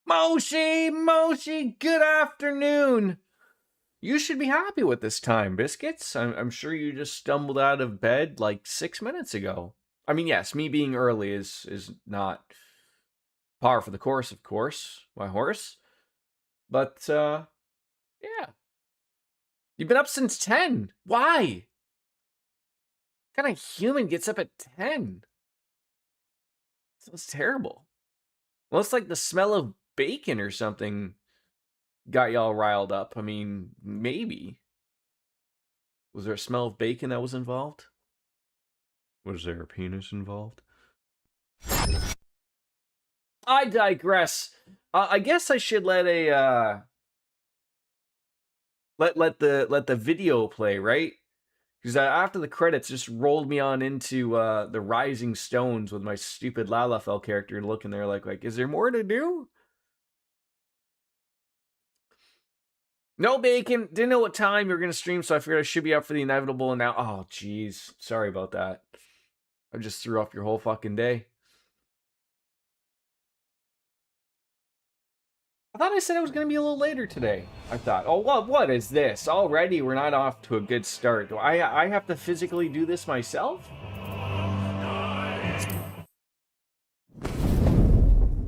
Moshi, good afternoon. You should be happy with this time, Biscuits. I'm sure you just stumbled out of bed like 6 minutes ago. I mean, yes, me being early is not par for the course, of course, my horse. But, yeah. You've been up since 10. Why? What kind of human gets up at 10? Sounds terrible. Well, it's like the smell of bacon or something got y'all riled up. I mean, maybe. Was there a smell of bacon that was involved? Was there a penis involved? I digress. I guess I should let a let the video play, right? Because after the credits just rolled me on into the Rising Stones with my stupid Lalafell character looking there like, is there more to do? No bacon. Didn't know what time you were going to stream, so I figured I should be up for the inevitable. And now, oh, jeez. Sorry about that. I just threw off your whole fucking day. I thought I said it was going to be a little later today. I thought, oh, what is this? Already, we're not off to a good start. Do I have to physically do this myself?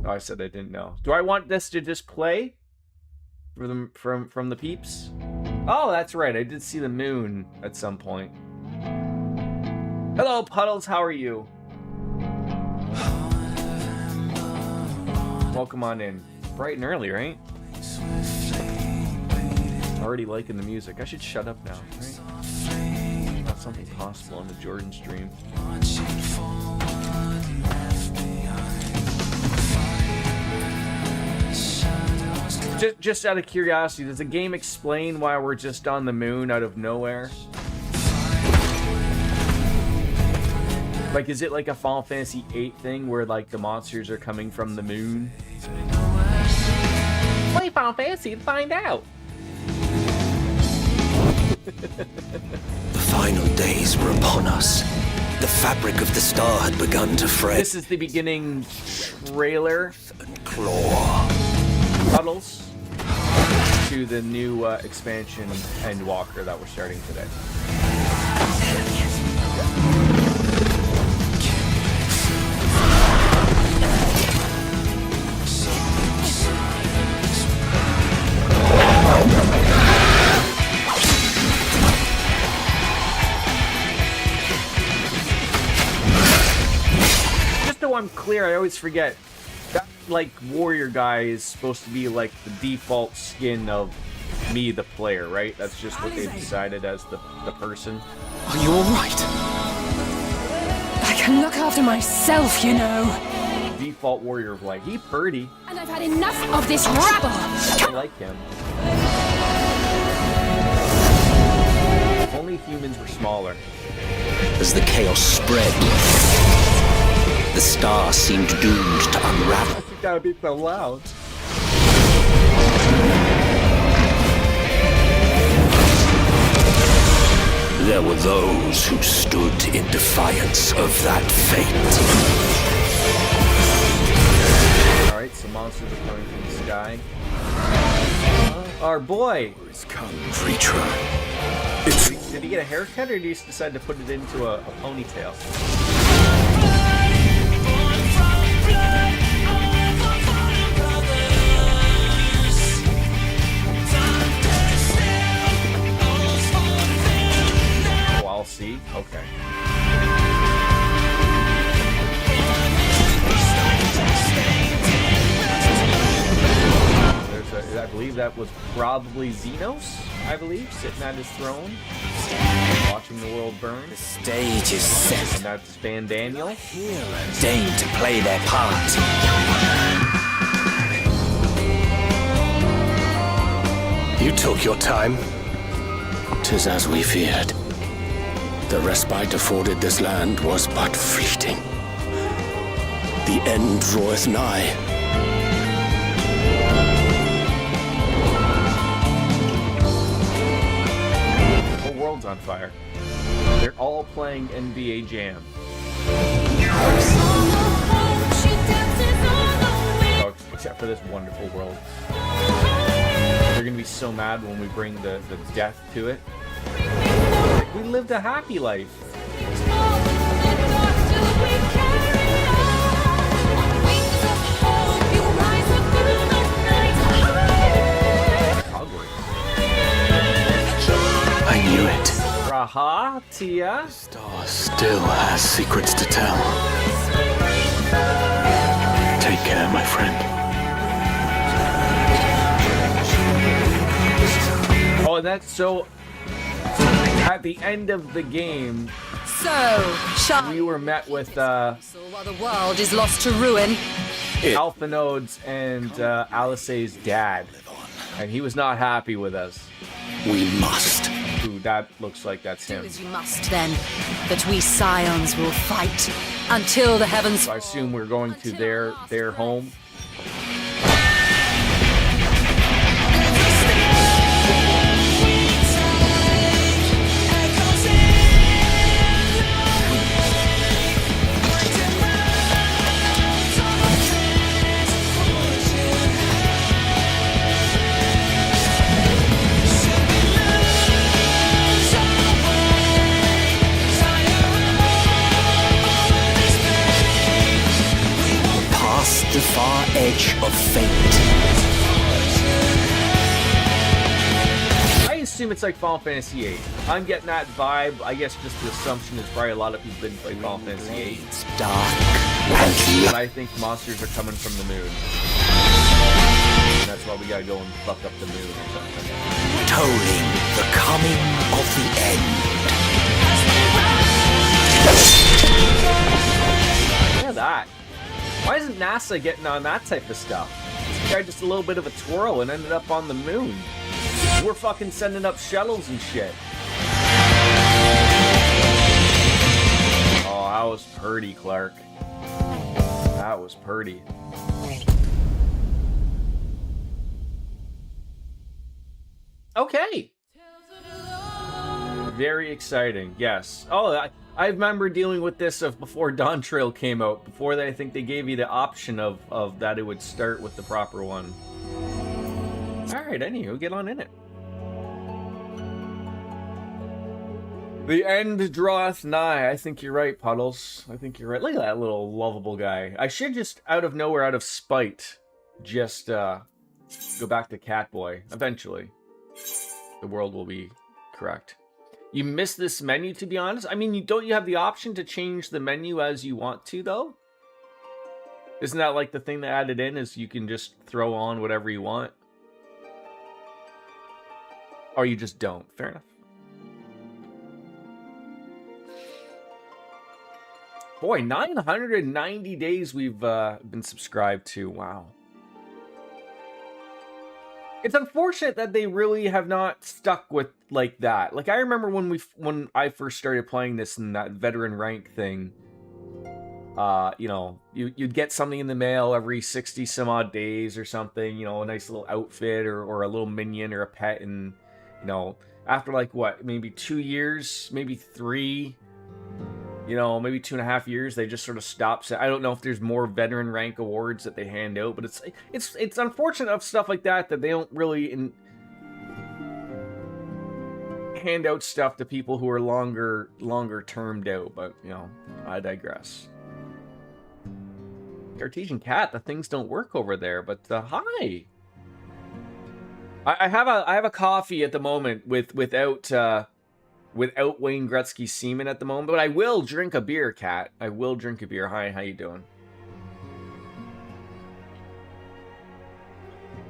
Oh, I said I didn't know. Do I want this to just play? From the peeps? Oh, that's right. I did see the moon at some point. Hello, Puddles. How are you? Welcome on in. Bright and early, right? Already liking the music. I should shut up now, right? Not something possible on the Jordan stream. Just out of curiosity, does the game explain why we're just on the moon out of nowhere? Like, is it like a Final Fantasy VIII thing where, like, the monsters are coming from the moon? Play Final Fantasy to find out! The final days were upon us. The fabric of the star had begun to fray. This is the beginning trailer. And claw. Puddles. To the new expansion Endwalker that we're starting today. Just so I'm clear, I always forget. That, like, warrior guy is supposed to be, like, the default skin of me, the player, right? That's just what they've decided as the person. Are you alright? I can look after myself, you know. Default warrior of, like, he pretty. And I've had enough of this rabble. I like him. If only humans were smaller. As the chaos spread, the star seemed doomed to unravel. I think that would be so loud. There were those who stood in defiance of that fate. Alright, so monsters are coming from the sky. Our boy! Has come, creature. Did he get a haircut or did he just decide to put it into a ponytail? I'll see. Okay. I believe that was probably Xenos, I believe, sitting at his throne, watching the world burn. The stage is set. And that's Van Daniel. Heroes deign to play their part. You took your time. 'Tis as we feared. The respite afforded this land was but fleeting. The end draweth nigh. The whole world's on fire. They're all playing NBA Jam. except for this wonderful world. They're gonna be so mad when we bring the death to it. Like, we lived a happy life. I knew it. Raha, Tia. Star still has secrets to tell. Take care, my friend. Oh, that's so. At the end of the game, we were met with while the world is lost to ruin. Alpha Nodes and Alice's dad, and he was not happy with us. We must. Ooh, that looks like that's Do him. as you must then, but we scions will fight until the heavens. So I assume we're going to their home. The far edge of fate. I assume it's like Final Fantasy VIII. I'm getting that vibe. I guess just the assumption is probably a lot of people didn't play Final Fantasy VIII. It's dark and But I think monsters are coming from the moon. And that's why we gotta go and fuck up the moon or something. tolling the coming of the end. Look at that. Why isn't NASA getting on that type of stuff? This guy just a little bit of a twirl and ended up on the moon. We're fucking sending up shuttles and shit. Oh, that was pretty, Clark. That was pretty. Okay. Very exciting, yes. Oh, I remember dealing with this before Dawn Trail came out. Before that, I think they gave you the option of that it would start with the proper one. Alright, anywho, get on in it. The end draweth nigh. I think you're right, Puddles. I think you're right. Look at that little lovable guy. I should just, out of nowhere, out of spite, just go back to Catboy. Eventually. The world will be correct. You miss this menu, to be honest? I mean, don't you have the option to change the menu as you want to, though? Isn't that like the thing they added in, is you can just throw on whatever you want? Or you just don't. Fair enough. Boy, 990 days we've been subscribed to. Wow. It's unfortunate that they really have not stuck with like that. Like, I remember when I first started playing this and that veteran rank thing, you know, you'd get something in the mail every 60 some odd days or something, you know, a nice little outfit or a little minion or a pet, and, you know, after like what, maybe 2 years, maybe 3, you know, maybe 2.5 years, they just sort of stop. I don't know if there's more veteran rank awards that they hand out, but it's unfortunate of stuff like that they don't really hand out stuff to people who are longer termed out. But, you know, I digress. Cartesian Cat, the things don't work over there. But hi, I have a coffee at the moment without Wayne Gretzky's semen at the moment, but I will drink a beer, Cat. I will drink a beer. Hi, how you doing?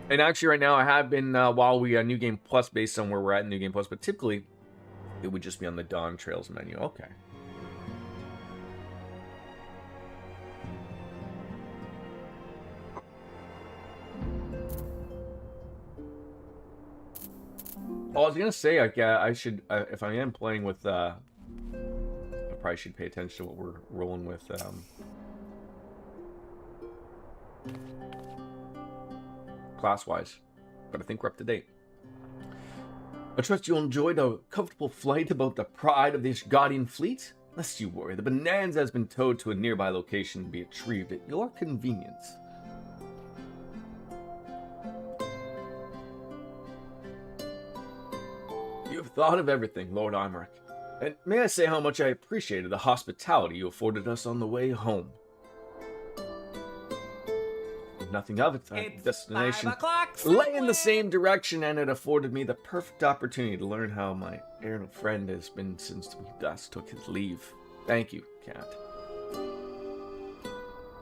And actually, right now, I have been, while we New Game Plus, based on where we're at in New Game Plus, but typically, it would just be on the Dawn Trails menu. Okay. Oh, I was gonna say, I should, if I am playing with, I probably should pay attention to what we're rolling with, class-wise, but I think we're up to date. I trust you'll enjoy the comfortable flight about the pride of the Ashgardian fleet. Lest you worry, the Bonanza has been towed to a nearby location to be retrieved at your convenience. thought of everything, Lord Imeric. And may I say how much I appreciated the hospitality you afforded us on the way home. Nothing of it. Our destination lay in the same direction, and it afforded me the perfect opportunity to learn how my errant friend has been since we last took his leave. Thank you, Cat.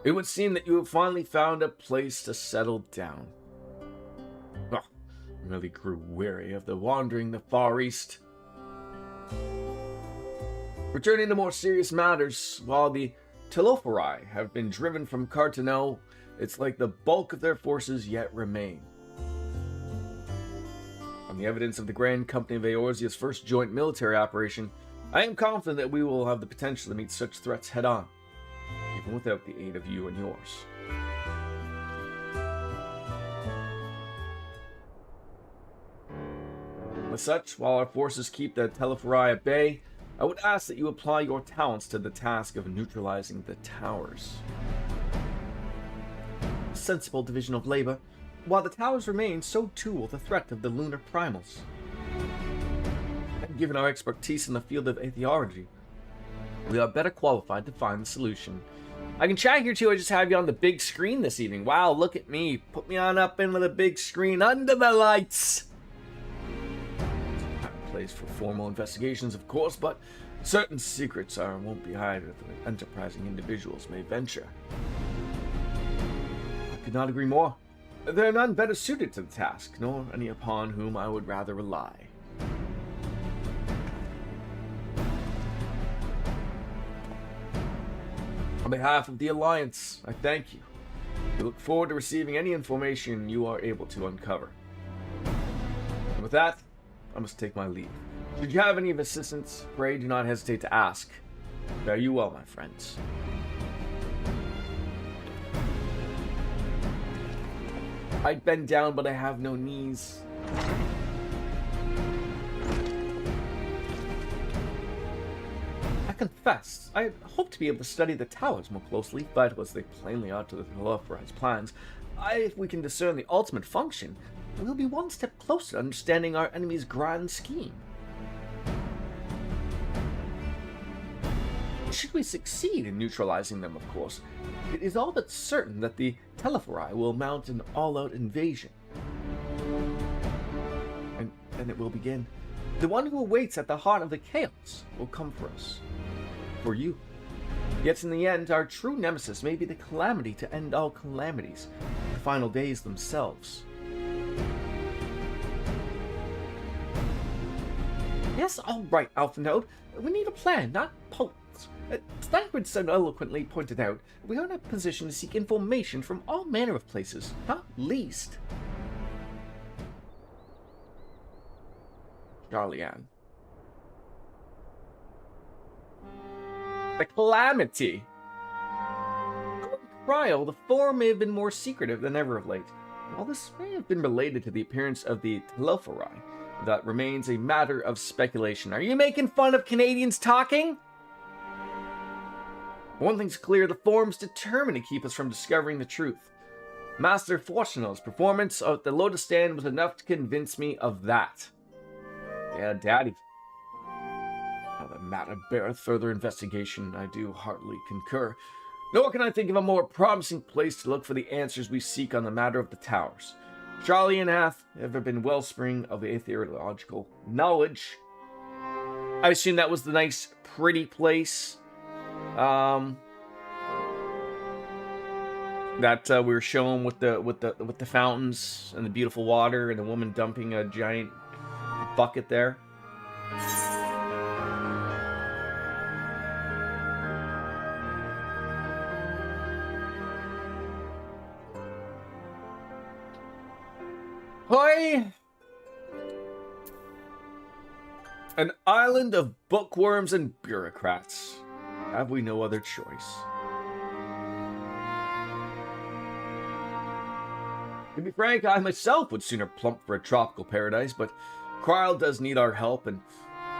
It would seem that you have finally found a place to settle down. Oh, I really grew weary of the wandering the Far East. Returning to more serious matters, while the Telophori have been driven from Cartano, it's like the bulk of their forces yet remain. On the evidence of the Grand Company of Eorzea's first joint military operation, I am confident that we will have the potential to meet such threats head-on, even without the aid of you and yours. As such, while our forces keep the Telophori at bay, I would ask that you apply your talents to the task of neutralizing the towers. Sensible division of labor. While the towers remain, so too will the threat of the lunar primals. And given our expertise in the field of atheology, we are better qualified to find the solution. I can chat here too, I just have you on the big screen this evening. Wow, look at me. Put me on up into the big screen under the lights. Not a place for formal investigations, of course, but certain secrets won't be hidden that enterprising individuals may venture. I could not agree more. There are none better suited to the task, nor any upon whom I would rather rely. On behalf of the Alliance, I thank you. We look forward to receiving any information you are able to uncover. And with that, I must take my leave. Should you have any assistance, pray do not hesitate to ask. Fare you well, my friends. I'd bend down, but I have no knees. I confess, I had hoped to be able to study the towers more closely, but as they plainly are to the Telophori's plans, if we can discern the ultimate function, we'll be one step closer to understanding our enemy's grand scheme. Should we succeed in neutralizing them, of course, it is all but certain that the Telophori will mount an all-out invasion. And then it will begin. The one who awaits at the heart of the chaos will come for us. For you. Yet in the end, our true nemesis may be the calamity to end all calamities, the final days themselves. Yes, all right, Alpha Node. We need a plan, not posts. As Langford so eloquently pointed out, we are in a position to seek information from all manner of places, not least Charlie-Ann. The calamity. According to Cryo, the four may have been more secretive than ever of late. While this may have been related to the appearance of the Telophori, that remains a matter of speculation. Are you making fun of Canadians talking? One thing's clear, the Form's determined to keep us from discovering the truth. Master Fortuno's performance at the Lotus Stand was enough to convince me of that. Yeah, Daddy. Now the matter beareth further investigation, I do heartily concur. Nor can I think of a more promising place to look for the answers we seek on the matter of the towers. Charlie and hath ever been wellspring of atheological knowledge. I assume that was the nice, pretty place that we were shown with the fountains and the beautiful water and the woman dumping a giant bucket there. Hoi! An island of bookworms and bureaucrats. Have we no other choice? To be frank, I myself would sooner plump for a tropical paradise, but Cryle does need our help, and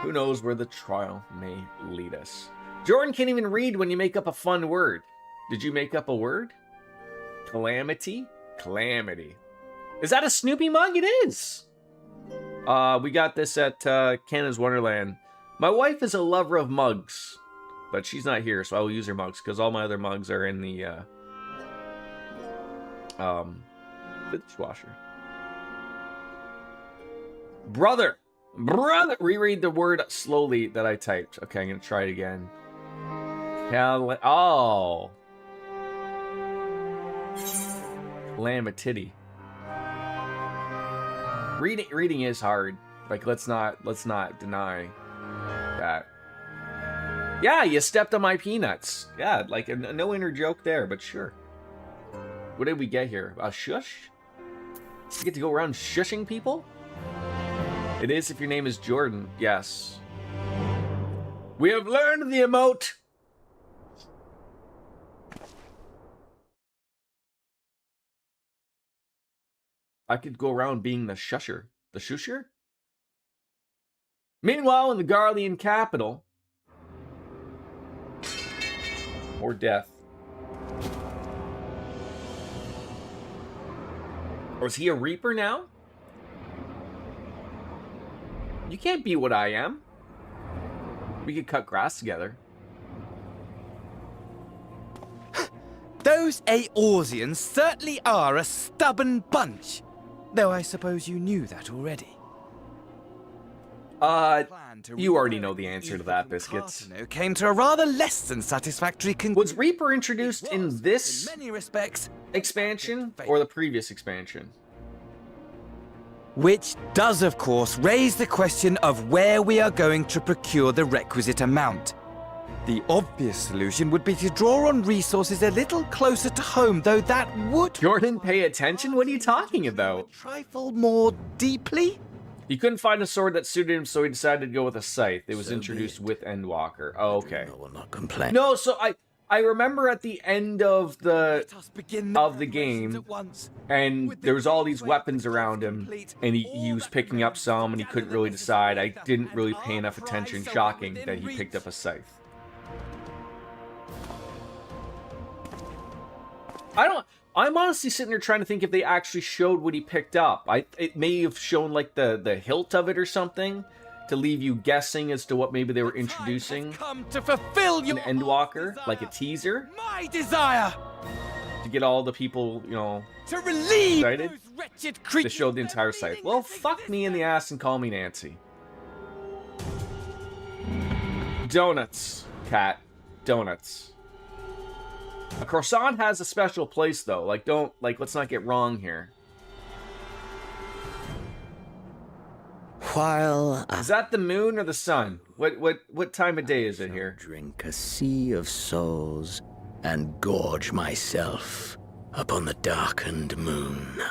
who knows where the trial may lead us. Jordan can't even read when you make up a fun word. Did you make up a word? Calamity? Calamity. Is that a Snoopy mug? It is! We got this at Canada's Wonderland. My wife is a lover of mugs, but she's not here, so I will use her mugs because all my other mugs are in the dishwasher. Brother! Reread the word slowly that I typed. Okay, I'm gonna try it again. Oh. Calamity. Reading is hard. Like, let's not deny that. Yeah, you stepped on my peanuts. Yeah, like no inner joke there, but sure. What did we get here? A shush? You get to go around shushing people? It is if your name is Jordan. Yes. We have learned the emote. I could go around being the shusher. The shusher? Meanwhile, in the Garlean capital... Or death. Or is he a Reaper now? You can't be what I am. We could cut grass together. Those Eorzeans certainly are a stubborn bunch. Though I suppose you knew that already. You already know the answer to that, Biscuits. Came to a rather less than satisfactory conclusion. Was Reaper introduced in this in many respects, expansion or the previous expansion? Which does, of course, raise the question of where we are going to procure the requisite amount. The obvious solution would be to draw on resources a little closer to home, though that would... Jordan, pay attention? What are you talking about? A trifle more deeply? He couldn't find a sword that suited him, so he decided to go with a scythe. It was introduced with Endwalker. Oh, okay. I will not complain. No, so I remember at the end of the game, and there was all these weapons around him, and he was picking up some, and he couldn't really decide. I didn't really pay enough attention. Shocking that he picked up a scythe. I'm honestly sitting there trying to think if they actually showed what he picked up. It may have shown like the hilt of it or something to leave you guessing as to what maybe they were introducing. Come to fulfill your an Endwalker, like a teaser. My desire to get all the people, you know, to relieve excited. Those wretched creatures. They showed the entire site. Well, fuck me in the ass and call me Nancy. Donuts, cat. Donuts. A croissant has a special place, though. Let's not get wrong here. While Is that the moon or the sun? What time of day is it here? Drink a sea of souls and gorge myself upon the darkened moon.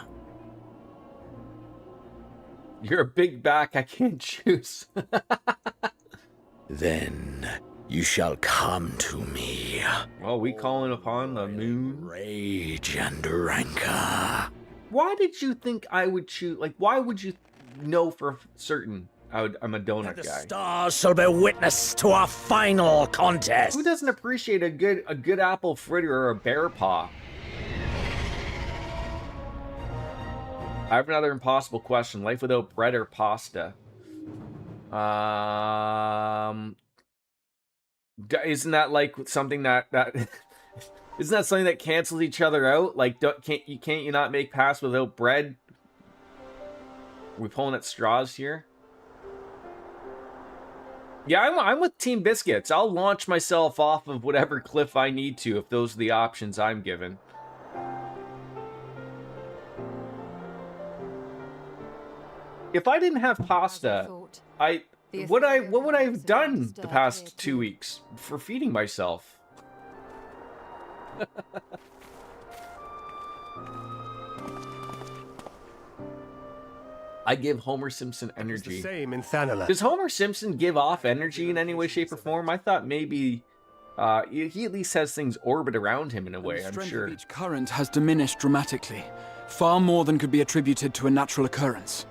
You're a big back, I can't choose. Then you shall come to me. Well, we calling upon the moon. Rage and rancor. Why did you think I would choose? Like, why would you know for certain I'm a donut The guy? stars shall bear witness to our final contest. Who doesn't appreciate a good apple fritter or a bear paw? I have another impossible question. Life without bread or pasta? Isn't that like something that isn't that something that cancels each other out? Like, can't you not make pasta without bread? Are we pulling at straws here? Yeah, I'm with Team Biscuits. I'll launch myself off of whatever cliff I need to if those are the options I'm given. If I didn't have pasta, what would I have done the past 2 weeks for feeding myself? I give Homer Simpson energy. It's the same in Thanalan. Does Homer Simpson give off energy in any way, shape, or form? I thought maybe he at least has things orbit around him in a way, I'm The sure. strength of each current has diminished dramatically, far more than could be attributed to a natural occurrence.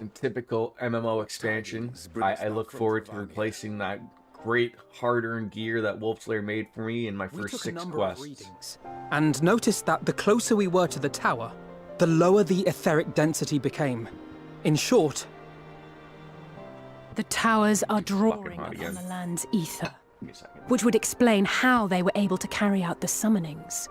In typical MMO expansion, I look forward to replacing that great hard-earned gear that Wolfslayer made for me in my first 6 quests. And noticed that the closer we were to the tower, the lower the etheric density became. In short, The towers are drawing hot upon again. the land's ether, Give me a second. which would explain how they were able to carry out the summonings.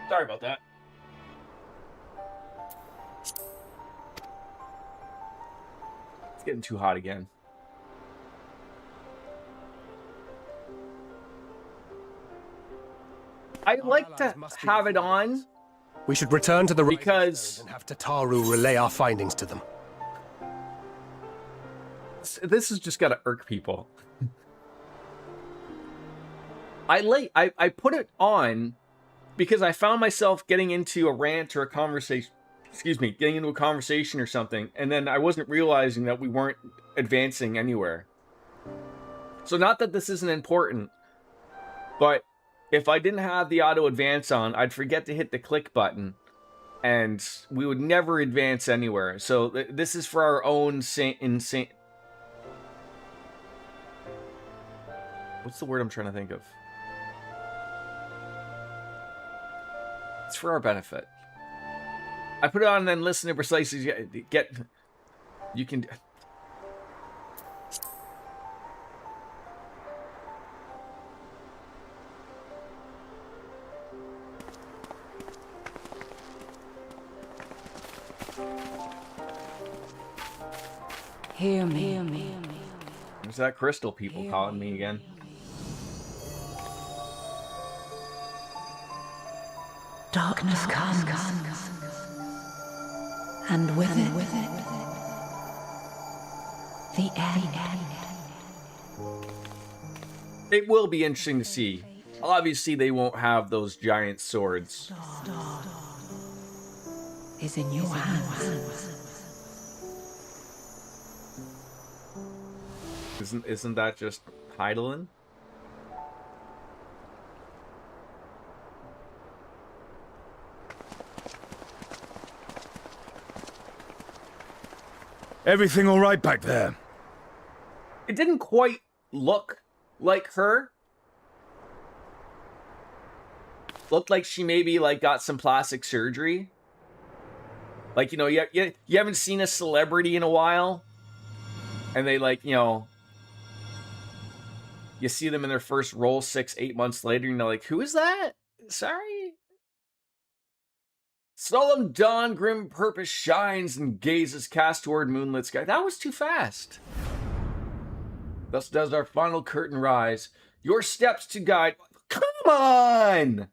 Sorry about that. It's getting too hot again. I'd like to have it on We should return to the Rising because Stones and have Tataru relay our findings to them. this has just got to irk people. I put it on because I found myself getting into a rant or a conversation, getting into a conversation or something, and then I wasn't realizing that we weren't advancing anywhere. So not that this isn't important, but if I didn't have the auto advance on, I'd forget to hit the click button, and we would never advance anywhere. So this is for our own insane. What's the word I'm trying to think of? It's for our benefit. I put it on and then listen to precisely get. You can. Hear me. There's that crystal people calling me again. Darkness comes, and with it, the end. It will be interesting to see. Obviously, they won't have those giant swords. Is in your hands. Isn't that just Heidelin? Everything all right back there? It didn't quite look like her. Looked like she maybe like got some plastic surgery. Like, you know, you haven't seen a celebrity in a while, and they like, you know, you see them in their first role 6-8 months later, and you're like, who is that? Sorry. Solemn dawn, grim purpose shines, and gazes cast toward moonlit sky. That was too fast. Thus does our final curtain rise. Your steps to guide. Come on!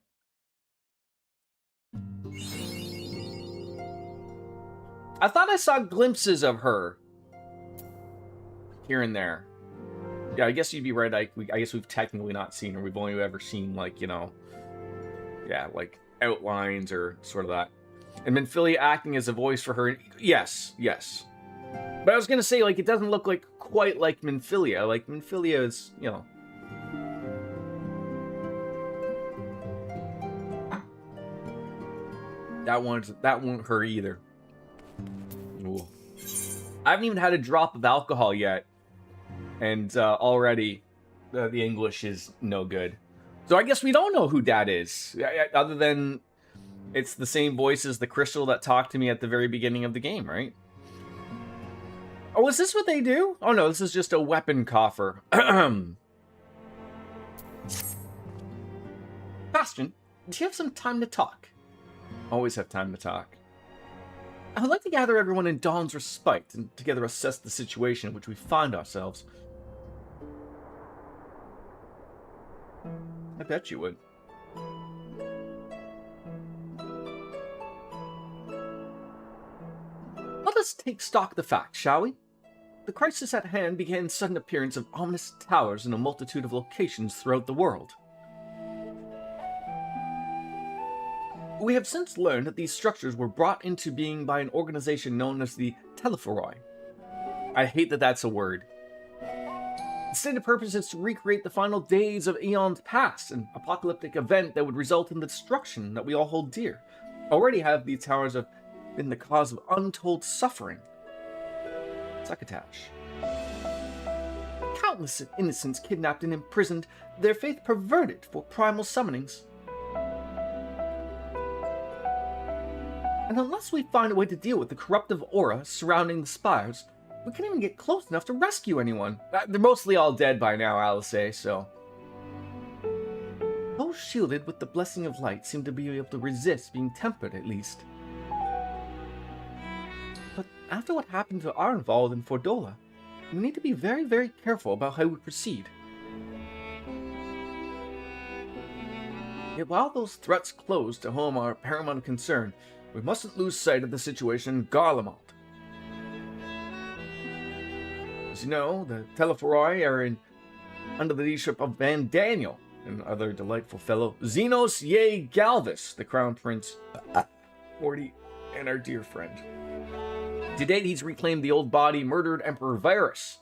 I thought I saw glimpses of her here and there. Yeah, I guess you'd be right. I guess we've technically not seen her. We've only ever seen, like, you know, yeah, like outlines or sort of that. And Minfilia acting as a voice for her. Yes. But I was going to say, like, it doesn't look like quite like Minfilia. Like, Minfilia is, you know. That won't her either. Ooh. I haven't even had a drop of alcohol yet. And already the English is no good. So I guess we don't know who Dad is. Other than it's the same voice as the crystal that talked to me at the very beginning of the game, right? Oh, is this what they do? Oh no, this is just a weapon coffer. Bastion, do you have some time to talk? Always have time to talk. I would like to gather everyone in Dawn's respite and together assess the situation in which we find ourselves. I bet you would. Let us take stock of the facts, shall we? the crisis at hand began sudden appearance of ominous towers in a multitude of locations throughout the world. We have since learned that these structures were brought into being by an organization known as the Telephoroi. I hate that that's a word. The stated purpose is to recreate the final days of eons past, an apocalyptic event that would result in the destruction that we all hold dear. Already have these towers have been the cause of untold suffering. Succotash. Countless innocents kidnapped and imprisoned, their faith perverted for primal summonings. And unless we find a way to deal with the corruptive aura surrounding the spires, we can't even get close enough to rescue anyone. They're mostly all dead by now, I'll say, so. Those shielded with the blessing of light seem to be able to resist being tempered, at least. But after what happened to Arnvald and Fordola, we need to be very, very careful about how we proceed. Yet while those threats close to home are paramount concern, we mustn't lose sight of the situation in Garlemald. As you know, the Telephoroi are under the leadership of Van Daniel and other delightful fellow Xenos Ye Galvis, the Crown Prince, Morty, and our dear friend. To date, he's reclaimed the old body, murdered Emperor Virus,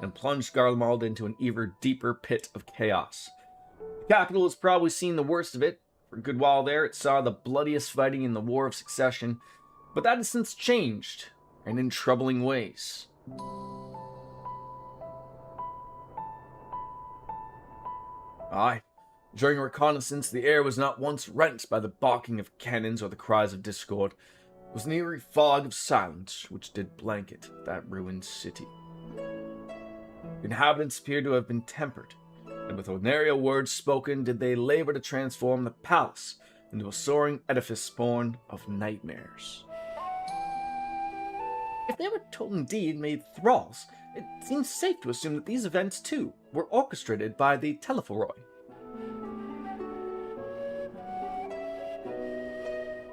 and plunged Garlemald into an ever deeper pit of chaos. The capital has probably seen the worst of it. For a good while there, it saw the bloodiest fighting in the War of Succession, but that has since changed, and in troubling ways. Aye, during reconnaissance, the air was not once rent by the barking of cannons or the cries of discord. It was an eerie fog of silence which did blanket that ruined city. The inhabitants appeared to have been tempered, and with ordinary words spoken did they labor to transform the palace into a soaring edifice born of nightmares. If they were told indeed made thralls, it seems safe to assume that these events, too, were orchestrated by the Telephoroi.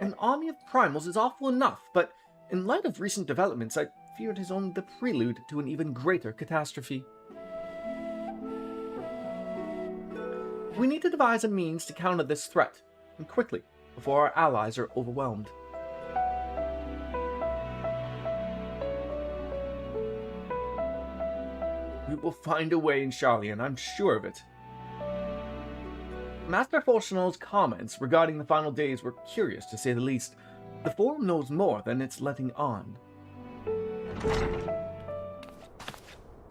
An army of primals is awful enough, but in light of recent developments, I fear it is only the prelude to an even greater catastrophe. We need to devise a means to counter this threat, and quickly, before our allies are overwhelmed. We will find a way in Charlian, I'm sure of it. Master Fortunal's comments regarding the final days were curious, to say the least. The Forum knows more than it's letting on.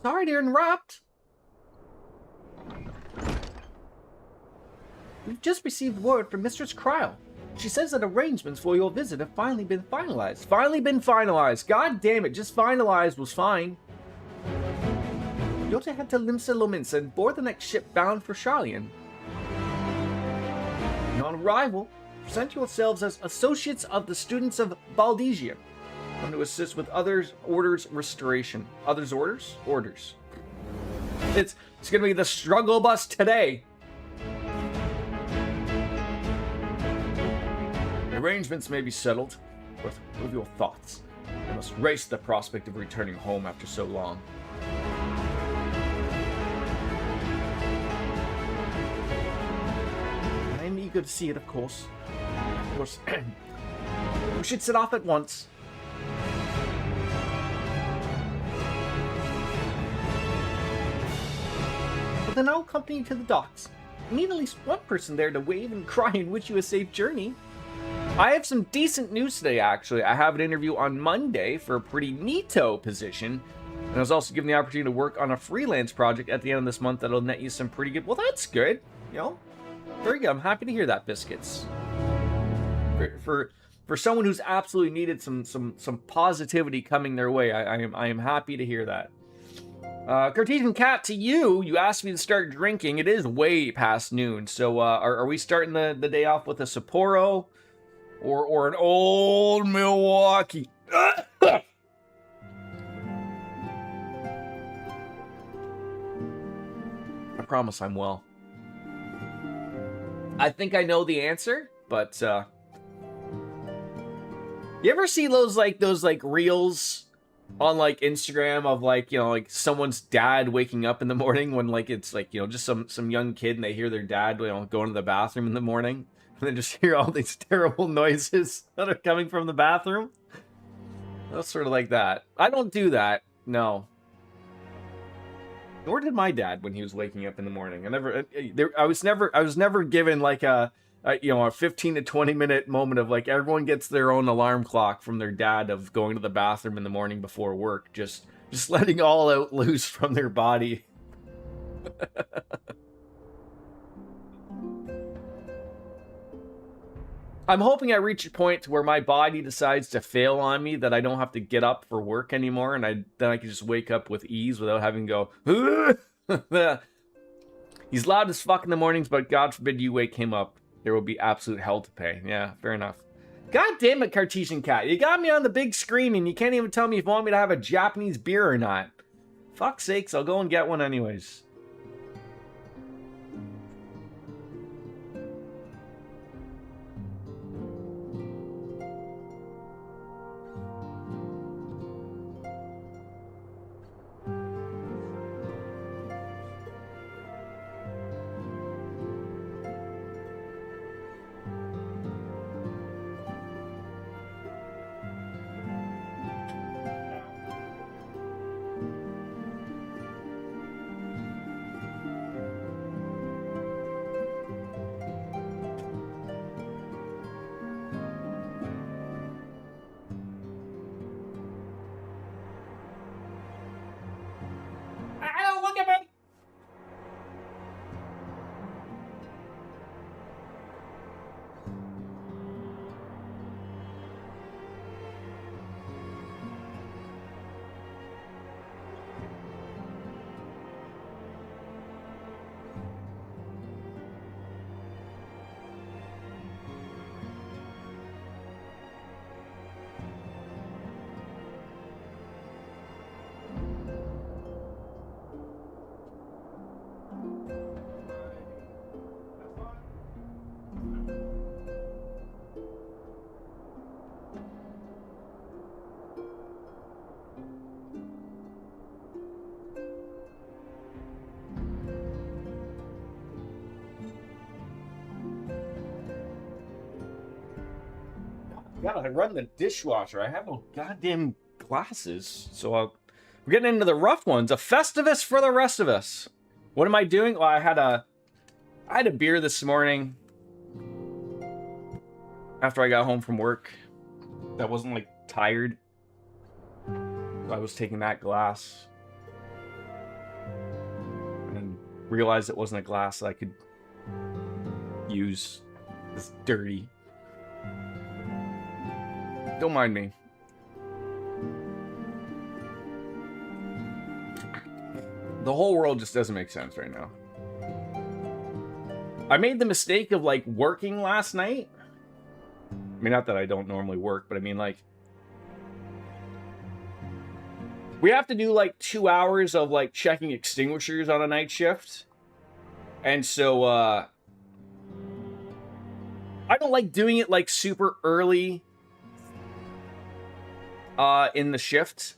Sorry to interrupt. We've just received word from Mistress Cryle. She says that arrangements for your visit have finally been finalized. Finally been finalized. God damn it, just finalized was fine. You're to head to Limsa Lominsa and board the next ship bound for Charlian. And on arrival, present yourselves as associates of the students of Baldesia, come to assist with others' orders restoration. Others' orders? Orders. It's gonna be the struggle bus today. The arrangements may be settled, but what are your thoughts? I must race the prospect of returning home after so long. I am eager to see it, of course. Of course, we should set off at once. But then I'll accompany you to the docks. I need at least one person there to wave and cry and wish you a safe journey. I have some decent news today, actually. I have an interview on Monday for a pretty neato position. And I was also given the opportunity to work on a freelance project at the end of this month that'll net you some pretty good... Well, that's good. You know? Very good. I'm happy to hear that, Biscuits. For someone who's absolutely needed some positivity coming their way, I am happy to hear that. Cartesian Cat, to you, you asked me to start drinking. It is way past noon, so are we starting the day off with a Sapporo or an old Milwaukee? I promise I'm well. I think I know the answer, but you ever see those reels on like Instagram of like, you know, like someone's dad waking up in the morning when like it's like, you know, just some young kid and they hear their dad, you know, going to the bathroom in the morning and then just hear all these terrible noises that are coming from the bathroom. That's sort of like that. I don't do that. No. Nor did my dad when he was waking up in the morning. I was never given like you know, a 15 to 20 minute moment of like everyone gets their own alarm clock from their dad of going to the bathroom in the morning before work, just letting all out loose from their body. I'm hoping I reach a point where my body decides to fail on me, that I don't have to get up for work anymore, and then I can just wake up with ease without having to go. He's loud as fuck in the mornings, but God forbid you wake him up. There will be absolute hell to pay. Yeah, fair enough. God damn it, Cartesian Cat. You got me on the big screen and you can't even tell me if you want me to have a Japanese beer or not. Fuck's sakes, I'll go and get one anyways. Gotta run the dishwasher. I have no goddamn glasses. So we're getting into the rough ones. A Festivus for the rest of us. What am I doing? Well, I had a beer this morning after I got home from work. That wasn't like tired. So I was taking that glass and then realized it wasn't a glass that I could use. It's dirty. Don't mind me. The whole world just doesn't make sense right now. I made the mistake of like working last night. I mean, not that I don't normally work, but I mean like we have to do like 2 hours of like checking extinguishers on a night shift. And so I don't like doing it like super early in the shift,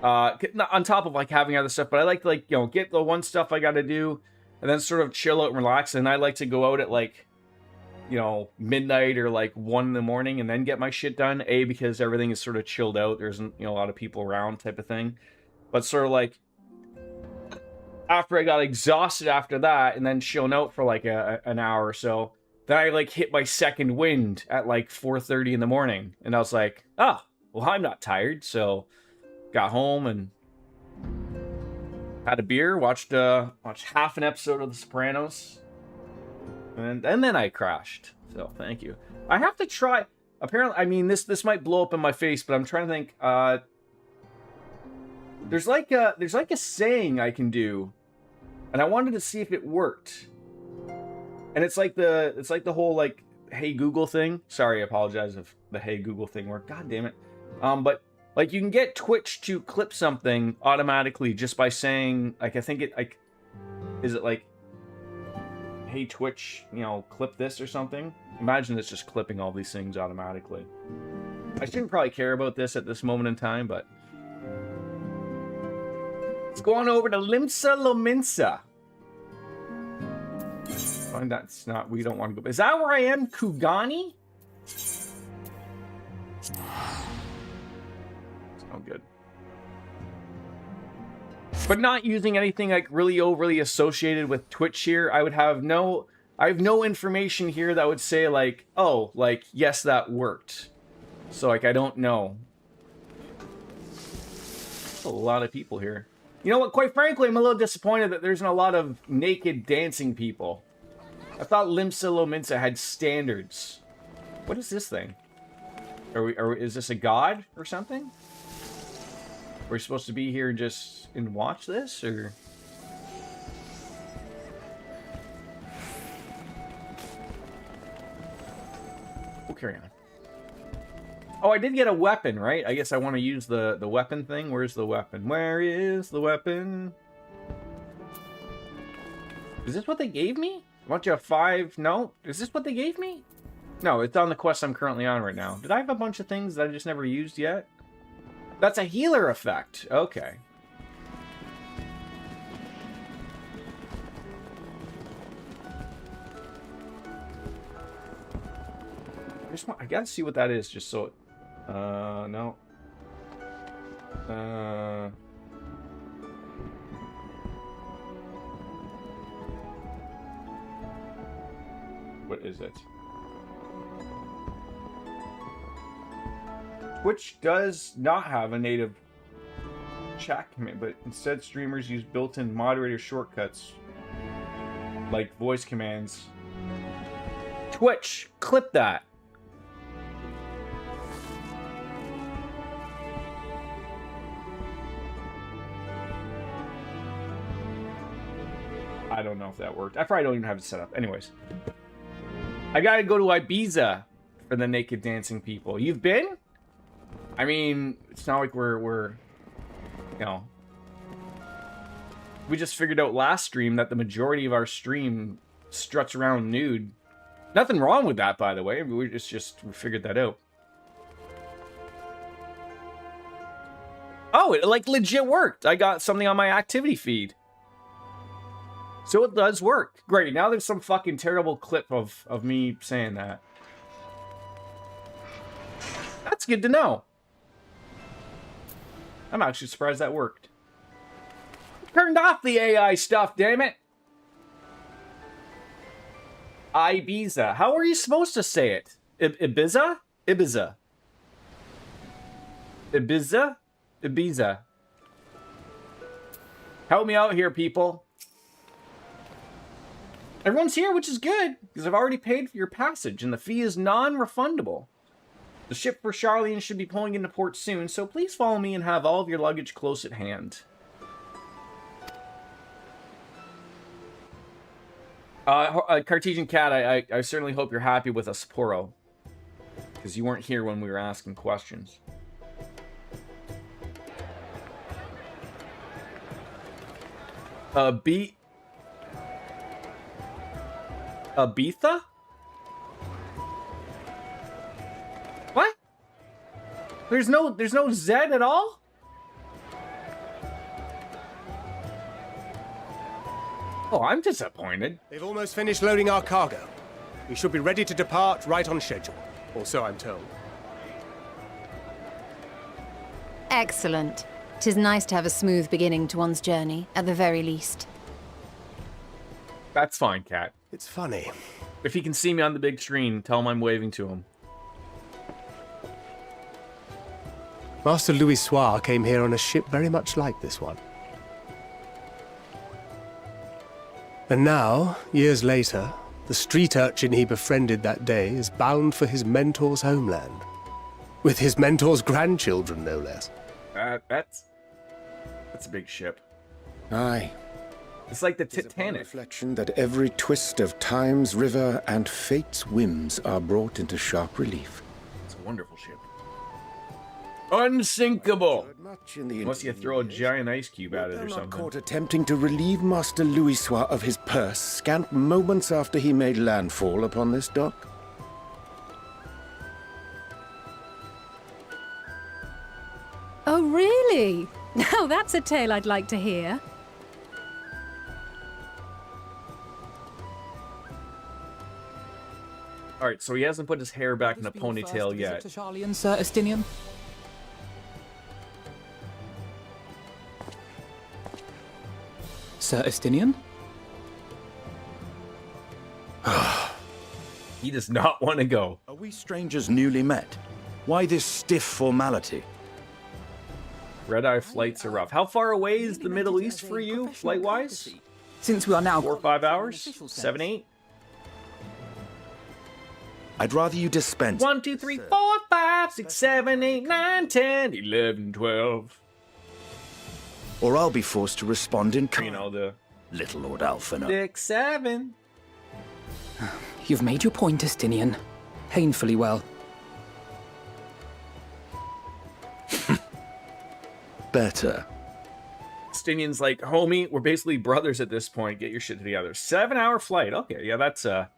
on top of like having other stuff, but I like to like, you know, get the one stuff I got to do and then sort of chill out and relax. And I like to go out at like, you know, midnight or like 1 in the morning and then get my shit done. A, because everything is sort of chilled out. There isn't, you know, a lot of people around type of thing, but sort of like after I got exhausted after that and then chilling out for like an hour or so, then I like hit my second wind at like 4:30 in the morning. And I was like, oh, well, I'm not tired, so got home and had a beer, watched half an episode of The Sopranos, and then I crashed. So thank you. I have to try. Apparently, I mean this might blow up in my face, but I'm trying to think. There's like a saying I can do, and I wanted to see if it worked. And it's like the whole like Hey Google thing. Sorry, I apologize if the Hey Google thing worked. God damn it. But like you can get Twitch to clip something automatically just by saying like, I think it like, is it like, hey Twitch, you know, clip this or something? Imagine it's just clipping all these things automatically. I shouldn't probably care about this at this moment in time, but Let's go on over to Limsa Lominsa. Oh, that's not, we don't want to go. Is that where I am? Kugani? It's not good. But not using anything like really overly associated with Twitch here, I have no information here that would say like, oh, like, yes, that worked. So like, I don't know. A lot of people here. You know what, quite frankly, I'm a little disappointed that there's not a lot of naked dancing people. I thought Limsa Lominsa had standards. What is this thing? Is this a god or something? We're supposed to be here just and watch this, or? We'll carry on. Oh, I did get a weapon, right? I guess I want to use the weapon thing. Where's the weapon? Where is the weapon? Is this what they gave me? A bunch of 5... No? Is this what they gave me? No, it's on the quest I'm currently on right now. Did I have a bunch of things that I just never used yet? That's a healer effect. Okay. I gotta see what that is, just so... no. What is it? Twitch does not have a native chat command, but instead streamers use built-in moderator shortcuts like voice commands. Twitch, clip that. I don't know if that worked. I probably don't even have it set up. Anyways. I gotta go to Ibiza for the naked dancing people. You've been? I mean, it's not like we're you know. We just figured out last stream that the majority of our stream struts around nude. Nothing wrong with that, by the way. We figured that out. Oh, it like legit worked. I got something on my activity feed. So it does work. Great. Now there's some fucking terrible clip of me saying that. That's good to know. I'm actually surprised that worked. Turned off the AI stuff, damn it. Ibiza. How are you supposed to say it? Ibiza? Ibiza. Ibiza? Ibiza. Help me out here, people. Everyone's here, which is good, because I've already paid for your passage, and the fee is non-refundable. The ship for Charlene should be pulling into port soon, so please follow me and have all of your luggage close at hand. Cartesian Cat, I certainly hope you're happy with us, Sapporo. Because you weren't here when we were asking questions. Ibiza? What? There's no Z at all? Oh, I'm disappointed. They've almost finished loading our cargo. We should be ready to depart right on schedule. Or so I'm told. Excellent. 'Tis nice to have a smooth beginning to one's journey, at the very least. That's fine, Cat. It's funny. If he can see me on the big screen, tell him I'm waving to him. Master Louis Soir came here on a ship very much like this one. And now, years later, the street urchin he befriended that day is bound for his mentor's homeland. With his mentor's grandchildren, no less. That's a big ship. Aye. It's like the It is upon Titanic. reflection that every twist of time's river and fate's whims are brought into sharp relief. It's a wonderful ship. Unsinkable! Much in the Unless you throw a giant ice cube at it Thou or not something. caught attempting to relieve Master Louis Soir of his purse scant moments after he made landfall upon this dock? Oh, really? Now that's a tale I'd like to hear. All right, so he hasn't put his hair back in a ponytail yet. To Charlian, Sir Estinian? Sir Estinian? He does not want to go. Are we strangers newly met? Why this stiff formality? Red-eye flights are rough. How far away is the Middle East for you, flight-wise? Since we are now 4 or 5 hours? 7, 8? I'd rather you dispense. 1, 2, 3, 4, 5, 6, 7, 8, 9, 10, 11, 12. Or I'll be forced to respond in kind. You know, the Little Lord Alphina. 6, 7. You've made your point, Estinian. Painfully well. Better. Stinian's like, homie, we're basically brothers at this point. Get your shit together. 7-hour flight. Okay, yeah, that's a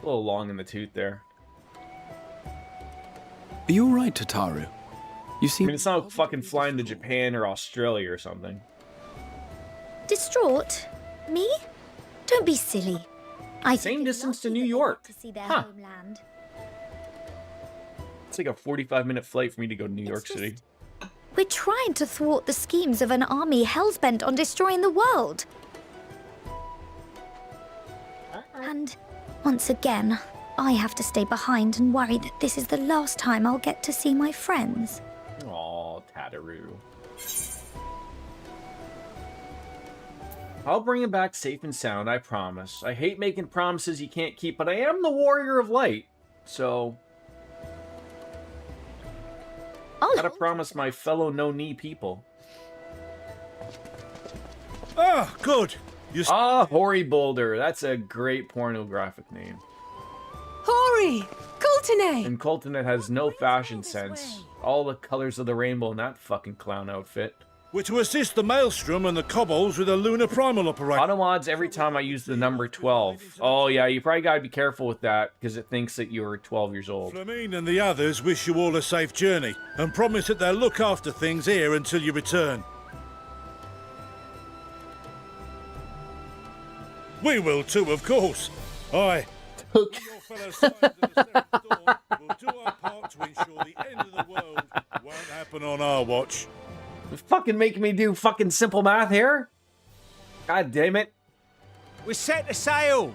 little long in the tooth there. Are you alright, Tataru? You I seem... mean, it's not fucking flying to Japan or Australia or something. Distraught? Me? Don't be silly. I Same think it's distance to lucky New that they York. got to see their Huh. homeland. It's like a 45-minute flight for me to go to New York City. We're trying to thwart the schemes of an army hellbent on destroying the world. And once again, I have to stay behind and worry that this is the last time I'll get to see my friends. Aw, Tataru. I'll bring him back safe and sound, I promise. I hate making promises you can't keep, but I am the Warrior of Light, so... Gotta promise my fellow no-knee people. Ah, good. Ah, Hori Boulder. That's a great pornographic name. Hori! Coltine! And Coltonet has no fashion sense. All the colors of the rainbow in that fucking clown outfit. We're to assist the Maelstrom and the Kobolds with a lunar primal operation. Auto mods every time I use the number 12. Oh yeah, you probably gotta be careful with that, because it thinks that you're 12 years old. Flamine and the others wish you all a safe journey, and promise that they'll look after things here until you return. We will too, of course. Aye. Your fellow Scions of the Seventh Dawn will do our part to ensure the end of the world won't happen on our watch. You're fucking making me do fucking simple math here? God damn it. We're set to sail!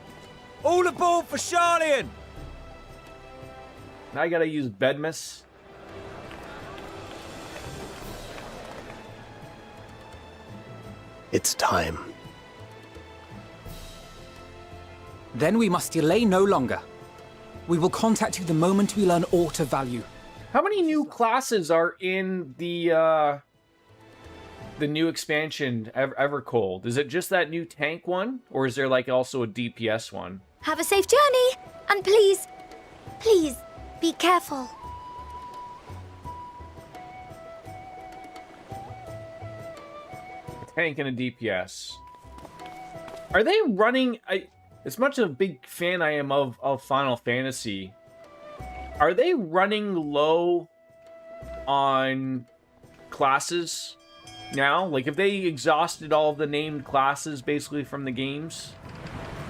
All aboard for Charlian! Now I gotta use Bedmus. It's time. Then we must delay no longer. We will contact you the moment we learn aught of value. How many new classes are in the new expansion, Evercold? Is it just that new tank one? Or is there, like, also a DPS one? Have a safe journey! And please, please, be careful. A tank and a DPS. Are they running... as much of a big fan I am of Final Fantasy, are they running low on classes now? Like, have they exhausted all of the named classes basically from the games?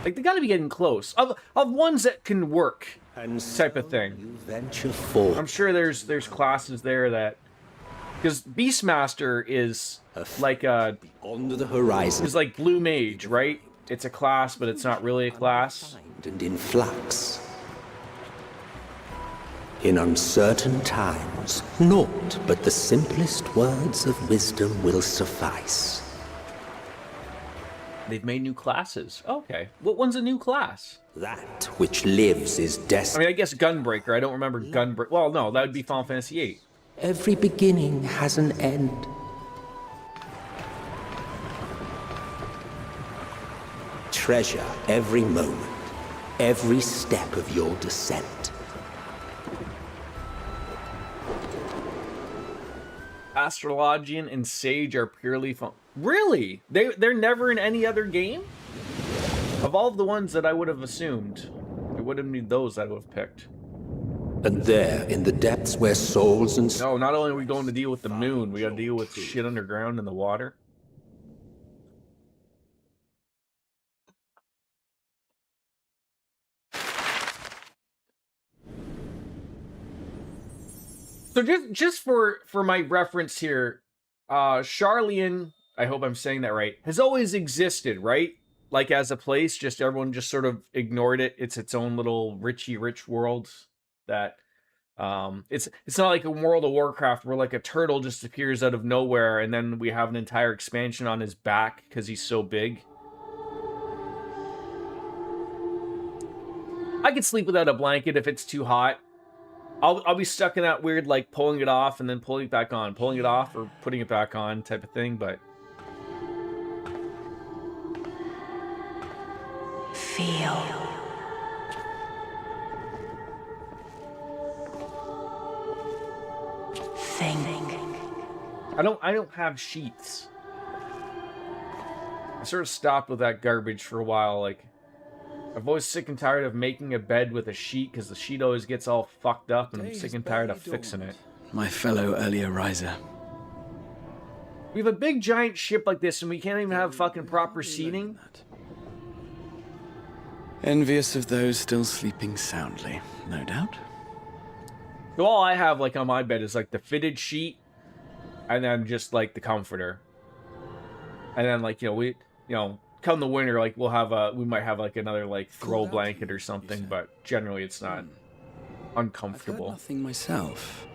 Like, they gotta be getting close. Of ones that can work, type of thing. Venture forth. I'm sure there's classes there that... Because Beastmaster is like on the horizon. Is like Blue Mage, right? It's a class, but it's not really a class. And in flux. In uncertain times, naught but the simplest words of wisdom will suffice. They've made new classes. Okay. What one's a new class? That which lives is I destined. mean, I guess Gunbreaker. I don't remember Gunbreaker. Well, no, that would be Final Fantasy VIII. Every beginning has an end. Treasure every moment, every step of your descent. Astrologian and Sage are purely fun. Really? They're never in any other game? Of all of the ones that I would have assumed, it would have been those I would have picked. And there, in the depths where souls and... No, not only are we going to deal with the moon, we gotta deal with shit underground in the water. So just for my reference here, Charlian, I hope I'm saying that right, has always existed, right? Like as a place, just everyone just sort of ignored it. It's its own little rich world that it's not like a World of Warcraft where like a turtle just appears out of nowhere and then we have an entire expansion on his back because he's so big. I could sleep without a blanket if it's too hot. I'll be stuck in that weird like pulling it off and then pulling it back on, pulling it off or putting it back on type of thing, but feel. Think. I don't have sheets. I sort of stopped with that garbage for a while. Like, I'm always sick and tired of making a bed with a sheet because the sheet always gets all fucked up, and I'm sick and tired of fixing it. My fellow earlier riser. We have a big giant ship like this, and we can't even have fucking proper seating. Envious of those still sleeping soundly, no doubt. So all I have like on my bed is like the fitted sheet, and then just like the comforter, and then like come the winter like we might have like another like throw blanket or something, but generally it's not uncomfortable. I've heard nothing myself.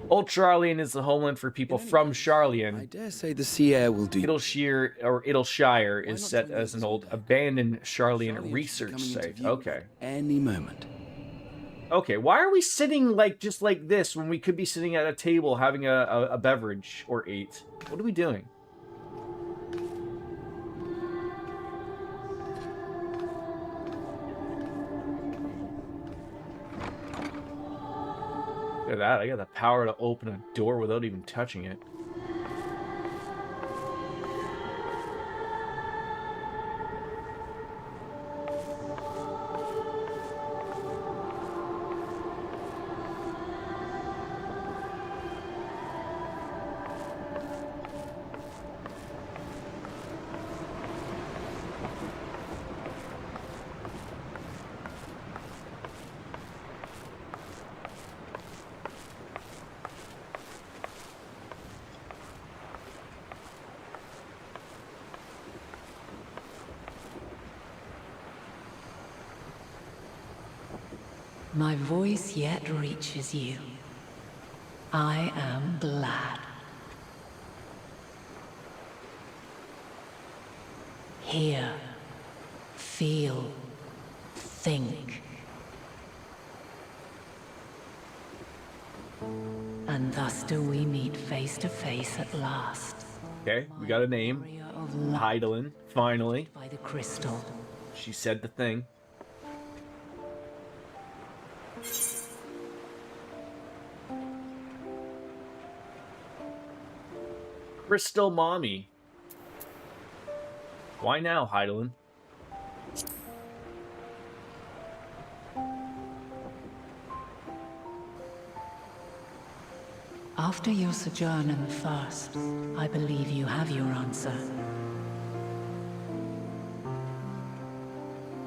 Old Charlian is the homeland for people from Charlian. I dare say the sea air will do. Idleshire is set as an old abandoned Charlian research site. Okay. Any moment. Okay, why are we sitting like just like this when we could be sitting at a table having a beverage or 8? What are we doing? Look at that, I got the power to open a door without even touching it. My voice yet reaches you. I am glad. Hear, feel, think. And thus do we meet face to face at last. Okay, we got a name. Heidelin, finally. By the crystal. She said the thing. Crystal Mommy. Why now, Heidelin? After your sojourn in the First, I believe you have your answer.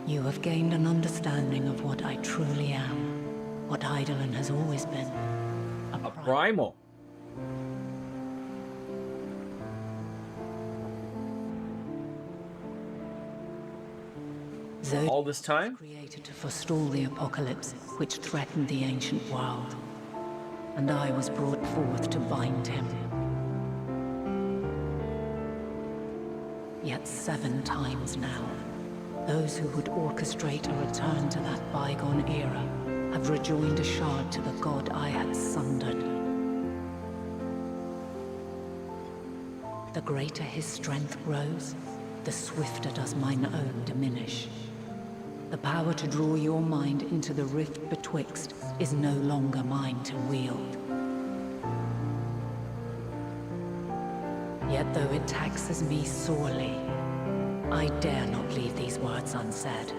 You have gained an understanding of what I truly am, what Heidelin has always been. A primal. All this time? Created to forestall the apocalypse which threatened the ancient world. And I was brought forth to bind him. Yet 7 times now, those who would orchestrate a return to that bygone era have rejoined a shard to the god I had sundered. The greater his strength grows, the swifter does mine own diminish. The power to draw your mind into the rift betwixt is no longer mine to wield. Yet though it taxes me sorely, I dare not leave these words unsaid.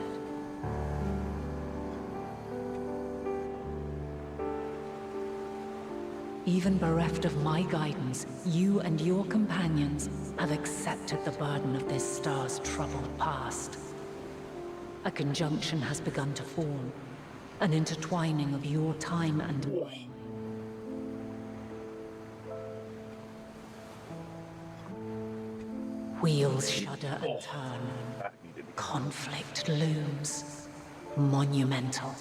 Even bereft of my guidance, you and your companions have accepted the burden of this star's troubled past. A conjunction has begun to form, an intertwining of your time and mine. Wheels shudder and turn. Conflict looms, monumental,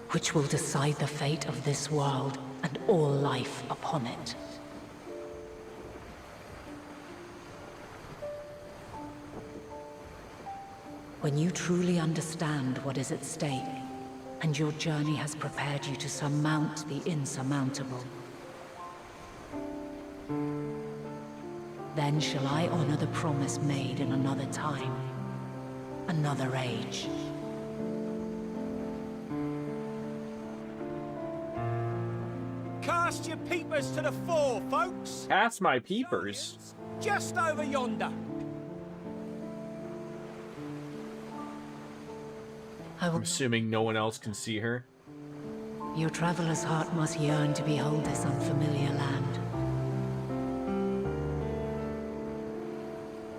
which will decide the fate of this world and all life upon it. When you truly understand what is at stake, and your journey has prepared you to surmount the insurmountable, then shall I honor the promise made in another time, another age. Cast your peepers to the fore, folks. Cast my peepers. Just over yonder. I'm assuming no one else can see her. Your traveler's heart must yearn to behold this unfamiliar land.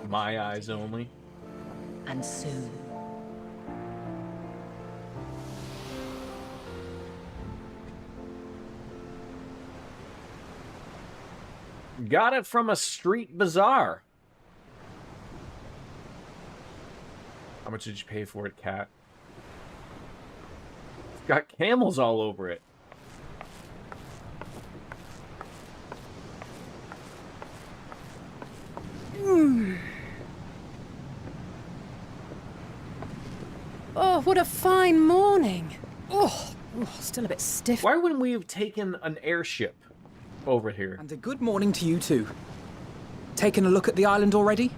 My eyes only. And soon. Got it from a street bazaar. How much did you pay for it, cat? It's got camels all over it. Oh, what a fine morning. Oh, still a bit stiff. Why wouldn't we have taken an airship over here? And a good morning to you too. Taken a look at the island already?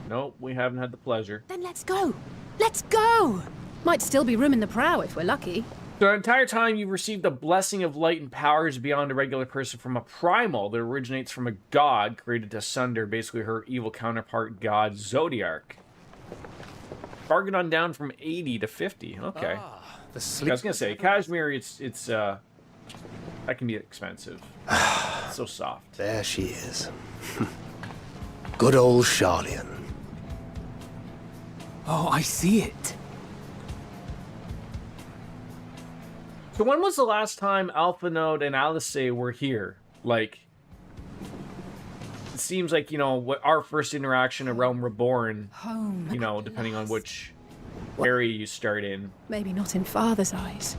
Nope, we haven't had the pleasure. Then let's go. Let's go. Might still be room in the prow if we're lucky. The entire time you've received the blessing of light and powers beyond a regular person from a primal that originates from a god created to sunder basically her evil counterpart god Zodiac. Bargain on down from 80 to 50. Okay. I was gonna say, cashmere, it's that can be expensive. It's so soft. There she is. Good old Charlian. Oh, I see it. So when was the last time Alpha Node and Alice were here? Like, it seems like, you know, what our first interaction in Realm Reborn, Home. you know, depending on which area you start in. Maybe not in Father's eyes.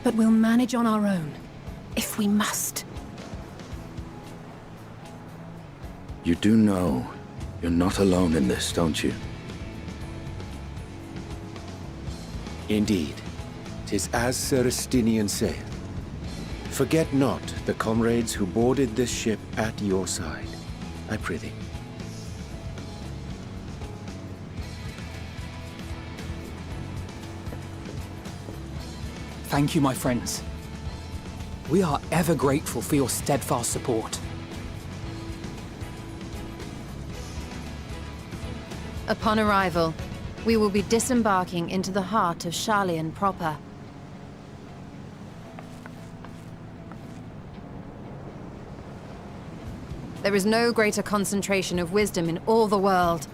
But we'll manage on our own. If we must. You do know you're not alone in this, don't you? Indeed. 'Tis as Sir Estinian saith. Forget not the comrades who boarded this ship at your side, I prithee. Thank you, my friends. We are ever grateful for your steadfast support. Upon arrival, we will be disembarking into the heart of Charlian proper. There is no greater concentration of wisdom in all the world.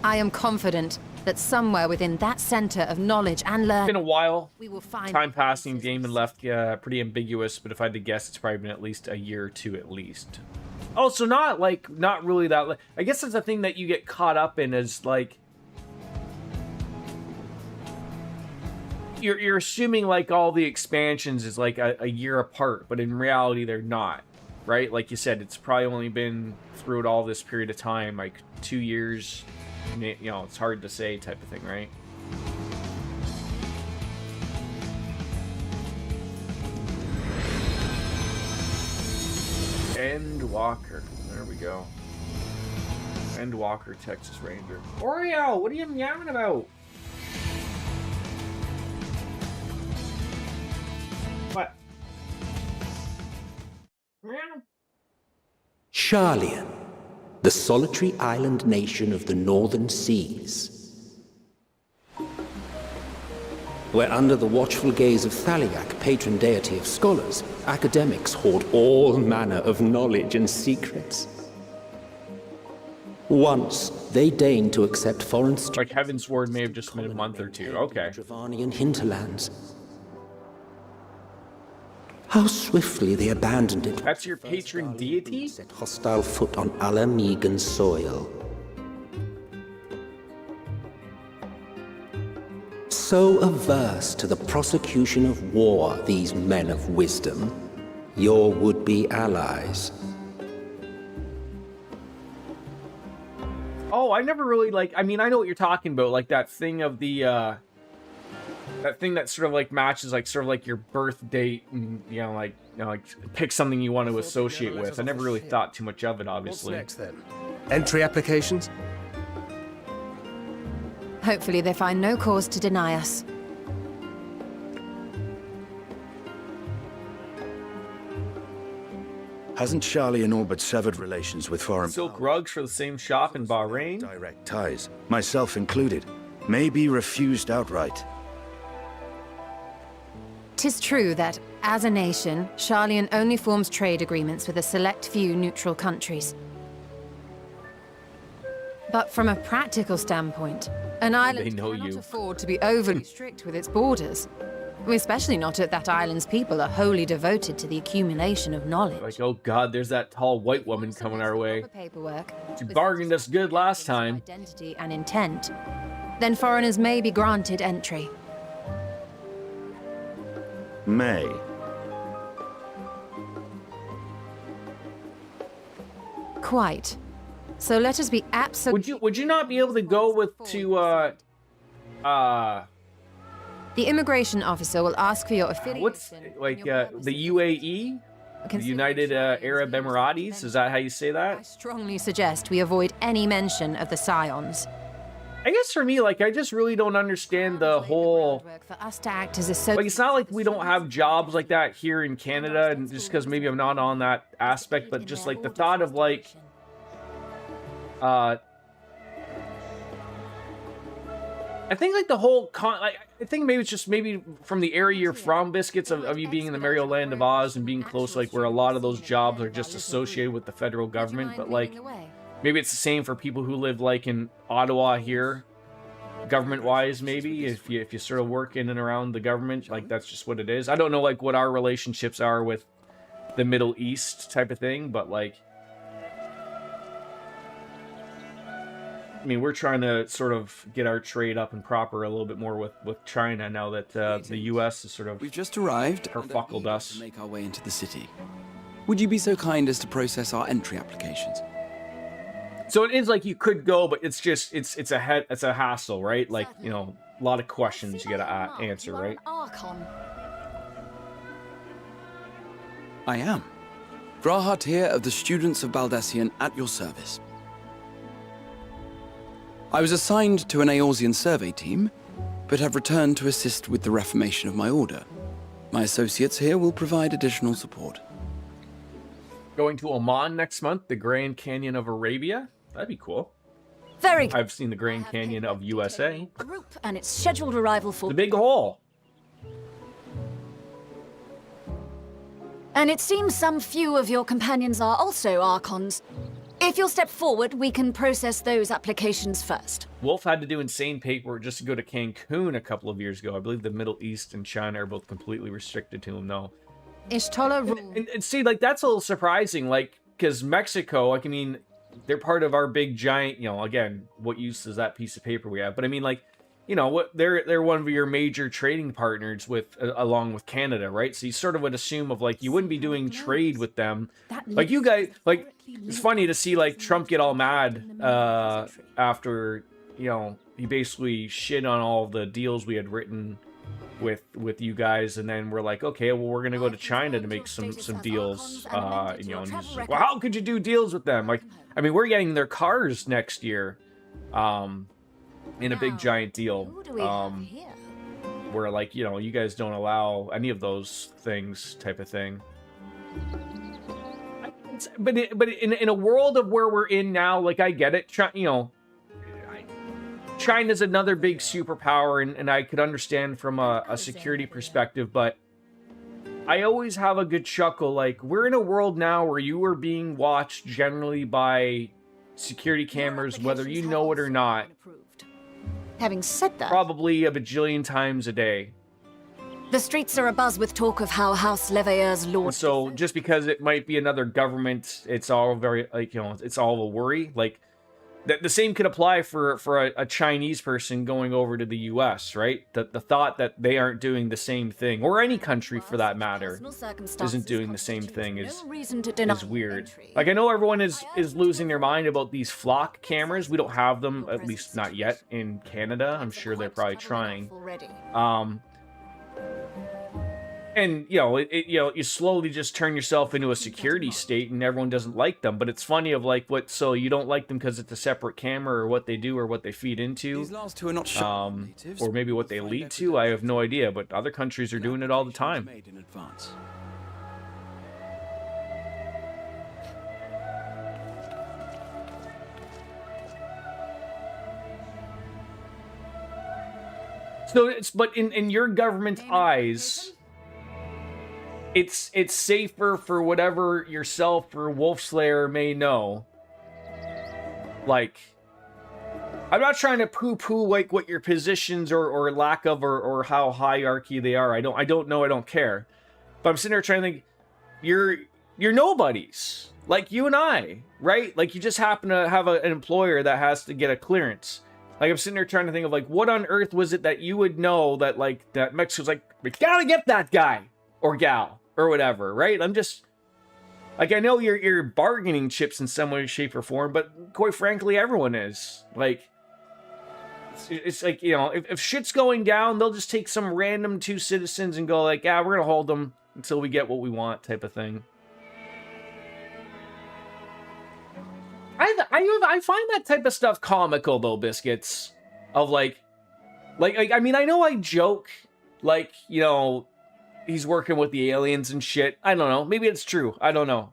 I am confident that somewhere within that center of knowledge and learning, It's been a while. we will find Time passing, game and left, pretty ambiguous, but if I had to guess, it's probably been at least a year or two at least. Oh, so not really that. I guess that's the thing that you get caught up in is like, you're assuming like all the expansions is like a year apart, but in reality they're not, right? Like you said, it's probably only been throughout all this period of time, like 2 years. You know, it's hard to say type of thing, right? Endwalker. There we go. Endwalker, Texas Ranger. Oreo, what are you yamming about? What? Meow. Charlian, the solitary island nation of the northern seas. where under the watchful gaze of Thaliak, patron deity of scholars, academics hoard all manner of knowledge and secrets. Once, they deigned to accept foreign students. Like Heaven's Ward may have just been a month or two. Okay. Dravanian hinterlands. How swiftly they abandoned it. That's your patron deity? Set hostile foot on Alamegan soil. So averse to the prosecution of war, these men of wisdom, your would-be allies. Oh, I never really like. I mean, I know what you're talking about, like that thing of the that thing that sort of like matches like sort of like your birth date, and like pick something you want to associate with. I never really thought too much of it, obviously. What's next then? Entry applications? Hopefully they find no cause to deny us. Hasn't Charlie and Orbit severed relations with foreign Silk rugs for the same shop in Bahrain? direct ties, myself included, may be refused outright. 'Tis true that, as a nation, Sharlayan only forms trade agreements with a select few neutral countries. But from a practical standpoint, an island cannot afford to be overly strict with its borders. Especially not if that island's people are wholly devoted to the accumulation of knowledge. Like, oh god, there's that tall white woman coming our way. Paperwork, She bargained us good last time. identity and intent, then foreigners may be granted entry. May. Quite. So let us be absolute. Would you not be able to go with The immigration officer will ask for your affiliation. what's like the UAE? The United Arab Emiratis? Is that how you say I that? strongly suggest we avoid any mention of the Scions. I guess for me, like, I just really don't understand the whole. For us to act as a Like, it's not like we don't have jobs like that here in Canada, and just because maybe I'm not on that aspect, but just like the thought of like, I think like the whole like I think maybe it's just maybe from the area you're from, Biscuits, of you being in the Merry Land of Oz and being close, like where a lot of those jobs are just associated with the federal government, but like maybe it's the same for people who live like in Ottawa here, government-wise. Maybe if you sort of work in and around the government, like that's just what it is. I don't know like what our relationships are with the Middle East type of thing, but like. I mean, we're trying to sort of get our trade up and proper a little bit more with China now that the U.S. has sort of We've just arrived kerfuckled us. to make our way into the city. Would you be so kind as to process our entry applications? So it is like you could go, but it's just it's a hassle, right? Like, you know, a lot of questions you gotta answer, right? Archon. I am. Grahat here of the Students of Baldassian at your service. I was assigned to an Eorzean survey team, but have returned to assist with the reformation of my order. My associates here will provide additional support. Going to Oman next month, the Grand Canyon of Arabia. That'd be cool. Very I've seen the Grand Canyon of USA. group and its scheduled arrival for. The Big Hole. And it seems some few of your companions are also Archons. If you'll step forward, we can process those applications first. Wolf had to do insane paperwork just to go to Cancun a couple of years ago. I believe the Middle East and China are both completely restricted to him now. Ishtola rule. And see, like, that's a little surprising, like, because Mexico, like, I mean, they're part of our big giant, you know, again, what use is that piece of paper we have? But I mean, like, you know, what they're one of your major trading partners with, along with Canada, right? So you sort of would assume of like you wouldn't be doing trade with them, like you guys. Like it's funny to see like Trump get all mad after, you know, he basically shit on all the deals we had written with you guys, and then we're like, okay, well we're gonna go to China to make some deals, you know, and he's like, well, how could you do deals with them? Like, I mean, we're getting their cars next year. In a big giant deal, where like, you know, you guys don't allow any of those things type of thing. But in a world of where we're in now, like I get it, you know, China's another big superpower, and I could understand from a security perspective, but I always have a good chuckle. Like, we're in a world now where you are being watched generally by security cameras, whether you know it or not. Having said that, probably a bajillion times a day. The streets are abuzz with talk of how House Leveilleur's lord... So, just because it might be another government, it's all very, like, you know, it's all a worry. Like, the same could apply for a Chinese person going over to the US, right? The thought that they aren't doing the same thing, or any country for that matter, isn't doing the same thing is weird. Like, I know everyone is losing their mind about these flock cameras. We don't have them, at least not yet, in Canada. I'm sure they're probably trying. And, you know, you slowly just turn yourself into a security state and everyone doesn't like them. But it's funny of like, so you don't like them because it's a separate camera or what they do or what they feed into. These last two are not natives, or maybe what they lead to. I have no idea, but other countries are doing it all the time. Made in advance. So but in your government's eyes, it's safer for whatever yourself or Wolfslayer may know. Like, I'm not trying to poo-poo like what your positions or lack of or how hierarchy they are. I don't know. I don't care. But I'm sitting there trying to think, you're nobodies like you and I, right? Like, you just happen to have an employer that has to get a clearance. Like, I'm sitting there trying to think of like, what on earth was it that you would know that like that Mexico's like, we gotta get that guy or gal or whatever, right? I'm just like, I know you're bargaining chips in some way, shape, or form, but quite frankly, everyone is. Like, it's like, you know, if shit's going down, they'll just take some random two citizens and go like, yeah, we're gonna hold them until we get what we want, type of thing. I find that type of stuff comical though, Biscuits. Of like I mean, I know I joke, like, you know, he's working with the aliens and shit. I don't know. Maybe it's true. I don't know.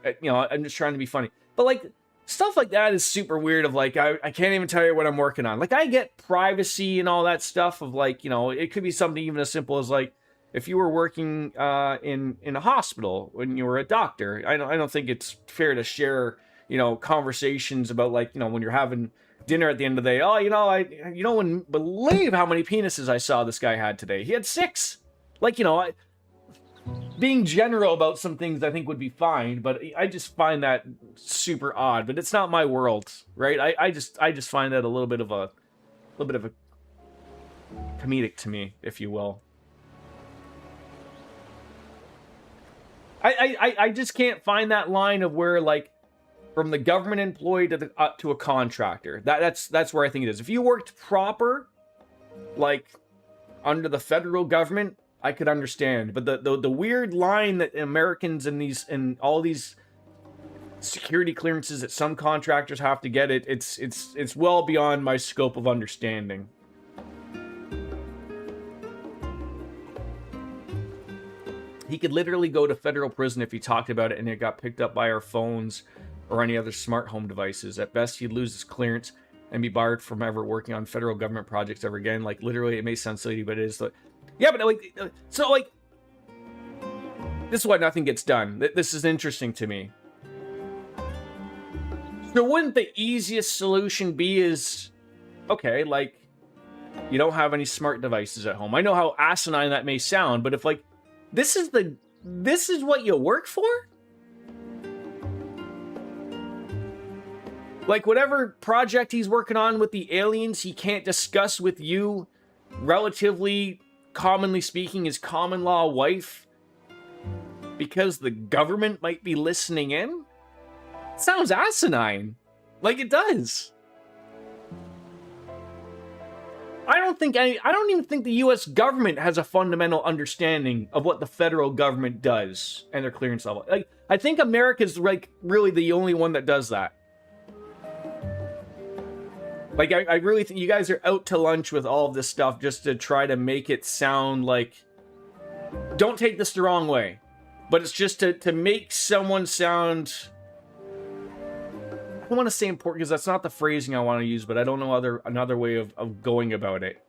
You know, I'm just trying to be funny. But like, stuff like that is super weird of like, I can't even tell you what I'm working on. Like, I get privacy and all that stuff of like, you know, it could be something even as simple as like, if you were working in a hospital when you were a doctor, I don't think it's fair to share, you know, conversations about like, you know, when you're having dinner at the end of the day. Oh, you know, you don't wouldn't believe how many penises I saw this guy had today. He had 6. Like, you know, being general about some things I think would be fine, but I just find that super odd. But it's not my world, right? I just find that a little bit of a comedic to me, if you will. I just can't find that line of where like, from the government employee to a contractor. That's where I think it is. If you worked proper, like under the federal government, I could understand. But the weird line that Americans and all these security clearances that some contractors have to get, it's well beyond my scope of understanding. He could literally go to federal prison if he talked about it and it got picked up by our phones or any other smart home devices. At best, he'd lose his clearance and be barred from ever working on federal government projects ever again. Like, literally, it may sound silly, but it is. Like, yeah, but like, so like, this is why nothing gets done. This is interesting to me. So wouldn't the easiest solution be is, okay, like, you don't have any smart devices at home. I know how asinine that may sound, but if like, this is what you work for? Like, whatever project he's working on with the aliens, he can't discuss with you, relatively, commonly speaking, his common law wife, because the government might be listening in? It sounds asinine. Like, it does. I don't even think the US government has a fundamental understanding of what the federal government does and their clearance level. Like, I think America's like really the only one that does that. Like, I really think you guys are out to lunch with all of this stuff just to try to make it sound like... Don't take this the wrong way. But it's just to make someone sound... don't want to say important because that's not the phrasing I want to use, but I don't know another way of going about it.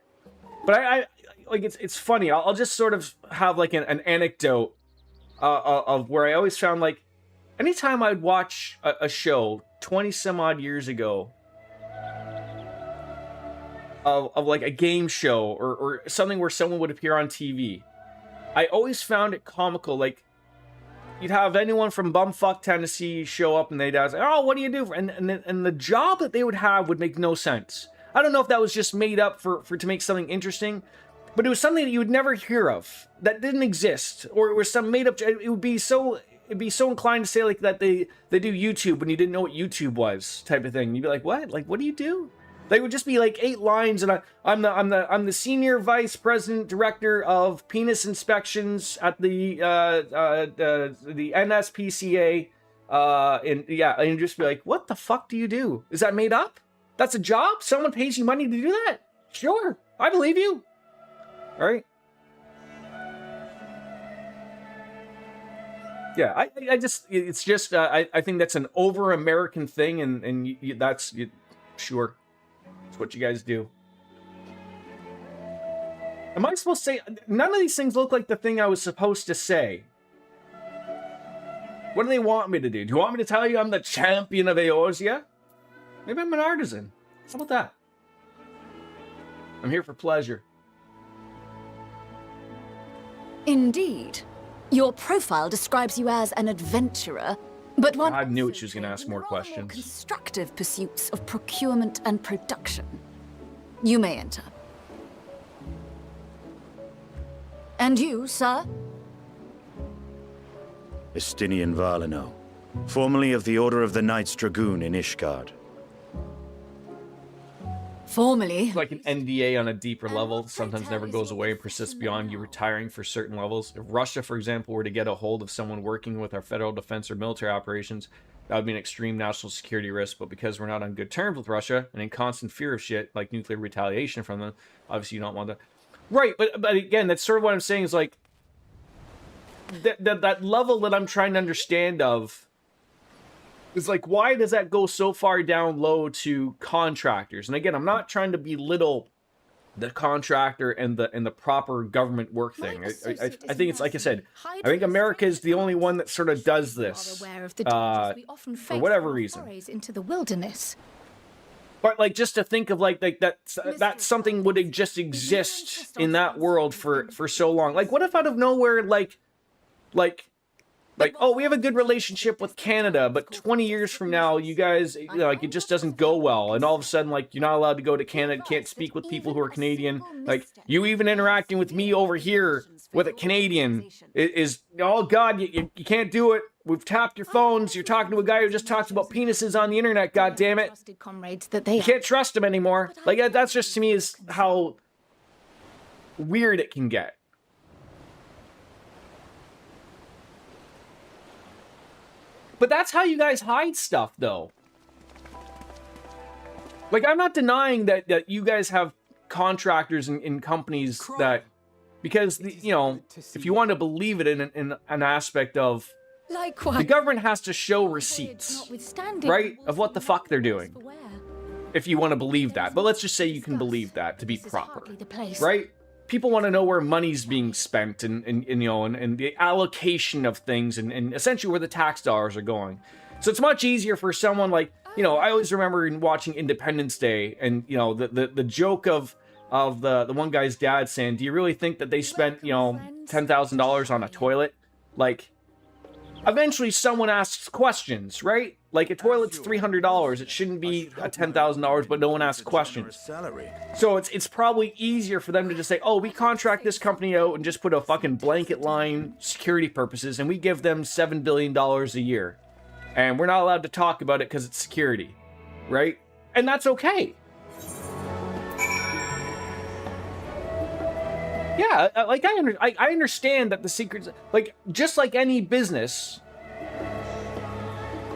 But I like it's funny. I'll just sort of have like an anecdote of where I always found like anytime I'd watch a show 20 some odd years ago of like a game show or something where someone would appear on TV, I always found it comical. Like you'd have anyone from bumfuck Tennessee show up and they'd ask, "Oh, what do you do?" And the job that they would have would make no sense. I don't know if that was just made up for to make something interesting, but it was something that you would never hear of, that didn't exist, or it was some made up. It'd be so inclined to say like that they do YouTube when you didn't know what YouTube was, type of thing. You'd be like, what? Like, what do you do? They would just be like 8 lines, and I'm the senior vice president director of penis inspections at the NSPCA, and you'd just be like, what the fuck do you do? Is that made up? That's a job? Someone pays you money to do that? Sure, I believe you. All right. Yeah, I think that's an over-American thing, and sure. It's what you guys do. Am I supposed to say... None of these things look like the thing I was supposed to say. What do they want me to do? Do you want me to tell you I'm the champion of Eorzea? Maybe I'm an artisan. How about that? I'm here for pleasure. Indeed. Your profile describes you as an adventurer, but one... I knew she was going to ask more questions. More constructive pursuits of procurement and production. You may enter. And you, sir? Estinian Valino, formerly of the Order of the Knights Dragoon in Ishgard. Formerly. It's like an NDA on a deeper level. Sometimes never goes away and persists beyond you retiring for certain levels. If Russia, for example, were to get a hold of someone working with our federal defense or military operations, that would be an extreme national security risk. But because we're not on good terms with Russia and in constant fear of shit like nuclear retaliation from them, obviously you don't want to. Right, but again, that's sort of what I'm saying is like that level that I'm trying to understand of. It's like, why does that go so far down low to contractors? And again, I'm not trying to belittle the contractor and the proper government work thing. I think it's like I said. I think America is the only one that sort of does this for whatever reason. Into the wilderness. But like, just to think of like that something would just exist in that world for so long. Like, what if out of nowhere, like, oh, we have a good relationship with Canada, but 20 years from now, you guys, like, it just doesn't go well. And all of a sudden, like, you're not allowed to go to Canada, can't speak with people who are Canadian. Like, you even interacting with me over here with a Canadian is oh, God, you can't do it. We've tapped your phones. You're talking to a guy who just talks about penises on the internet, God damn it. You can't trust him anymore. Like, that's just, to me, is how weird it can get. But that's how you guys hide stuff, though. Like, I'm not denying that you guys have contractors in companies that... Because, you know, if you want to believe it in an aspect of... Likewise. The government has to show receipts, right? Of what the fuck they're doing. If you want to believe that. But let's just say you can believe that to be proper. Right? People want to know where money's being spent and you know, and the allocation of things and essentially where the tax dollars are going. So it's much easier for someone like, you know, I always remember in watching Independence Day and, you know, the joke of the one guy's dad saying, do you really think that they spent, you know, $10,000 on a toilet? Like, eventually someone asks questions, right? Like, a toilet's $300. It shouldn't be $10,000, but no one asks questions. So it's probably easier for them to just say, oh, we contract this company out and just put a fucking blanket line security purposes, and we give them $7 billion a year. And we're not allowed to talk about it because it's security, right? And that's okay. Yeah, like, I understand that the secrets, like, just like any business...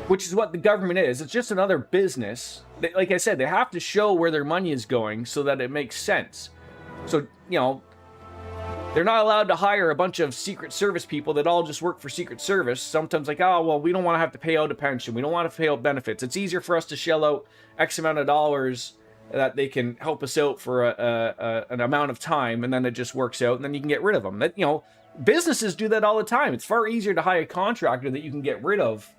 Which is what the government is. It's just another business. Like I said, they have to show where their money is going so that it makes sense. So, you know, They're not allowed to hire a bunch of Secret Service people that all just work for Secret Service. Sometimes like, oh, well, we don't want to have to pay out a pension. We don't want to pay out benefits. It's easier for us to shell out X amount of dollars that they can help us out for an amount of time, and then it just works out, and then you can get rid of them. That, you know, businesses do that all the time. It's far easier to hire a contractor that you can get rid of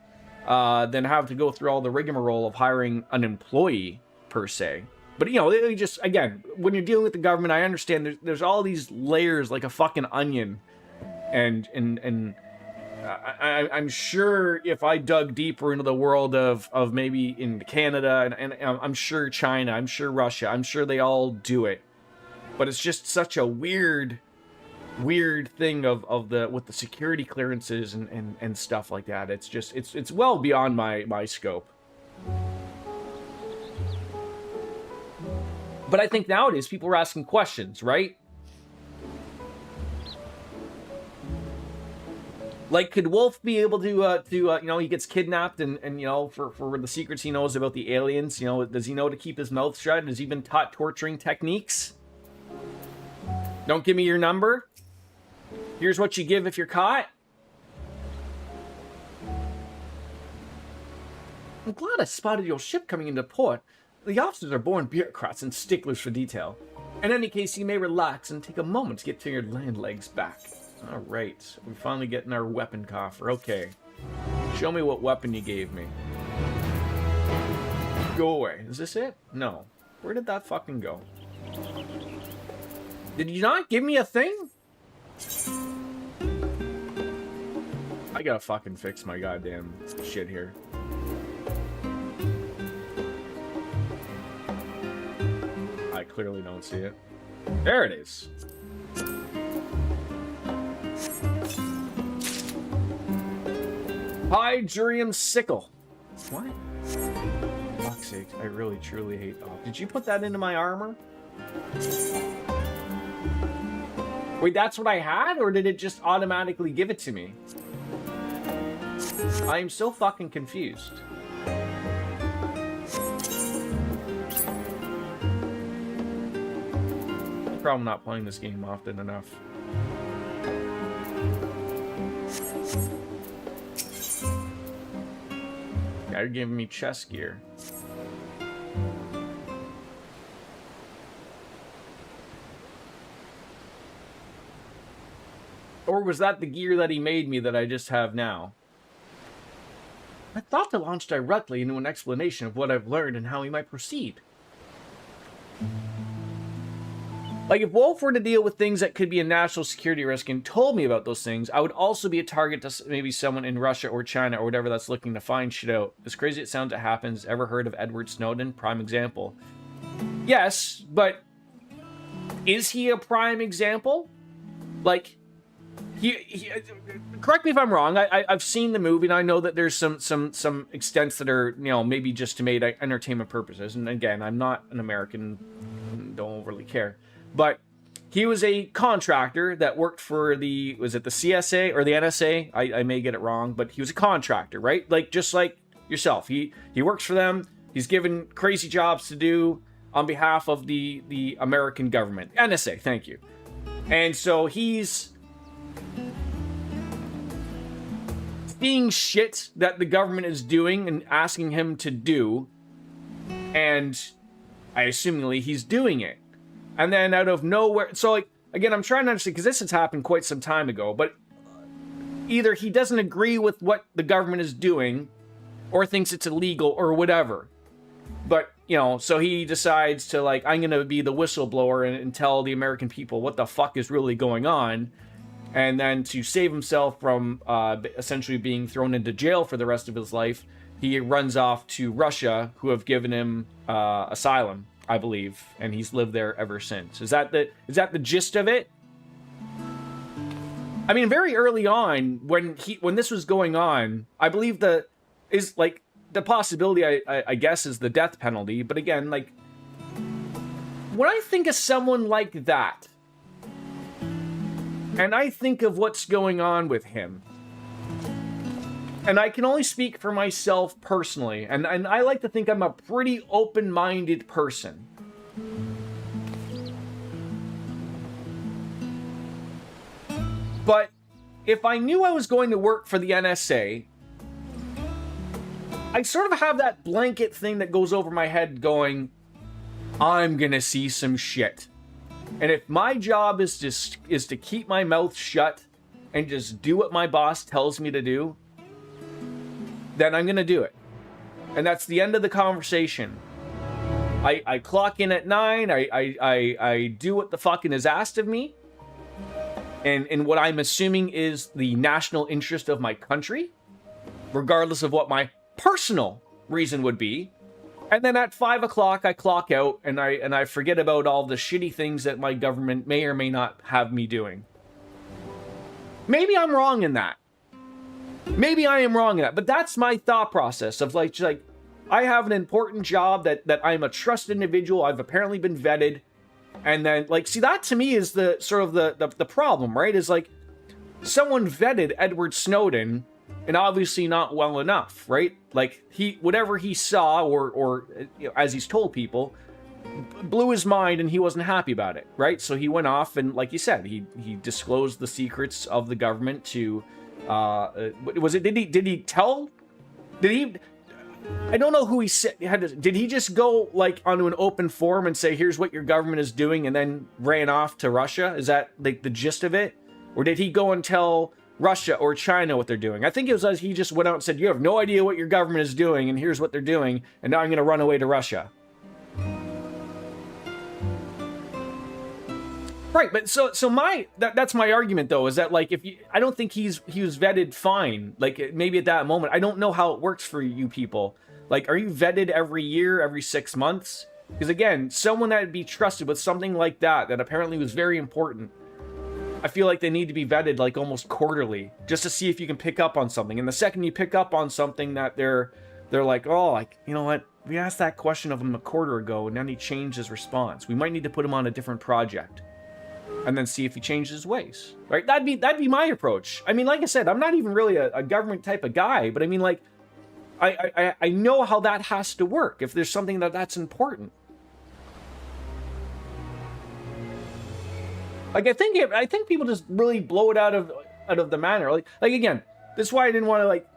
than have to go through all the rigmarole of hiring an employee, per se. But, you know, they just, again, when you're dealing with the government, I understand there's all these layers like a fucking onion. And I'm sure if I dug deeper into the world of maybe in Canada, and I'm sure China, I'm sure Russia, I'm sure they all do it. But it's just such a weird thing with the security clearances and stuff like that. It's just, it's well beyond my scope. But I think nowadays people are asking questions, right? Like, could Wolf be able to you know, he gets kidnapped and you know, for the secrets he knows about the aliens, you know, does he know to keep his mouth shut? Has he been taught torturing techniques? Don't give me your number. Here's what you give if you're caught. I'm glad I spotted your ship coming into port. The officers are born bureaucrats and sticklers for detail. In any case, you may relax and take a moment to get to your land legs back. Alright, we're finally getting our weapon coffer. Okay. Show me what weapon you gave me. Go away. Is this it? No. Where did that fucking go? Did you not give me a thing? I gotta fucking fix my goddamn shit here. I clearly don't see it. There it is. Hydrium sickle. What? For fuck's sake, I really truly hate. Oh, did you put that into my armor? Wait, that's what I had, or did it just automatically give it to me? I am so fucking confused. Probably not playing this game often enough. Yeah, you're giving me chest gear. Or was that the gear that he made me that I just have now? I thought to launch directly into an explanation of what I've learned and how we might proceed. Like, if Wolf were to deal with things that could be a national security risk and told me about those things, I would also be a target to maybe someone in Russia or China or whatever that's looking to find shit out. As crazy as it sounds, it happens. Ever heard of Edward Snowden? Prime example. Yes, but is he a prime example? Like, he correct me if I'm wrong. I've seen the movie and I know that there's some extents that are, you know, maybe just to made entertainment purposes. And again, I'm not an American, don't overly care. But he was a contractor that worked for the, was it the CSA or the NSA? I may get it wrong, but he was a contractor, right? Like, just like yourself. He works for them. He's given crazy jobs to do on behalf of the American government. NSA, thank you. And so he's seeing shit that the government is doing and asking him to do. And I assumingly he's doing it. And then out of nowhere, so like, again, I'm trying to understand, because this has happened quite some time ago, but either he doesn't agree with what the government is doing, or thinks it's illegal, or whatever. But, you know, so he decides to, like, I'm going to be the whistleblower and tell the American people what the fuck is really going on. And then to save himself from essentially being thrown into jail for the rest of his life, he runs off to Russia, who have given him asylum, I believe, and he's lived there ever since. Is that the gist of it? I mean, very early on, when this was going on, I believe the possibility, I guess, is the death penalty. But again, like, when I think of someone like that, and I think of what's going on with him, and I can only speak for myself personally, and I like to think I'm a pretty open-minded person. But if I knew I was going to work for the NSA, I sort of have that blanket thing that goes over my head going, I'm gonna see some shit. And if my job is to keep my mouth shut and just do what my boss tells me to do, then I'm gonna do it. And that's the end of the conversation. I clock in at 9, I do what the fucking is asked of me, and what I'm assuming is the national interest of my country, regardless of what my personal reason would be. And then at 5 o'clock, I clock out, and I forget about all the shitty things that my government may or may not have me doing. Maybe I'm wrong in that. Maybe I am wrong in that, but that's my thought process of like I have an important job that I'm a trusted individual. I've apparently been vetted. And then, like, see, that to me is the sort of the problem, right? Is like someone vetted Edward Snowden and obviously not well enough, right? Like whatever he saw or you know, as he's told people, blew his mind and he wasn't happy about it, right? So he went off and, like you said, he disclosed the secrets of the government to was it did he tell I don't know who he said. Did he just go like onto an open forum and say, here's what your government is doing, and then ran off to Russia? Is that like the gist of it? Or did he go and tell Russia or China what they're doing? I think it was as he just went out and said, you have no idea what your government is doing, and here's what they're doing, and now I'm going to run away to Russia. Right, but so that's my argument though, is that like I don't think he was vetted fine. Like maybe at that moment, I don't know how it works for you people. Like, are you vetted every year, every 6 months? Because again, someone that would be trusted with something like that apparently was very important, I feel like they need to be vetted like almost quarterly, just to see if you can pick up on something. And the second you pick up on something that they're like, oh, like, you know what? We asked that question of him a quarter ago, and then he changed his response. We might need to put him on a different project. And then see if he changes his ways, right? That'd be my approach. I mean, like I said, I'm not even really a government type of guy, but I mean, like, I know how that has to work if there's something that's important. Like, I think people just really blow it out of the manner. Like again, this is why I didn't want to like.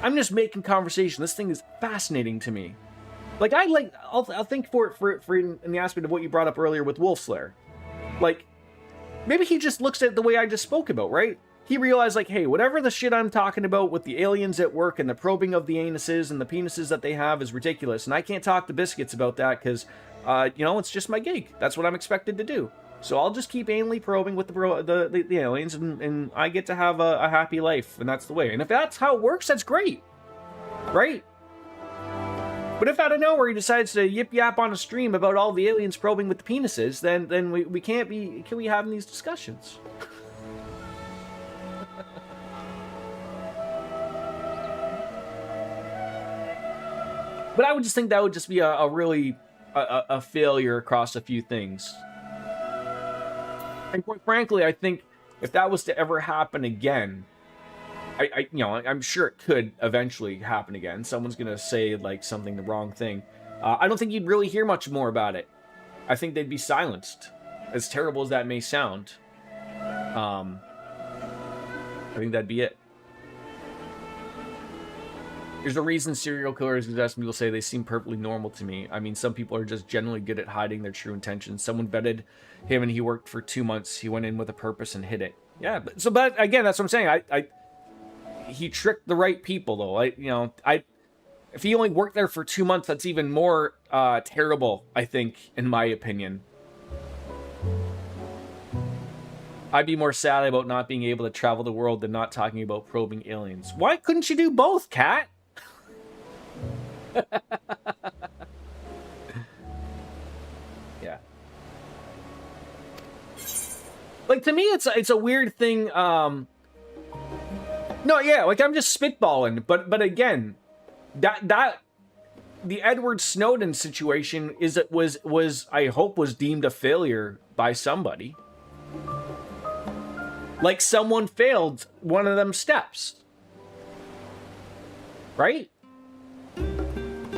I'm just making conversation. This thing is fascinating to me. Like I'll think for in the aspect of what you brought up earlier with Wolfslayer. Like, maybe he just looks at it the way I just spoke about, right? He realized, like, hey, whatever the shit I'm talking about with the aliens at work and the probing of the anuses and the penises that they have is ridiculous. And I can't talk to Biscuits about that because, you know, it's just my gig. That's what I'm expected to do. So I'll just keep anally probing with the aliens and I get to have a happy life. And that's the way. And if that's how it works, that's great. Right? But if out of nowhere he decides to yip-yap on a stream about all the aliens probing with the penises, then we can't be having these discussions. But I would just think that would just be a really a failure across a few things. And quite frankly, I think if that was to ever happen again, you know, I'm sure it could eventually happen again. Someone's gonna say like the wrong thing. I don't think you'd really hear much more about it. I think they'd be silenced, as terrible as that may sound. I think that'd be it. There's a reason serial killers exist. People say they seem perfectly normal to me. I mean, some people are just generally good at hiding their true intentions. Someone vetted him and he worked for 2 months. He went in with a purpose and hid it. Yeah, but again, that's what I'm saying. He tricked the right people, though. If he only worked there for 2 months, that's even more terrible, I think, in my opinion. I'd be more sad about not being able to travel the world than not talking about probing aliens. Why couldn't you do both, Kat? Yeah. Like, to me, it's a weird thing. No, yeah, like I'm just spitballing, but again, that the Edward Snowden situation was I hope was deemed a failure by somebody. Like someone failed one of them steps. Right?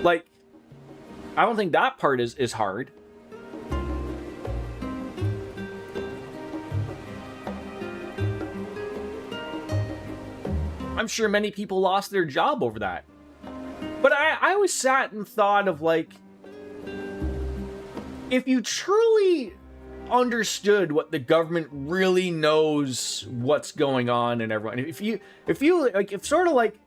Like, I don't think that part is hard. I'm sure many people lost their job over that. But I always sat and thought of, like, if you truly understood what the government really knows what's going on and everyone, if you like, if sort of like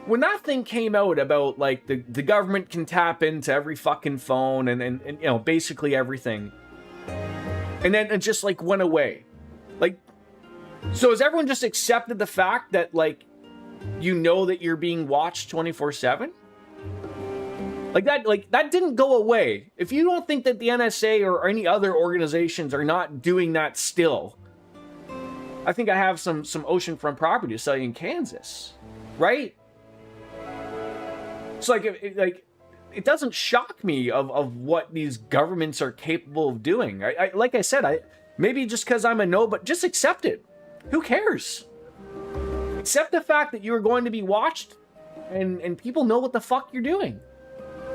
when that thing came out about like the government can tap into every fucking phone and you know, basically everything, and then it just like went away, like, so has everyone just accepted the fact that, like, you know that you're being watched 24/7? Like that didn't go away. If you don't think that the NSA or any other organizations are not doing that still, I think I have some oceanfront property to sell you in Kansas, right? So like, it doesn't shock me of what these governments are capable of doing. I like I said, maybe just because I'm a no, but just accept it. Who cares? Accept the fact that you are going to be watched, and people know what the fuck you're doing.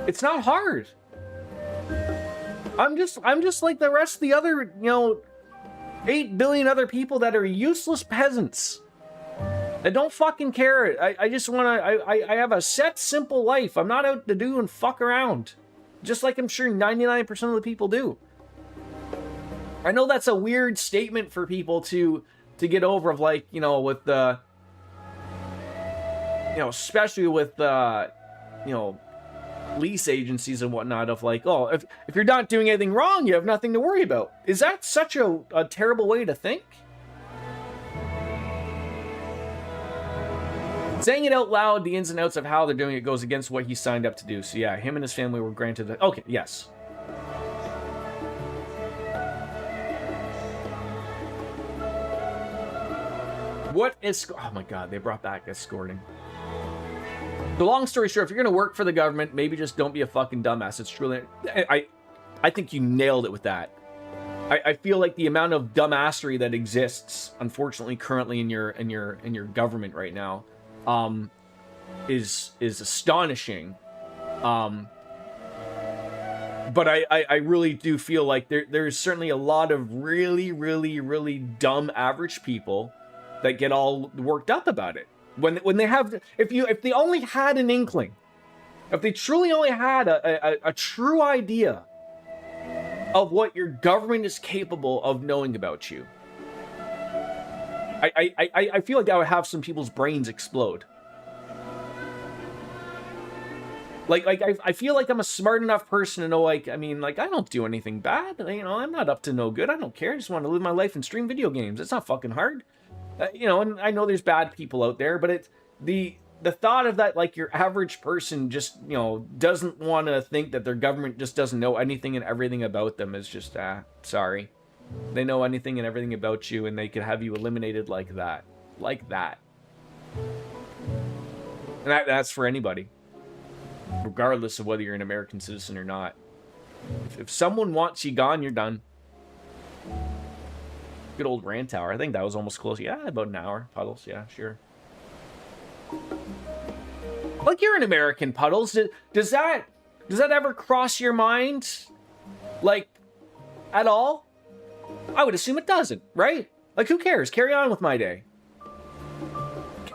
It's not hard. I'm just like the rest of the other, you know, 8 billion other people that are useless peasants that don't fucking care. I just want to, I have a set, simple life. I'm not out to do and fuck around. Just like I'm sure 99% of the people do. I know that's a weird statement for people to get over, of like, you know, with the, you know, especially with the, you know, police agencies and whatnot, of like, oh, if you're not doing anything wrong, you have nothing to worry about. Is that such a terrible way to think? Saying it out loud, the ins and outs of how they're doing it goes against what he signed up to do. So yeah, him and his family were granted the, okay, yes. What is, oh my god, they brought back escorting. The long story short, if you're going to work for the government, maybe just don't be a fucking dumbass. It's truly, I think you nailed it with that. I feel like the amount of dumbassery that exists, unfortunately, currently in your government right now, is astonishing. But I really do feel like there's certainly a lot of really dumb average people that get all worked up about it. When they have, if they only had an inkling, if they truly only had a true idea of what your government is capable of knowing about you, I feel like I would have some people's brains explode. Like I feel like I'm a smart enough person to know, like, I mean, like, I don't do anything bad. You know, I'm not up to no good. I don't care. I just want to live my life and stream video games. It's not fucking hard. You know, and I know there's bad people out there, but it's the thought of that, like, your average person just, you know, doesn't want to think that their government just doesn't know anything and everything about them is just, sorry. They know anything and everything about you, and they could have you eliminated like that. Like that. And that's for anybody. Regardless of whether you're an American citizen or not. If someone wants you gone, you're done. Good old rant hour. I think that was almost close. Yeah, about an hour. Puddles, yeah, sure. Like, you're an American, Puddles. Does that ever cross your mind? Like, at all? I would assume it doesn't, right? Like, who cares? Carry on with my day.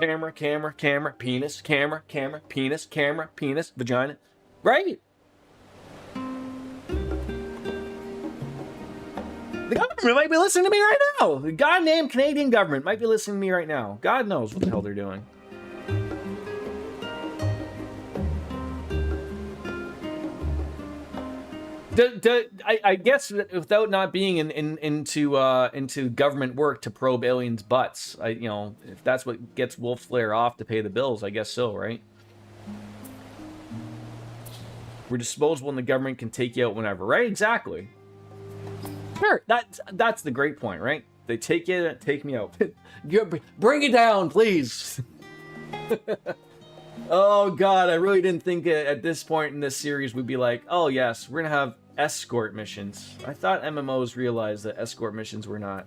Camera, penis, camera, penis, vagina. Right? The government might be listening to me right now. The goddamn Canadian government might be listening to me right now. God knows what the hell they're doing. I guess without not being into government work to probe aliens' butts, you know, if that's what gets Wolf Slayer off to pay the bills, I guess so, right? We're disposable and the government can take you out whenever, right? Exactly. Sure, that's the great point, right? They take you, take me out. Bring it down, please. Oh god, I really didn't think at this point in this series we'd be like, oh yes, we're gonna have escort missions. I thought MMOs realized that escort missions were not.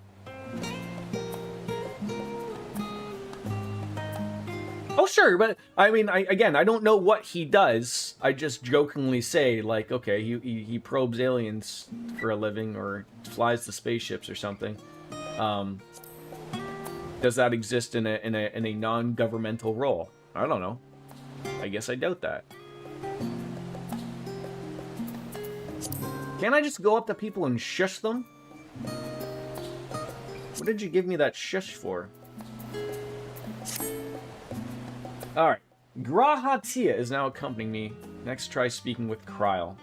Oh sure, but I mean, again, I don't know what he does. I just jokingly say, like, okay, he probes aliens for a living or flies the spaceships or something. Does that exist in a non-governmental role? I don't know. I guess I doubt that. Can't I just go up to people and shush them? What did you give me that shush for? Alright. Grahatia is now accompanying me. Next, try speaking with Kryle.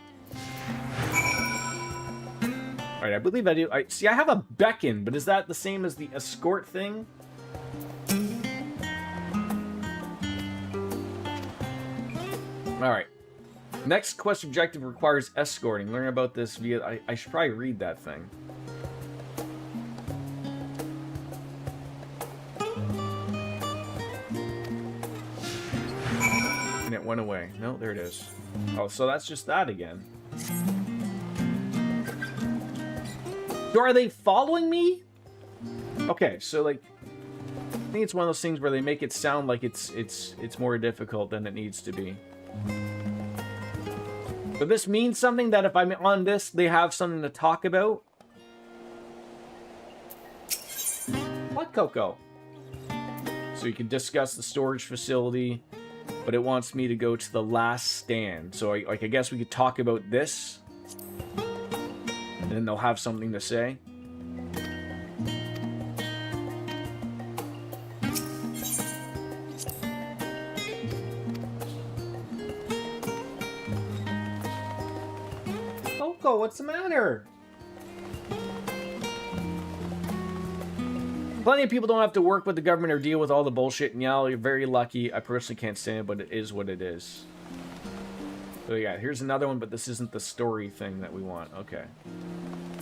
Alright, I believe I do. See, I have a beckon, but is that the same as the escort thing? Alright. Next quest objective requires escorting. Learn about this via... I should probably read that thing. And it went away. No, there it is. Oh, so that's just that again. So are they following me? Okay, so like... I think it's one of those things where they make it sound like it's more difficult than it needs to be. But this means something, that if I'm on this, they have something to talk about? What, Coco? So you can discuss the storage facility, but it wants me to go to the last stand. So I guess we could talk about this, and then they'll have something to say. What's the matter? Plenty of people don't have to work with the government or deal with all the bullshit and y'all. You're very lucky. I personally can't stand it, but it is what it is. So yeah, here's another one, but this isn't the story thing that we want. Okay.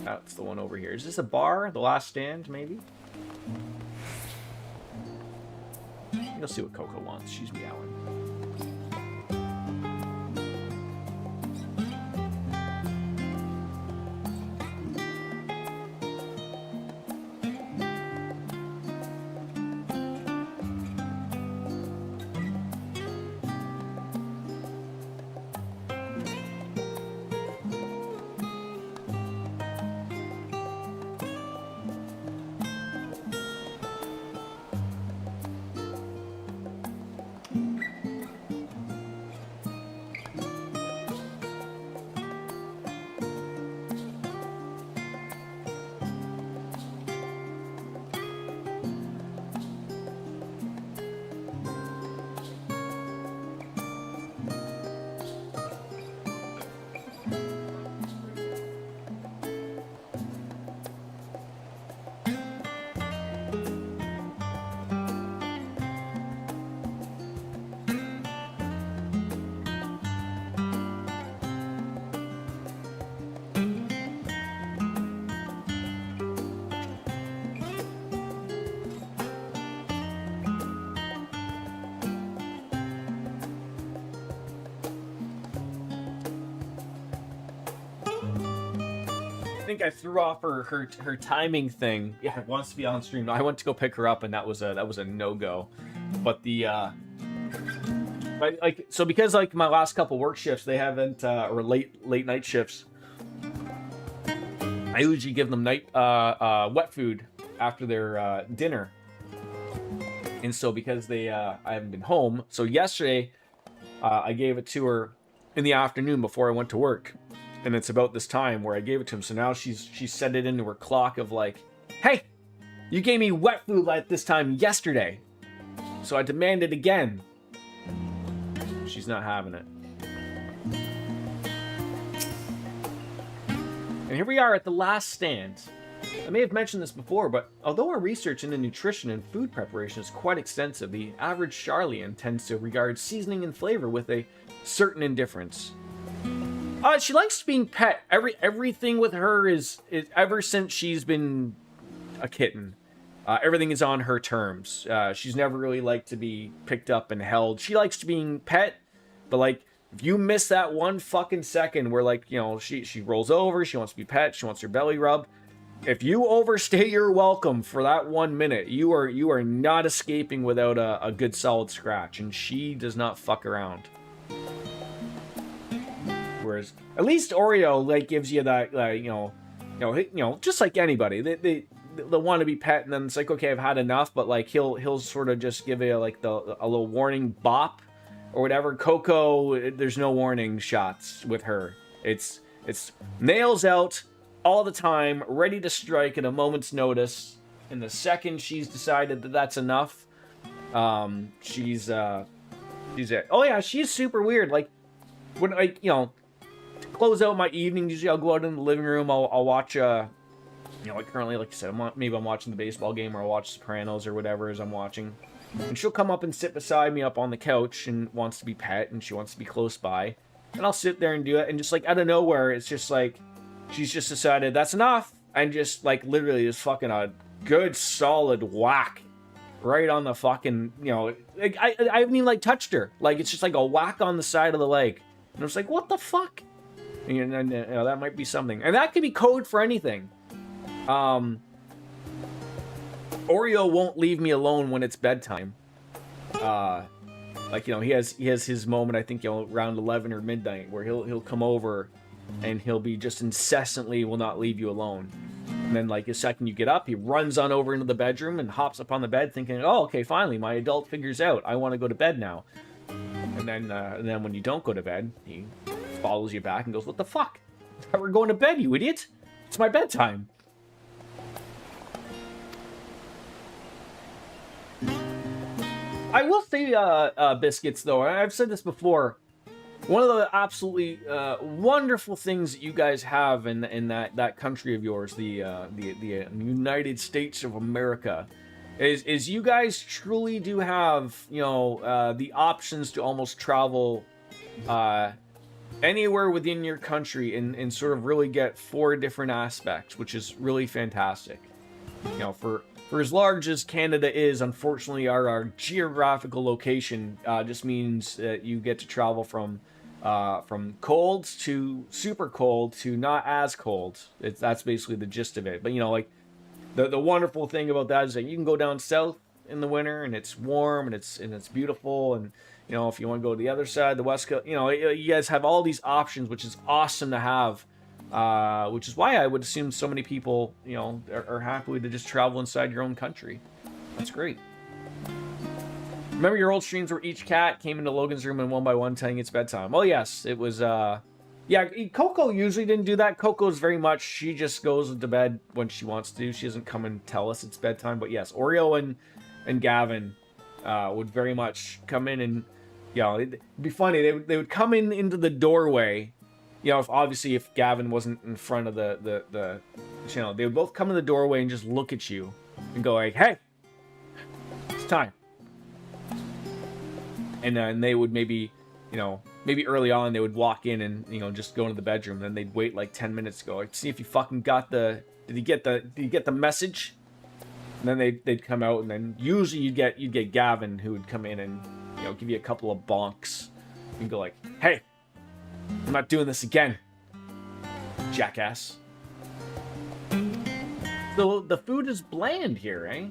That's the one over here. Is this a bar? The last stand, maybe? You'll see what Coco wants. She's meowing. I think I threw off her timing thing. Yeah, wants to be on stream. No, I went to go pick her up, and that was a no-go. But so because like my last couple work shifts, they haven't or late night shifts. I usually give them night wet food after their dinner, and so because I haven't been home, so yesterday I gave it to her in the afternoon before I went to work. And it's about this time where I gave it to him. So now she's set it into her clock of like, hey, you gave me wet food like this time yesterday. So I demand it again. She's not having it. And here we are at the last stand. I may have mentioned this before, but although our research into nutrition and food preparation is quite extensive, the average Charlian tends to regard seasoning and flavor with a certain indifference. She likes being pet. Everything with her is ever since she's been a kitten. Everything is on her terms. She's never really liked to be picked up and held. She likes to being pet, but like if you miss that one fucking second where like, you know, she rolls over, she wants to be pet, she wants her belly rubbed. If you overstay your welcome for that 1 minute, you are not escaping without a good solid scratch, and she does not fuck around. Whereas at least Oreo like gives you that you know, just like anybody, they'll want to be pet, and then it's like, okay, I've had enough. But like he'll sort of just give it a little warning bop or whatever. Coco, there's no warning shots with her. It's nails out all the time, ready to strike at a moment's notice. And the second she's decided that that's enough, she's it. Oh yeah, she's super weird. Like when I, to close out my evening, usually I'll go out in the living room. I'll watch like currently, like I said, maybe I'm watching the baseball game, or I'll watch Sopranos or whatever as I'm watching. And she'll come up and sit beside me up on the couch and wants to be pet, and she wants to be close by. And I'll sit there and do it, and just like out of nowhere, it's just like she's just decided that's enough, and just like literally just fucking a good solid whack right on the fucking, like I haven't even like touched her. Like it's just like a whack on the side of the leg. And I was like, what the fuck? And that might be something. And that could be code for anything. Oreo won't leave me alone when it's bedtime. Like, he has his moment, I think, around 11 or midnight, where he'll come over and he'll be just incessantly will not leave you alone. And then, like, the second you get up, he runs on over into the bedroom and hops up on the bed thinking, oh, okay, finally, my adult figure's out. I want to go to bed now. And then when you don't go to bed, he follows you back and goes, what the fuck? We're going to bed, you idiot. It's my bedtime. I will say, Biscuits, though, and I've said this before, one of the absolutely wonderful things that you guys have in that country of yours, the United States of America, is you guys truly do have, the options to almost travel anywhere within your country and sort of really get 4 different aspects, which is really fantastic. For as large as Canada is, unfortunately, our geographical location just means that you get to travel from cold to super cold to not as cold. That's basically the gist of it. But like the wonderful thing about that is that you can go down south in the winter and it's warm and it's beautiful. And if you want to go to the other side, the west coast, you guys have all these options, which is awesome to have. Which is why I would assume so many people, are happy to just travel inside your own country. That's great. Remember your old streams where each cat came into Logan's room and one by one telling it's bedtime? Oh, yes. It was, yeah, Coco usually didn't do that. Coco's very much, she just goes to bed when she wants to. She doesn't come and tell us it's bedtime. But yes, Oreo and Gavin would very much come in and, it'd be funny. They would come into the doorway. If Gavin wasn't in front of the channel, they would both come in the doorway and just look at you and go like, hey, it's time. And then they would maybe early on they would walk in and, just go into the bedroom. Then they'd wait like 10 minutes to go, like, see if you fucking got did you get the message? And then they'd come out, and then usually you'd get Gavin, who would come in and, give you a couple of bonks and go like, hey, I'm not doing this again, jackass. So the food is bland here, eh?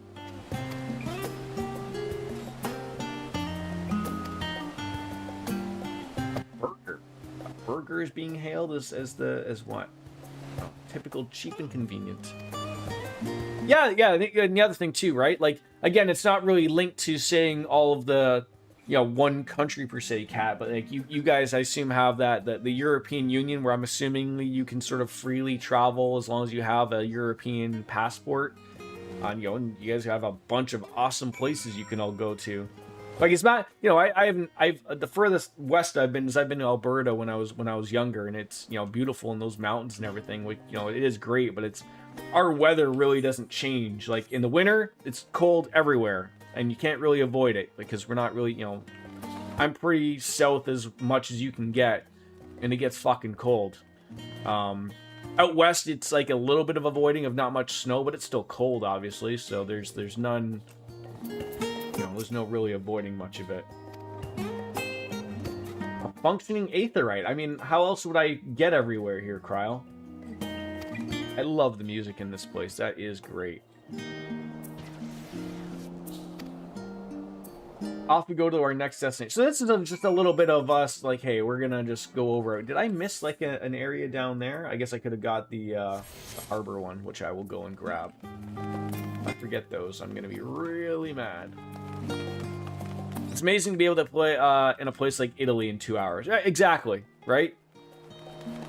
A burger is being hailed as what? Oh, typical cheap and convenient. Yeah. And the other thing too, right? Like, again, it's not really linked to saying all of the, one country per se, Cat, but like you guys, I assume, have the European Union, where I'm assuming you can sort of freely travel as long as you have a European passport. And you guys have a bunch of awesome places you can all go to. Like, it's not, I've the furthest west I've been to Alberta when I was younger, and it's, beautiful in those mountains and everything. Like, it is great, but our weather really doesn't change. Like in the winter, it's cold everywhere. And you can't really avoid it because we're not really, I'm pretty south as much as you can get, and it gets fucking cold. Out west, it's like a little bit of avoiding of not much snow, but it's still cold, obviously. So there's none, there's no really avoiding much of it. A functioning aetherite. I mean, how else would I get everywhere here, Kryle? I love the music in this place. That is great. off we go to our next destination. So this is just a little bit of us, like, hey, we're gonna just go over. Did I miss like an area down there? I guess I could have got the harbor one, which I will go and grab. If I forget those, I'm gonna be really mad. It's amazing to be able to play in a place like Italy in 2 hours. Yeah, exactly, right?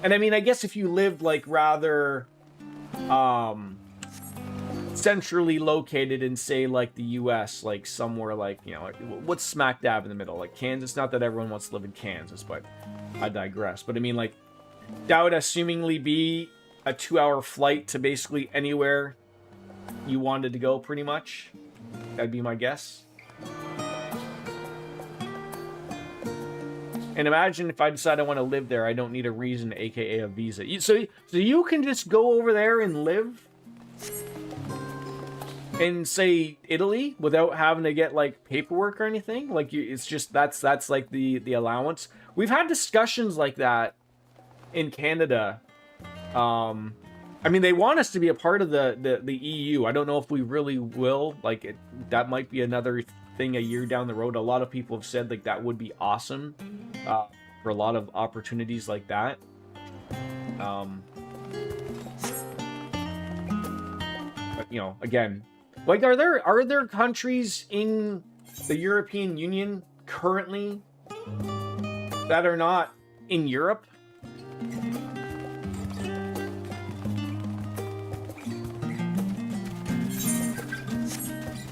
And I mean, I guess if you lived like rather centrally located in, say, like the US, like somewhere like, you know, like, what's smack dab in the middle? Like Kansas. Not that everyone wants to live in Kansas, but I digress. But I mean, like, that would assumingly be a 2-hour flight to basically anywhere you wanted to go, pretty much. That'd be my guess. And imagine if I decide I want to live there, I don't need a reason, aka a visa. So you can just go over there and live in, say, Italy without having to get like paperwork or anything. Like, it's just that's like the allowance. We've had discussions like that in Canada. I mean, they want us to be a part of the EU. I don't know if we really will. Like, that might be another thing a year down the road. A lot of people have said like that would be awesome for a lot of opportunities like that. But you know, again, like, are there countries in the European Union currently that are not in Europe?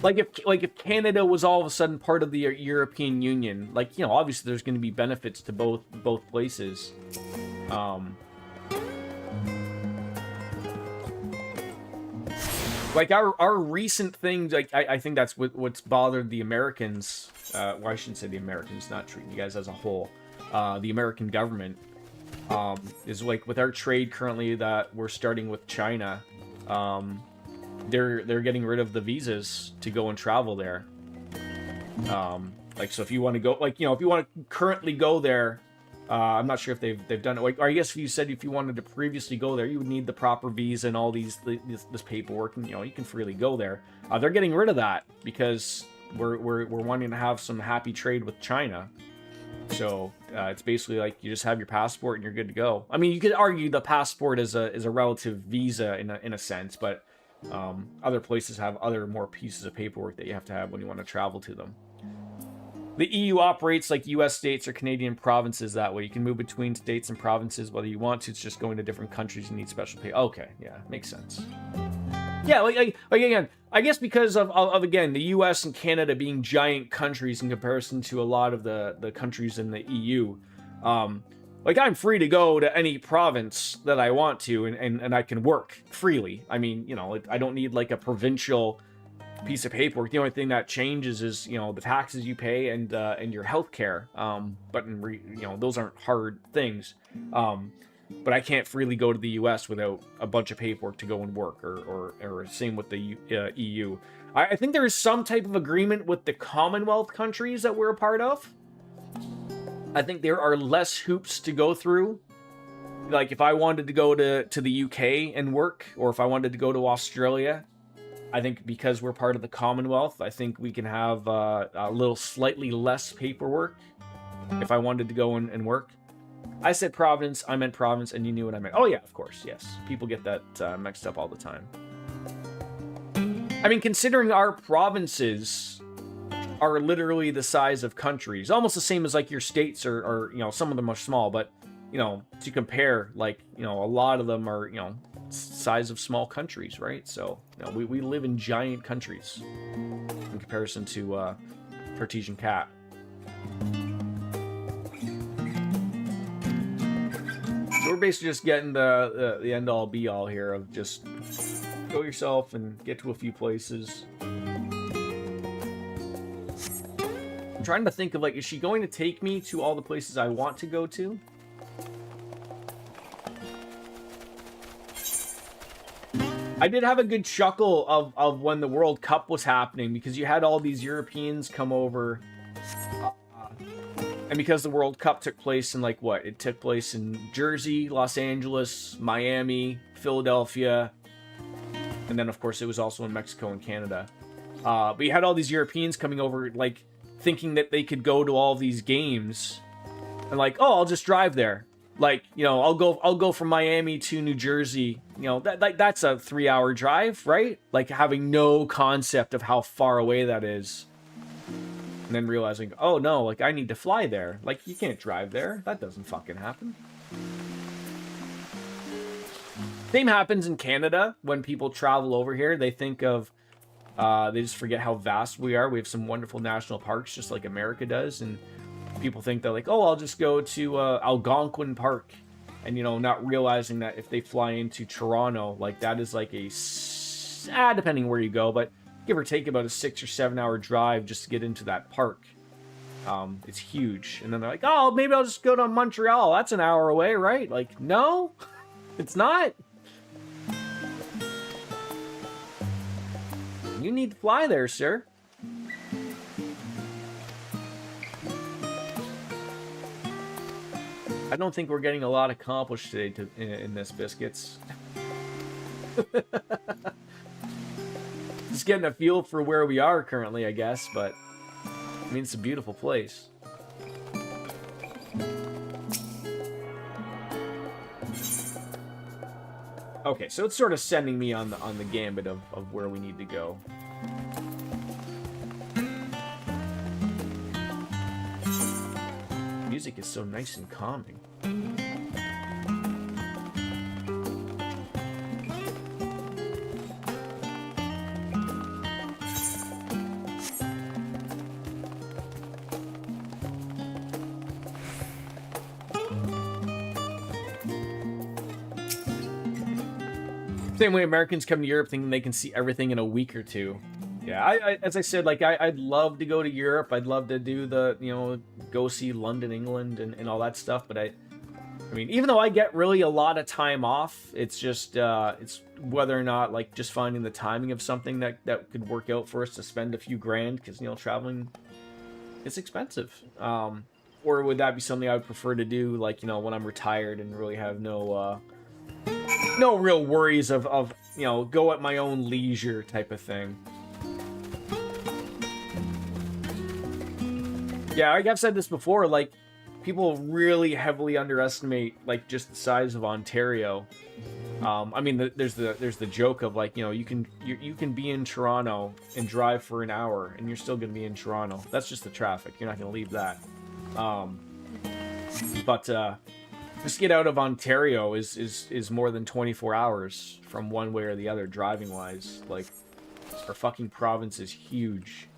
Like if Canada was all of a sudden part of the European Union, like, you know, obviously there's going to be benefits to both places. Like our recent things, like I think that's what's bothered the Americans. Well, I shouldn't say the Americans, not treating you guys as a whole. The American government is like, with our trade currently that we're starting with China. They're getting rid of the visas to go and travel there. Like, so if you want to go, like, you know, if you want to currently go there, I'm not sure if they've done it. Like, or I guess if you said if you wanted to previously go there, you would need the proper visa and all this paperwork, and you know, you can freely go there. They're getting rid of that because we're wanting to have some happy trade with China. So it's basically like you just have your passport and you're good to go. I mean, you could argue the passport is a relative visa in a sense, but other places have other more pieces of paperwork that you have to have when you want to travel to them. The EU operates like US states or Canadian provinces that way. You can move between states and provinces whether you want to. It's just going to different countries you need special pay. Okay, yeah, makes sense. Yeah, like again, I guess because of again, the US and Canada being giant countries in comparison to a lot of the countries in the EU. Like, I'm free to go to any province that I want to, and I can work freely. I mean, you know, I don't need like a provincial piece of paperwork. The only thing that changes is, you know, the taxes you pay and your health care. But you know, those aren't hard things. But I can't freely go to the US without a bunch of paperwork to go and work, or same with the EU. I think there is some type of agreement with the Commonwealth countries that we're a part of. I think there are less hoops to go through. Like, if I wanted to go to the UK and work, or if I wanted to go to Australia, I think because we're part of the Commonwealth, I think we can have a little slightly less paperwork if I wanted to go and work. I said province, I meant province, and you knew what I meant. Oh yeah, of course, yes. People get that mixed up all the time. I mean, considering our provinces are literally the size of countries, almost the same as like your states, or you know, some of them are small, but you know, to compare, like, you know, a lot of them are, you know, size of small countries, right? So, you know, we live in giant countries in comparison to Cartesian Cat. So we're basically just getting the end all be all here of just go yourself and get to a few places. I'm trying to think of, like, is she going to take me to all the places I want to go to? I did have a good chuckle of when the World Cup was happening, because you had all these Europeans come over. And because the World Cup took place in, like, what? It took place in Jersey, Los Angeles, Miami, Philadelphia. And then, of course, it was also in Mexico and Canada. But you had all these Europeans coming over, like, thinking that they could go to all these games and like, oh, I'll just drive there. Like, you know, I'll go from Miami to New Jersey. You know, that's a 3-hour drive, right? Like having no concept of how far away that is. And then realizing, oh no, like I need to fly there. Like you can't drive there. That doesn't fucking happen. Same happens in Canada when people travel over here. They think of, they just forget how vast we are. We have some wonderful national parks, just like America does. And people think they're like, oh, I'll just go to Algonquin Park. And, you know, not realizing that if they fly into Toronto, like that is like a, depending where you go, but give or take about a 6 or 7 hour drive just to get into that park. It's huge. And then they're like, oh, maybe I'll just go to Montreal. That's an hour away, right? Like, no, it's not. You need to fly there, sir. I don't think we're getting a lot accomplished today in this, Biscuits. Just getting a feel for where we are currently, I guess, but I mean, it's a beautiful place. Okay, so it's sort of sending me on the gambit of where we need to go. Music is so nice and calming. Same way Americans come to Europe thinking they can see everything in a week or two. Yeah, as I said, like, I'd love to go to Europe. I'd love to do the, you know, go see London, England, and all that stuff. But I mean, even though I get really a lot of time off, it's just, it's whether or not, like, just finding the timing of something that could work out for us to spend a few grand. Because, you know, traveling, it's expensive. Or would that be something I would prefer to do, like, you know, when I'm retired and really have no real worries of, you know, go at my own leisure type of thing. Yeah, like I've said this before, like, people really heavily underestimate, like, just the size of Ontario. I mean, there's the joke of, like, you know, you can be in Toronto and drive for an hour and you're still going to be in Toronto. That's just the traffic. You're not going to leave that. But just get out of Ontario is more than 24 hours from one way or the other, driving wise. Like, our fucking province is huge.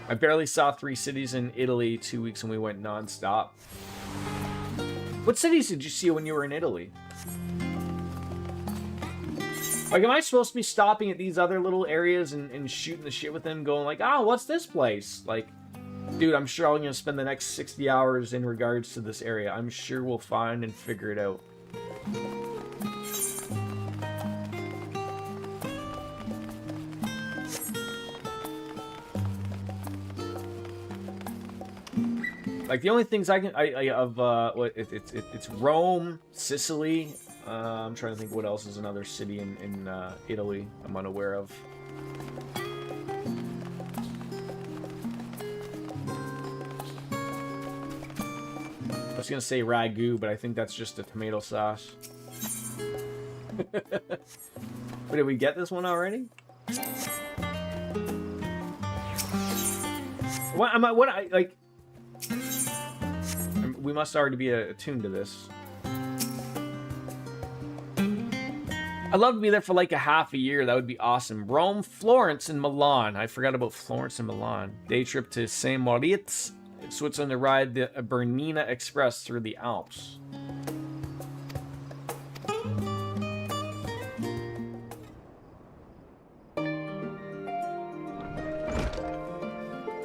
I barely saw 3 cities in Italy 2 weeks when we went non-stop. What cities did you see when you were in Italy? Like, am I supposed to be stopping at these other little areas and shooting the shit with them, going like, oh, what's this place? Like, dude, I'm sure I'm going to spend the next 60 hours in regards to this area. I'm sure we'll find and figure it out. Like, the only things it's Rome, Sicily. I'm trying to think what else is another city in Italy I'm unaware of. I was gonna say ragu, but I think that's just a tomato sauce. But did we get this one already? We must already be attuned to this. I'd love to be there for like a half a year. That would be awesome. Rome, Florence, and Milan. I forgot about Florence and Milan. Day trip to St. Moritz, Switzerland to ride the Bernina Express through the Alps.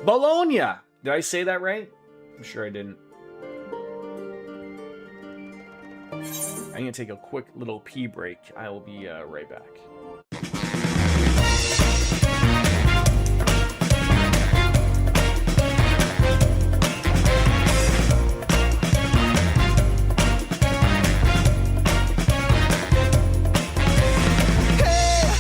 Bologna! Did I say that right? I'm sure I didn't. I'm going to take a quick little pee break. I will be right back. Hey,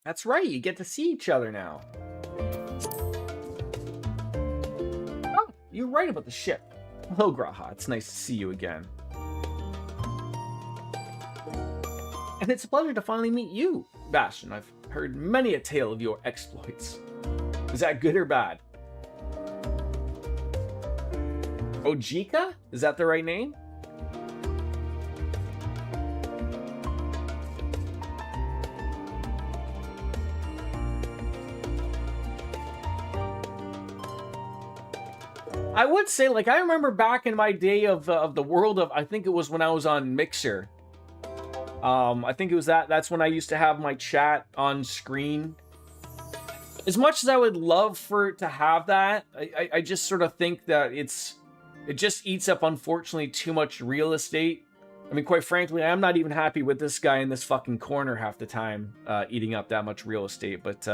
That's right, you get to see each other now. Oh, you're right about the ship. Hello, Graha. It's nice to see you again. And it's a pleasure to finally meet you, Bastion. I've heard many a tale of your exploits. Is that good or bad? Ojika? Is that the right name? I would say, like, I remember back in my day of the world of, I think it was when I was on Mixer. I think it was that's when I used to have my chat on screen. As much as I would love for it to have that, I just sort of think that it just eats up, unfortunately, too much real estate. I mean, quite frankly, I'm not even happy with this guy in this fucking corner half the time, eating up that much real estate. But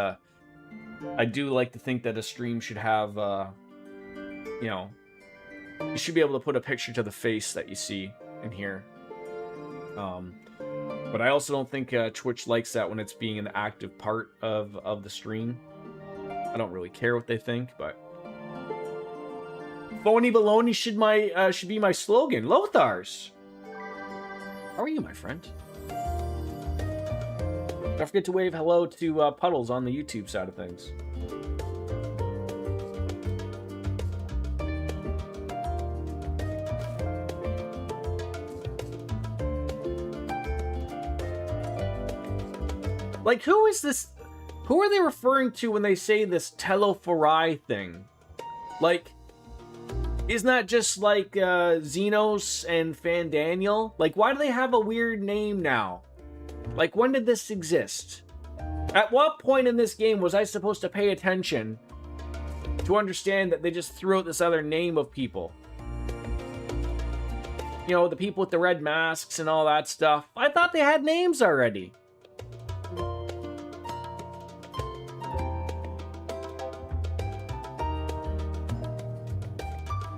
I do like to think that a stream should have, you know, you should be able to put a picture to the face that you see in here. But I also don't think Twitch likes that when it's being an active part of the stream. I don't really care what they think, but phony baloney should be my slogan. Lothars, how are you, my friend? Don't forget to wave hello to Puddles on the YouTube side of things. Like, who is this? Who are they referring to when they say this Telophorai thing? Like, isn't that just like Xenos and Fandaniel? Like, why do they have a weird name now? Like, when did this exist? At what point in this game was I supposed to pay attention to understand that they just threw out this other name of people? You know, the people with the red masks and all that stuff. I thought they had names already.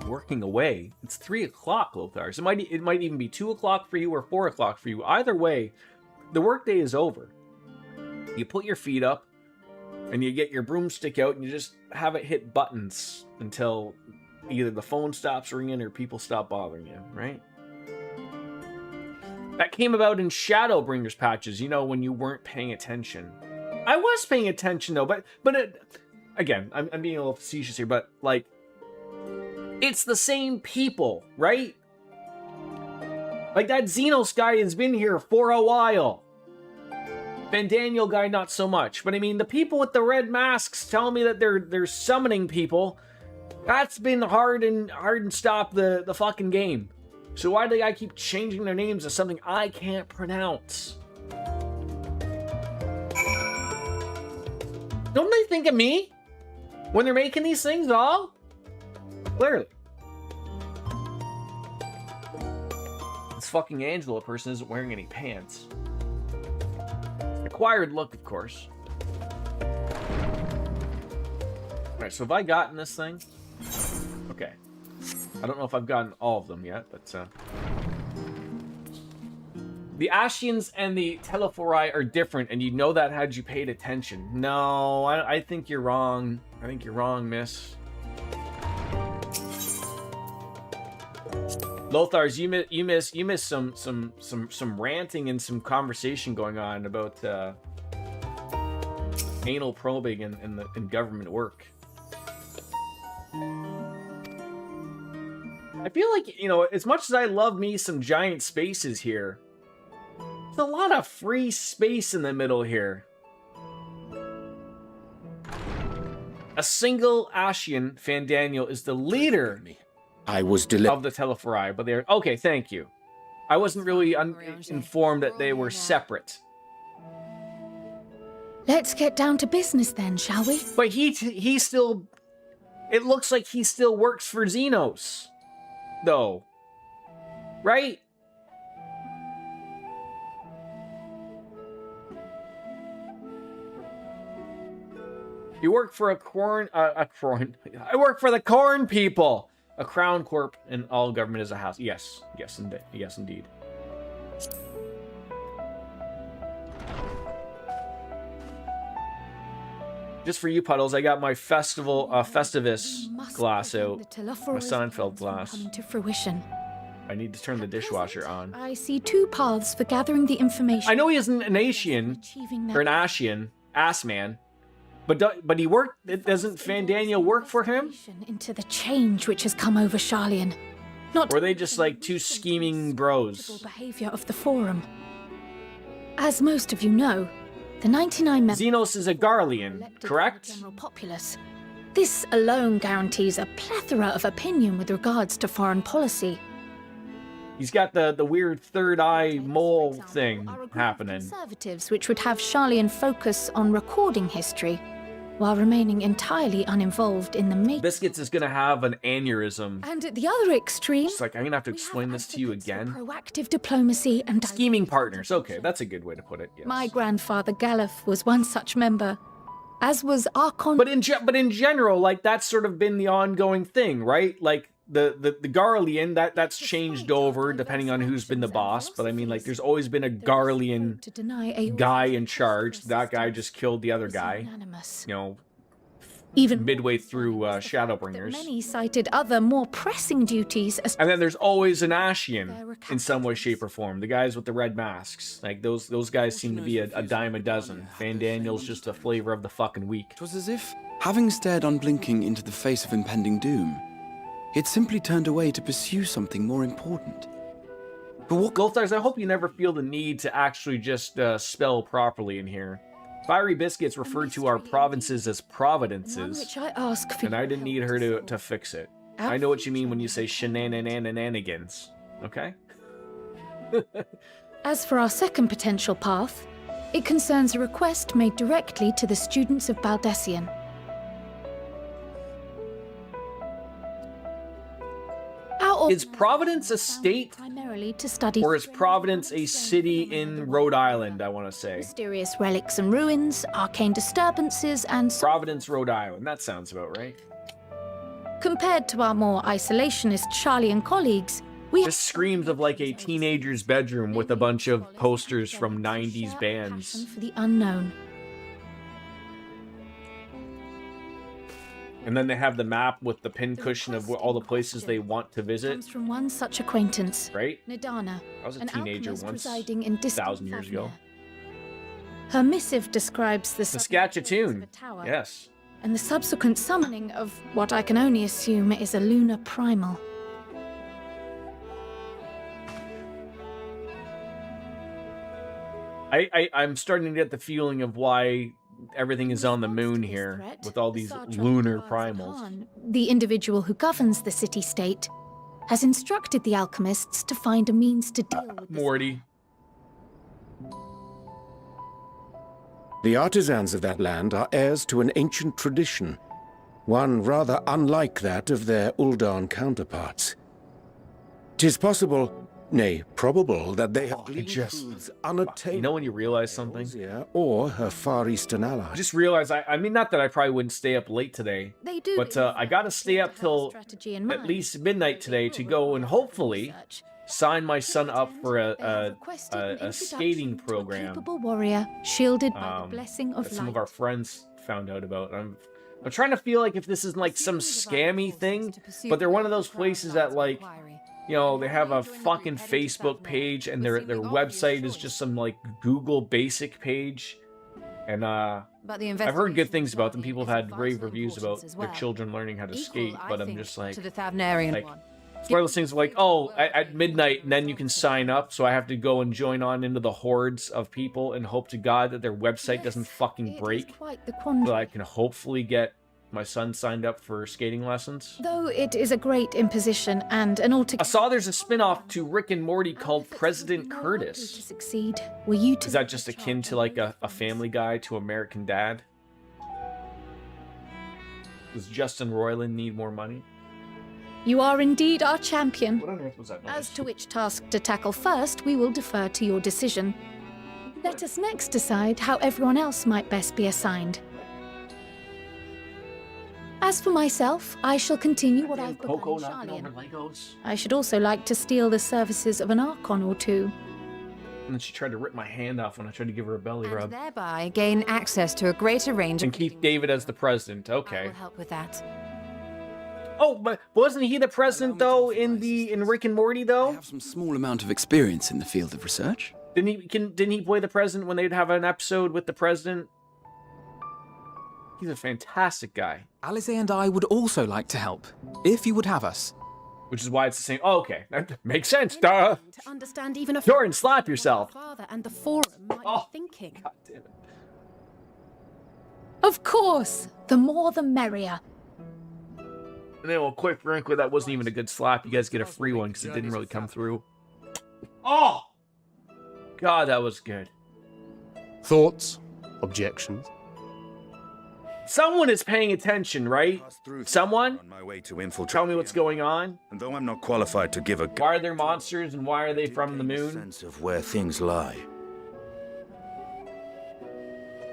Working away. It's 3 o'clock, Lothars. It might even be 2 o'clock for you or 4 o'clock for you. Either way, the workday is over. You put your feet up and you get your broomstick out and you just have it hit buttons until either the phone stops ringing or people stop bothering you, right? That came about in Shadowbringers patches, you know, when you weren't paying attention. I was paying attention though, but again, I'm being a little facetious here, but like, it's the same people, right? Like, that Xenos guy has been here for a while. Fandaniel guy, not so much. But I mean, the people with the red masks telling me that they're summoning people. That's been hard and stop the fucking game. So why do they keep changing their names to something I can't pronounce? Don't they think of me when they're making these things all? Clearly. This fucking Angela person isn't wearing any pants. Acquired look, of course. Alright, so have I gotten this thing? Okay. I don't know if I've gotten all of them yet, but the Ashians and the Telophorai are different, and you know that had you paid attention. No, I think you're wrong. I think you're wrong, miss. Lothars, you miss some ranting and some conversation going on about anal probing in government work. I feel like, you know, as much as I love me some giant spaces here, there's a lot of free space in the middle here. A single Ashian, Fandaniel, is the leader I was of the Telophorai, but they're okay. Thank you. I wasn't really informed that they were separate. Let's get down to business then, shall we? But he still. It looks like he still works for Xenos, though. Right? You work for I work for the corn people. A crown corp and all government is a house. Yes, indeed. Just for you, Puddles, I got my Festivus glass out. My Seinfeld glass. To fruition. I need to turn the dishwasher on. I see two paths for gathering the information. I know he isn't an Asian, or an Ashian, ass man, but he worked. Doesn't Fandaniel work for him? Into the change which has come over Charlian. Not or are they just like two scheming bros? Behavior of the Forum. As most of you know, the 99 members Xenos is a Garlean, correct? General populace. This alone guarantees a plethora of opinion with regards to foreign policy. He's got the weird third eye mole thing happening. Conservatives, which would have Charlian focus on recording history, while remaining entirely uninvolved in the making. Biscuits is gonna have an aneurysm. And at the other extreme, it's like I'm gonna have to explain this to you again. Proactive diplomacy and scheming partners. Okay, that's a good way to put it. Yes. My grandfather Galef was one such member, as was Archon. But in general, like that's sort of been the ongoing thing, right? Like the Garlean that's changed over depending on who's been the boss. But I mean, like there's always been a Garlean guy in charge. That guy just killed the other guy. You know, even midway through Shadowbringers. Many cited other more pressing duties. And then there's always an Ashian in some way, shape, or form. The guys with the red masks, like those guys seem to be a dime a dozen. Fandaniel's just a flavor of the fucking week. It was as if, having stared unblinking into the face of impending doom, it simply turned away to pursue something more important. But what, Golthars, I hope you never feel the need to actually just spell properly in here. Fiery Biscuits referred to our provinces as providences, and I didn't need her to fix it. I know what you mean when you say shenanigans, okay? As for our second potential path, it concerns a request made directly to the students of Baldessian. Is Providence a state, primarily to study, or is Providence a city in Rhode Island, I want to say? Mysterious relics and ruins, arcane disturbances, and... Providence, Rhode Island. That sounds about right. Compared to our more isolationist Charlian colleagues, we... This screams of like a teenager's bedroom with a bunch of posters from 90s bands. For the unknown. And then they have the map with the pincushion of all the places they want to visit. Comes from one such acquaintance, right? Nadana, I was a teenager once, residing in 1,000 years ago. Her missive describes the Saskatchewan, yes, and the subsequent summoning of what I can only assume is a lunar primal. I'm starting to get the feeling of why everything is on the moon here with all these lunar primals. The individual who governs the city-state has instructed the alchemists to find a means to deal with Morty. The artisans of that land are heirs to an ancient tradition, one rather unlike that of their Uldan counterparts. 'Tis possible, nay, probable, that they have gleaned truths unattainable. You know when you realize something? Or her Far Eastern ally. I just realized, I mean, not that I probably wouldn't stay up late today, but I gotta stay up till at least midnight today to go and hopefully sign my son up for a skating program. Capable warrior, shielded by the blessing of that some light. of our friends found out about. I'm trying to feel like if this is like some scammy thing, but they're one of those places that like, you know, they have a fucking Facebook page and their website is just some like Google basic page. And I've heard good things about them. People have had rave reviews about their children learning how to skate, but I'm just like, to the Thavnarian one. it's one of those things like, oh, at midnight, and then you can sign up, so I have to go and join on into the hordes of people and hope to God that their website doesn't fucking break, so I can hopefully get my son signed up for skating lessons. Though it is a great imposition and an altogether... I saw there's a spin-off to Rick and Morty called President Curtis. To succeed, were you to... Is that just akin to like a Family Guy to American Dad? Does Justin Roiland need more money? You are indeed our champion. What on earth was that noise? As to which task to tackle first, we will defer to your decision. Let us next decide how everyone else might best be assigned. As for myself, I shall continue what I've begun in Charlian. I should also like to steal the services of an Archon or two. And then she tried to rip my hand off when I tried to give her a belly rub. And thereby gain access to a greater range and keep David as the president. Okay. I will help with that. Oh, but wasn't he the president though in Rick and Morty though? I have some small amount of experience in the field of research. Didn't he play the president when they'd have an episode with the president? He's a fantastic guy. Alize and I would also like to help, if you would have us. Which is why it's the same. Oh, okay, that makes sense. Duh. To understand even a Jordan, slap yourself. Father and the forum might be thinking. God damn it. Of course, the more the merrier. And then, well, quite frankly, that wasn't even a good slap. You guys get a free one because it didn't really come through. Oh! God, that was good. Thoughts? Objections? Someone is paying attention, right? Someone? On my way to infiltrate. Tell me what's going on. And though I'm not qualified to give a why are there monsters and why are they from the moon? Sense of where things lie.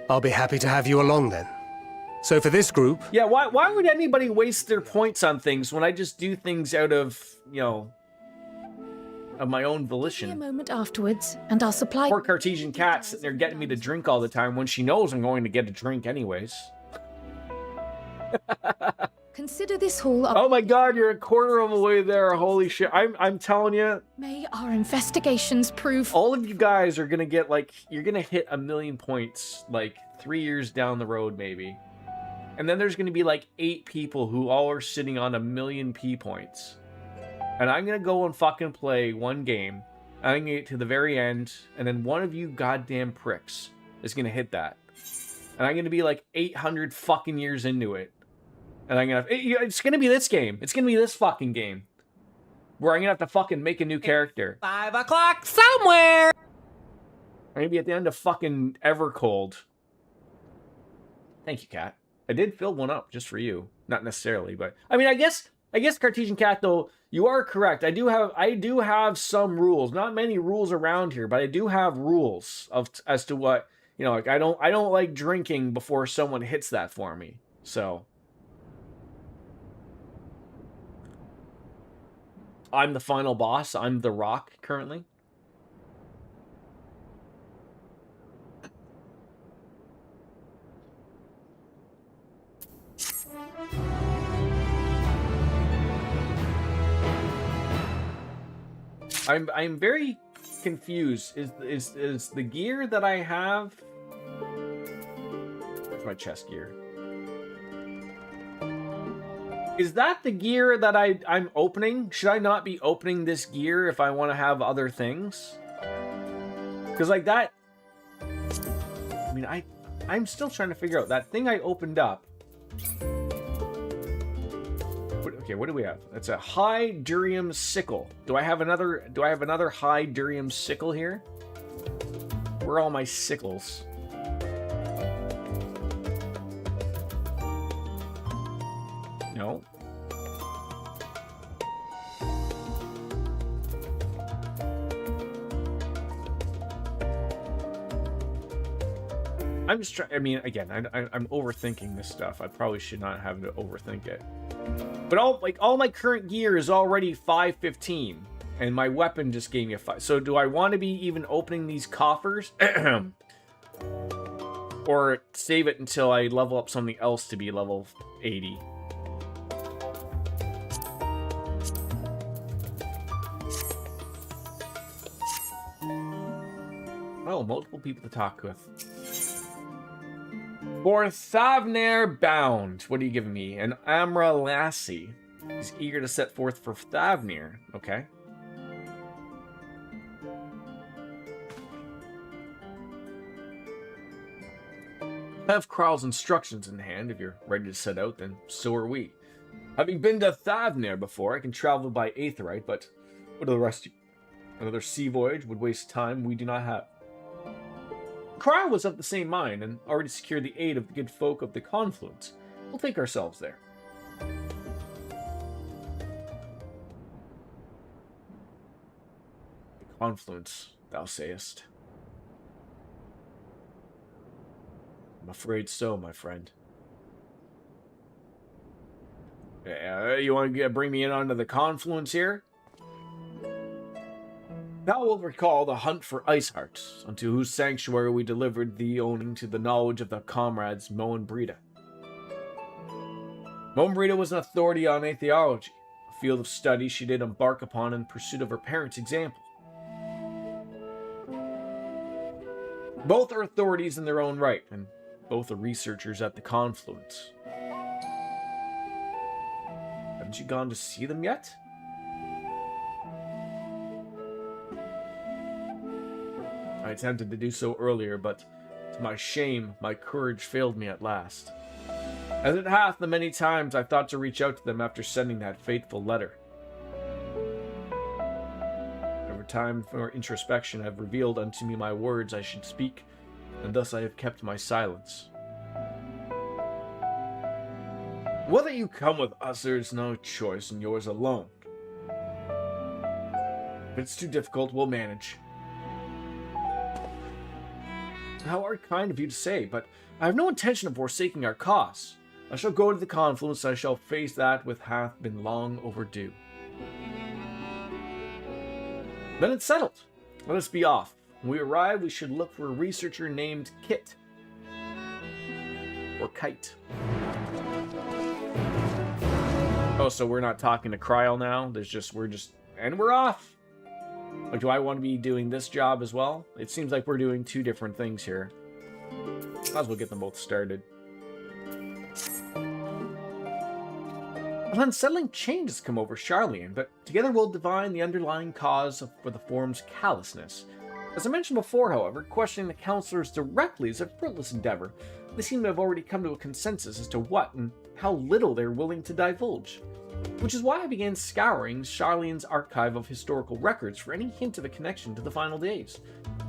I'll be happy to have you along then. So for this group... Yeah, why would anybody waste their points on things when I just do things out of, you know, of my own volition? A moment afterwards, and I'll supply... Poor Cartesian cat sitting there getting me to drink all the time when she knows I'm going to get a drink anyways. Consider this hall... Oh my god, you're a quarter of the way there. Holy shit. I'm telling you. May our investigations prove... All of you guys are going to get, like, you're going to hit 1,000,000 points, like, 3 years down the road, maybe. And then there's going to be, like, 8 people who all are sitting on 1,000,000 P points. And I'm going to go and fucking play one game. I'm going to get to the very end. And then one of you goddamn pricks is going to hit that. And I'm going to be, like, 800 fucking years into it. And I'm going to... It's going to be this game. It's going to be this fucking game. Where I'm going to have to fucking make a new character. 5 o'clock somewhere! I'm going to be at the end of fucking Evercold. Thank you, Kat. I did fill one up just for you. Not necessarily, but... I mean, I guess Cartesian Cat, though, you are correct. I do have some rules. Not many rules around here, but I do have rules as to what... You know, like, I don't like drinking before someone hits that for me. So... I'm the final boss. I'm the Rock, currently. I'm very confused. Is the gear that I have... Where's my chest gear? Is that the gear that I'm opening? Should I not be opening this gear if I want to have other things? Because like that... I mean, I'm still trying to figure out that thing I opened up. Okay, what do we have? That's a high durium sickle. Do I have another high durium sickle here? Where are all my sickles? No. I'm just trying. I mean, again, I'm overthinking this stuff. I probably should not have to overthink it. But all my current gear is already 515, and my weapon just gave me a 5. So do I want to be even opening these coffers, or save it until I level up something else to be level 80? Oh, multiple people to talk with. For Thavnair bound. What are you giving me? An Amra lassie. He's eager to set forth for Thavnair. Okay. I have Kral's instructions in hand. If you're ready to set out, then so are we. Having been to Thavnair before, I can travel by Aetherite, but what are the rest of you? Another sea voyage would waste time we do not have. Kral was of the same mind and already secured the aid of the good folk of the Confluence. We'll take ourselves there. The Confluence, thou sayest. I'm afraid so, my friend. You want to bring me in onto the Confluence here? Thou wilt recall the hunt for Iceheart, unto whose sanctuary we delivered thee owing to the knowledge of the comrades Mo and Brita. Mo and Brita was an authority on atheology, a field of study she did embark upon in pursuit of her parents' example. Both are authorities in their own right, and both are researchers at the Confluence. Haven't you gone to see them yet? I attempted to do so earlier, but to my shame, my courage failed me at last. As it hath the many times I thought to reach out to them after sending that fateful letter. Every time for introspection have revealed unto me my words I should speak, and thus I have kept my silence. Whether you come with us, there is no choice, and yours alone. If it's too difficult, we'll manage. How art kind of you to say, but I have no intention of forsaking our cause. I shall go to the Confluence, and I shall face that which hath been long overdue. Then it's settled. Let us be off. When we arrive, we should look for a researcher named Kit. Or Kite. Oh, so we're not talking to Kryl now? And we're off! Or do I want to be doing this job as well? It seems like we're doing two different things here. Might as well get them both started. An unsettling change has come over Charlian, but together we'll divine the underlying cause for the form's callousness. As I mentioned before, however, questioning the counselors directly is a fruitless endeavor. They seem to have already come to a consensus as to what and how little they're willing to divulge. Which is why I began scouring Charlian's archive of historical records for any hint of a connection to the final days.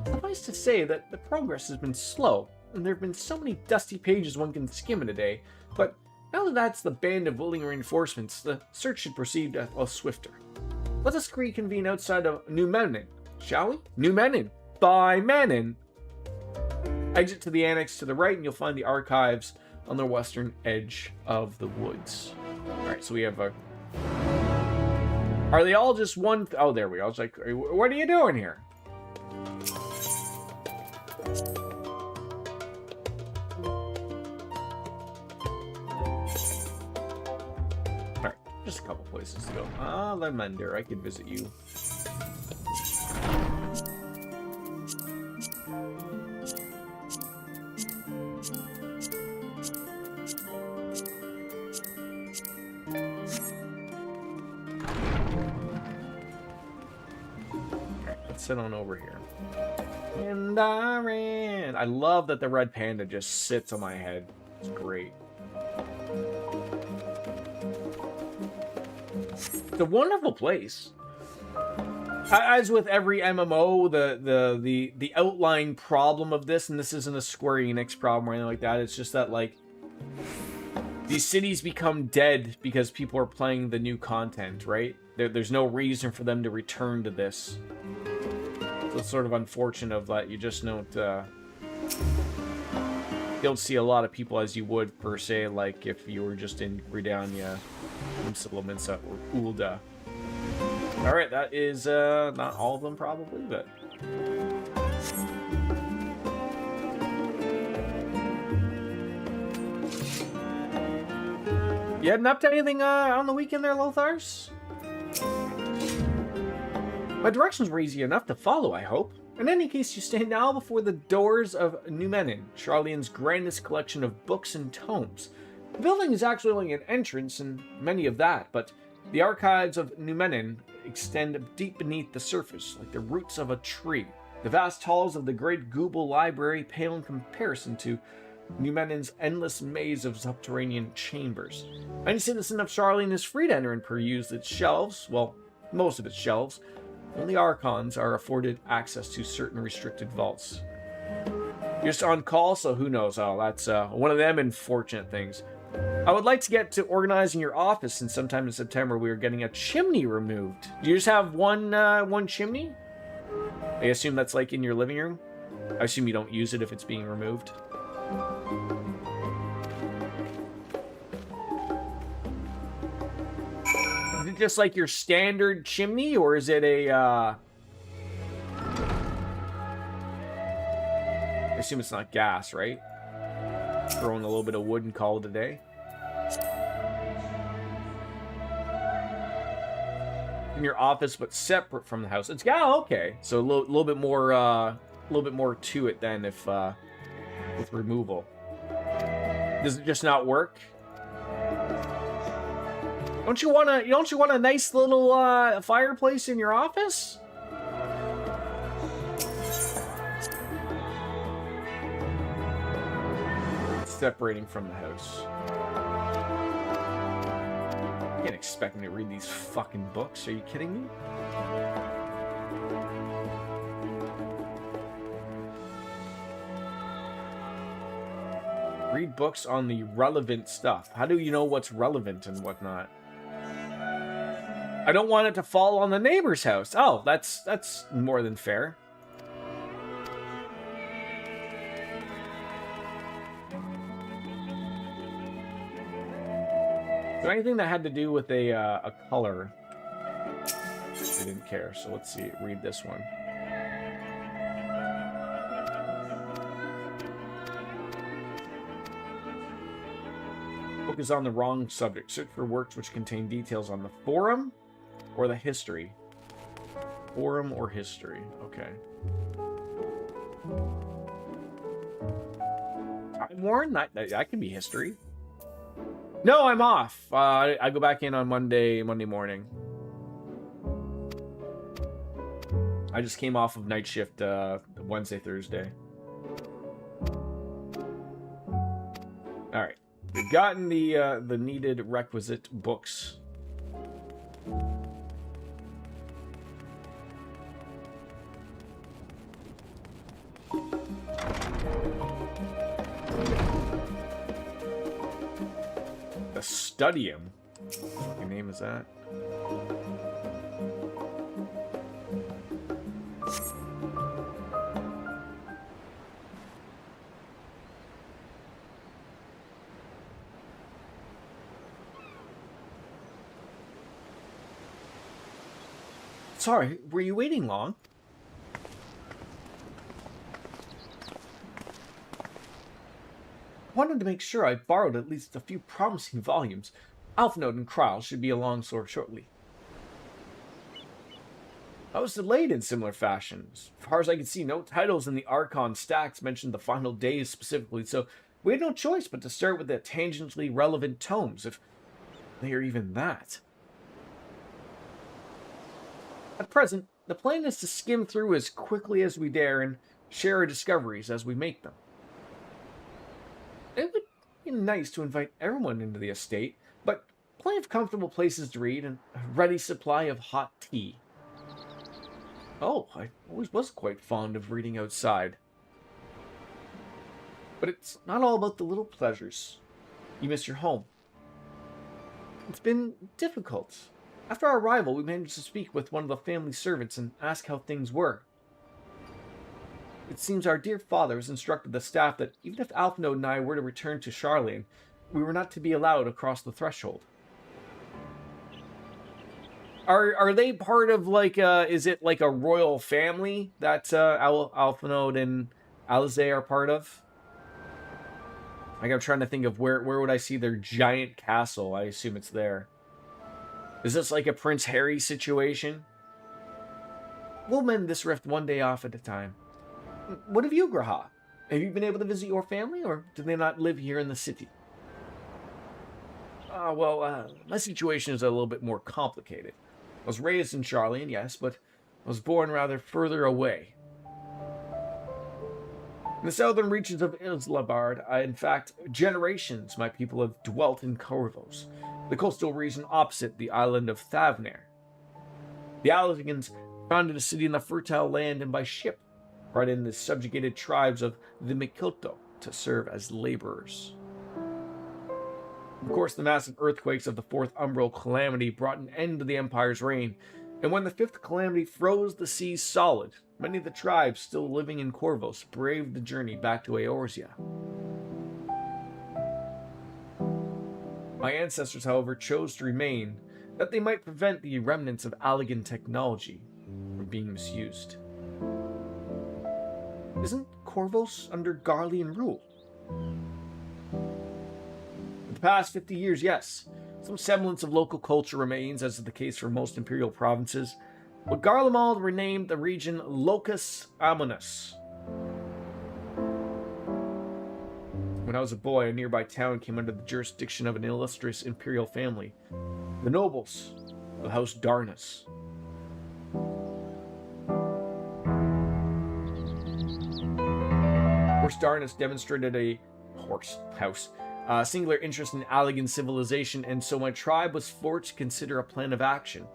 Suffice to say that the progress has been slow, and there have been so many dusty pages one can skim in a day, but now that that's the band of willing reinforcements, the search should proceed a little swifter. Let us reconvene outside of New Menin, shall we? New Menin! By Menin! Exit to the annex to the right, and you'll find the archives on the western edge of the woods. Alright, so we have a... Are they all just one... Oh, there we go. I was like, what are you doing here? Alright, just a couple places to go. Ah, Lemender, I could visit you. Sit on over here. And I ran. I love that the red panda just sits on my head. It's great. It's a wonderful place. As with every MMO, the outlying problem of this, and this isn't a Square Enix problem or anything like that, it's just that, like, these cities become dead because people are playing the new content, right? There's no reason for them to return to this. So it's sort of unfortunate of that you just don't see a lot of people as you would, per se, like if you were just in Gridania, Implemensa, or Ulda. Alright, that is not all of them probably, but... You heading up to anything on the weekend there, Lothars? My directions were easy enough to follow, I hope. In any case, you stand now before the doors of New Menin, Charlian's grandest collection of books and tomes. The building is actually only an entrance, and many of that, but the archives of New Menin extend deep beneath the surface, like the roots of a tree. The vast halls of the great Google Library pale in comparison to New Menin's endless maze of subterranean chambers. Any citizen of Charlian is free to enter and peruse its shelves, well, most of its shelves. Only Archons are afforded access to certain restricted vaults. You're just on call, so who knows? Oh, that's one of them unfortunate things. I would like to get to organizing your office, since sometime in September we are getting a chimney removed. Do you just have one chimney? I assume that's like in your living room? I assume you don't use it if it's being removed. Is it just like your standard chimney, or is it a I assume it's not gas, right? Throwing a little bit of wood and call it a day. In your office, but separate from the house. It's okay. So a little bit more to it than if with removal. Does it just not work? Don't you want a nice little fireplace in your office? Separating from the house. You can't expect me to read these fucking books. Are you kidding me? Read books on the relevant stuff. How do you know what's relevant and whatnot? I don't want it to fall on the neighbor's house. Oh, that's more than fair. So anything that had to do with a color, I didn't care. So let's see. Read this one. Book is on the wrong subject. Search for works which contain details on the forum or the history. Forum or history. Okay. Time Worn? That could be history. No, I'm off. I go back in on Monday morning. I just came off of night shift Wednesday, Thursday. All right. We've gotten the needed requisite books. The Studium. What fucking name is that? Sorry, were you waiting long? Wanted to make sure I borrowed at least a few promising volumes. Alphnode and Krile should be along shortly. I was delayed in similar fashion. As far as I could see, no titles in the Archon stacks mentioned the final days specifically, so we had no choice but to start with the tangentially relevant tomes, if they are even that. At present, the plan is to skim through as quickly as we dare and share our discoveries as we make them. It would be nice to invite everyone into the estate, but plenty of comfortable places to read and a ready supply of hot tea. Oh, I always was quite fond of reading outside. But it's not all about the little pleasures. You miss your home. It's been difficult. After our arrival, we managed to speak with one of the family servants and ask how things were. It seems our dear father has instructed the staff that even if Alphnode and I were to return to Charlene, we were not to be allowed across the threshold. Are they part of, like, is it like a royal family that Alphnode and Alize are part of? Like, I'm trying to think of where would I see their giant castle? I assume it's there. Is this like a Prince Harry situation? We'll mend this rift one day off at a time. What of you, Graha? Have you been able to visit your family, or do they not live here in the city? My situation is a little bit more complicated. I was raised in Charlene, yes, but I was born rather further away. In the southern reaches of Islabard, in fact, generations my people have dwelt in Corvos, the coastal region opposite the island of Thavner. The Alligans founded a city in the fertile land and by ship brought in the subjugated tribes of the Mikilto to serve as laborers. Of course, the massive earthquakes of the Fourth Umbral Calamity brought an end to the Empire's reign, and when the Fifth Calamity froze the seas solid, many of the tribes still living in Corvos braved the journey back to Eorzea. My ancestors, however, chose to remain, that they might prevent the remnants of Allagan technology from being misused. Isn't Corvos under Garlean rule? In the past 50 years, yes. Some semblance of local culture remains, as is the case for most imperial provinces, but Garlemald renamed the region Locus Amonis. When I was a boy, a nearby town came under the jurisdiction of an illustrious imperial family, the nobles of House Darnus. Horse Darnus demonstrated a singular interest in Allegan civilization, and so my tribe was forced to consider a plan of action.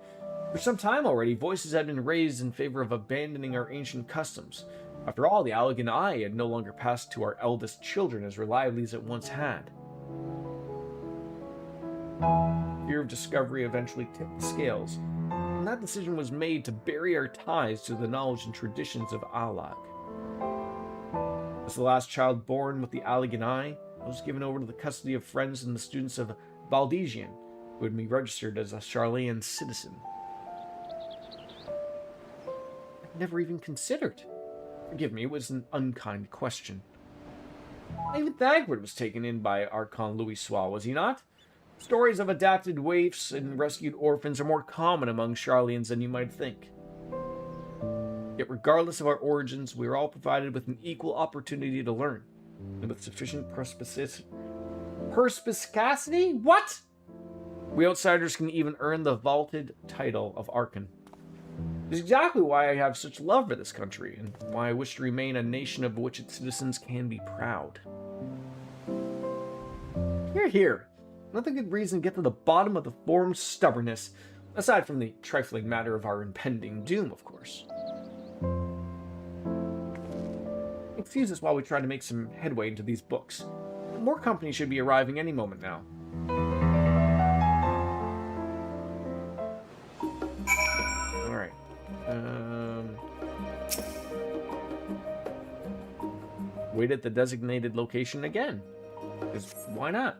For some time already, voices had been raised in favor of abandoning our ancient customs. After all, the Allegan Eye had no longer passed to our eldest children as reliably as it once had. Fear of discovery eventually tipped the scales, and that decision was made to bury our ties to the knowledge and traditions of Allag. As the last child born with the Allegan Eye, I was given over to the custody of friends and the students of Valdesian, who had me registered as a Charlayan citizen. I never even considered. Forgive me, it was an unkind question. Even Thagward was taken in by Archon Louis Sois, was he not? Stories of adapted waifs and rescued orphans are more common among Charlians than you might think. Yet regardless of our origins, we are all provided with an equal opportunity to learn, and with sufficient perspicacity? What? We outsiders can even earn the vaulted title of Archon. This is exactly why I have such love for this country, and why I wish to remain a nation of which its citizens can be proud. Hear, hear. Another good reason to get to the bottom of the Forum's stubbornness, aside from the trifling matter of our impending doom, of course. Excuse us while we try to make some headway into these books. More company should be arriving any moment now. Alright. Wait at the designated location again. Because why not?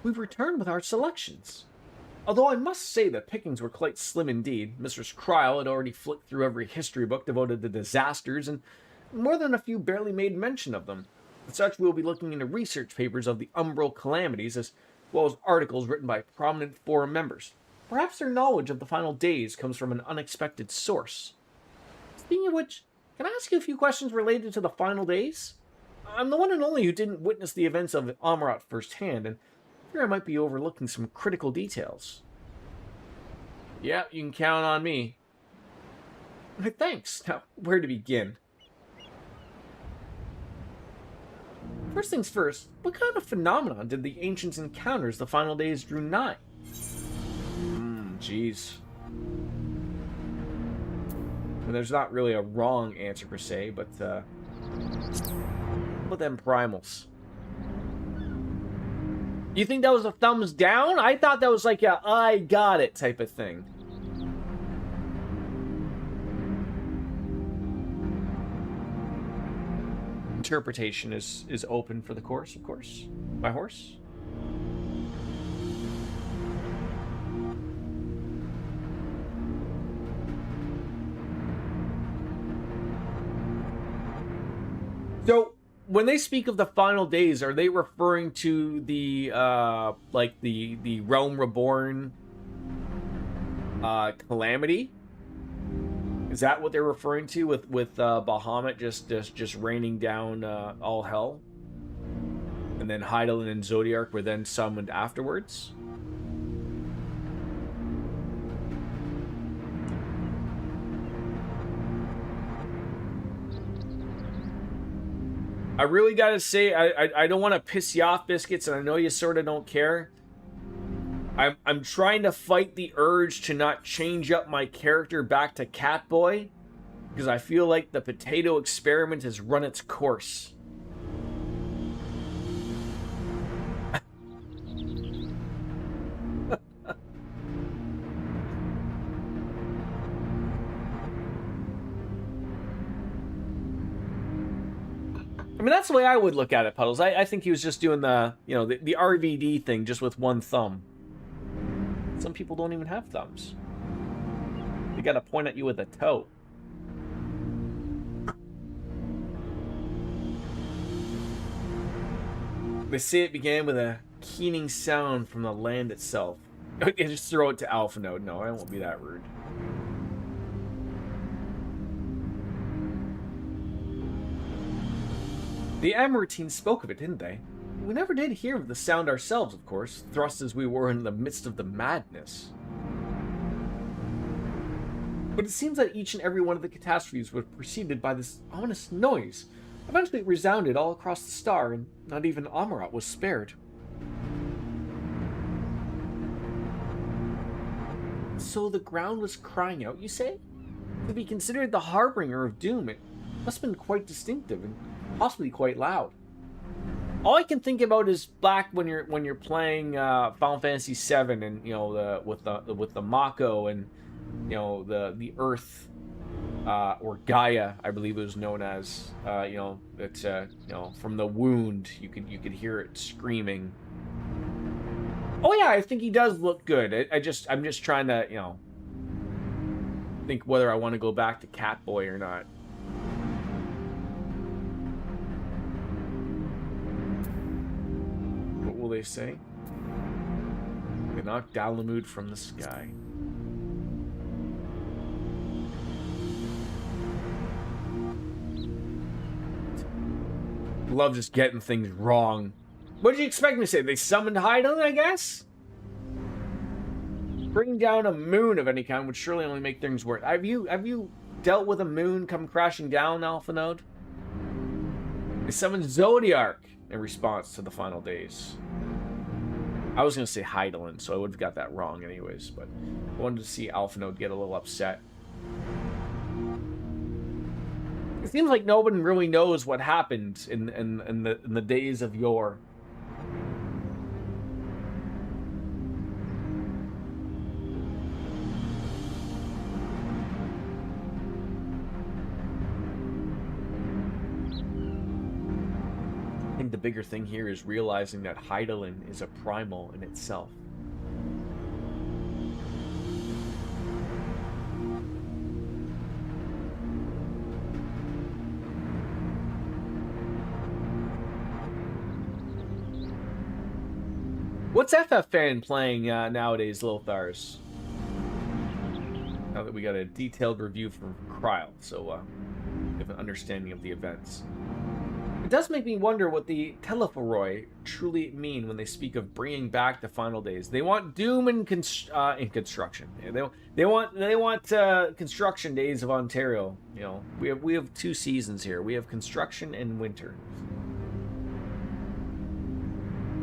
We've returned with our selections. Although I must say the pickings were quite slim indeed. Mistress Cryle had already flicked through every history book devoted to disasters, and more than a few barely made mention of them. As such, we will be looking into research papers of the umbral calamities, as well as articles written by prominent forum members. Perhaps their knowledge of the final days comes from an unexpected source. Speaking of which, can I ask you a few questions related to the final days? I'm the one and only who didn't witness the events of Amarat firsthand, and I fear I might be overlooking some critical details. Yeah, you can count on me. Thanks. Now, where to begin? First things first, what kind of phenomenon did the ancients encounter as the final days drew nigh? Jeez. And there's not really a wrong answer per se, but what them primals? You think that was a thumbs down? I thought that was like a I got it type of thing. Interpretation is open for the course, of course. My horse. So, when they speak of the final days, are they referring to the like the Realm Reborn calamity? Is that what they're referring to with Bahamut just raining down all hell, and then Hydaelyn and Zodiark were then summoned afterwards? I really gotta say, I don't want to piss you off, Biscuits, and I know you sort of don't care. I'm trying to fight the urge to not change up my character back to Catboy, because I feel like the potato experiment has run its course. I mean, that's the way I would look at it, Puddles. I think he was just doing the, you know, the RVD thing just with one thumb. Some people don't even have thumbs. They gotta point at you with a toe. They say it began with a keening sound from the land itself. Just throw it to Alpha Node. No, I won't be that rude. The Amortines spoke of it, didn't they? We never did hear of the sound ourselves, of course, thrust as we were in the midst of the madness. But it seems that each and every one of the catastrophes was preceded by this ominous noise. Eventually it resounded all across the star, and not even Amarat was spared. So the ground was crying out, you say? To be considered the harbinger of doom, it must have been quite distinctive and possibly quite loud. All I can think about is back when you're playing Final Fantasy VII, and you know with the Mako, and you know the Earth or Gaia, I believe it was known as. You know that you know, from the wound you could hear it screaming. Oh yeah, I think he does look good. I'm just trying to, you know, think whether I want to go back to Catboy or not. What will they say? They knocked Dalamud from the sky. Love just getting things wrong. What did you expect me to say? They summoned Hydaelyn, I guess? Bringing down a moon of any kind would surely only make things worse. Have you dealt with a moon come crashing down, Alpha Node? They summoned Zodiark in response to the final days. I was going to say Hydaelyn, so I would have got that wrong anyways, but I wanted to see Alpha Node get a little upset. It seems like nobody really knows what happened in the days of yore. I think the bigger thing here is realizing that Hydaelyn is a primal in itself. What's FFN playing nowadays, Lil Thars? Now that we got a detailed review from Kryle, so we have an understanding of the events. It does make me wonder what the Telephoroi truly mean when they speak of bringing back the final days. They want doom in construction. They want construction days of Ontario. You know, we have 2 seasons here. We have construction and winter.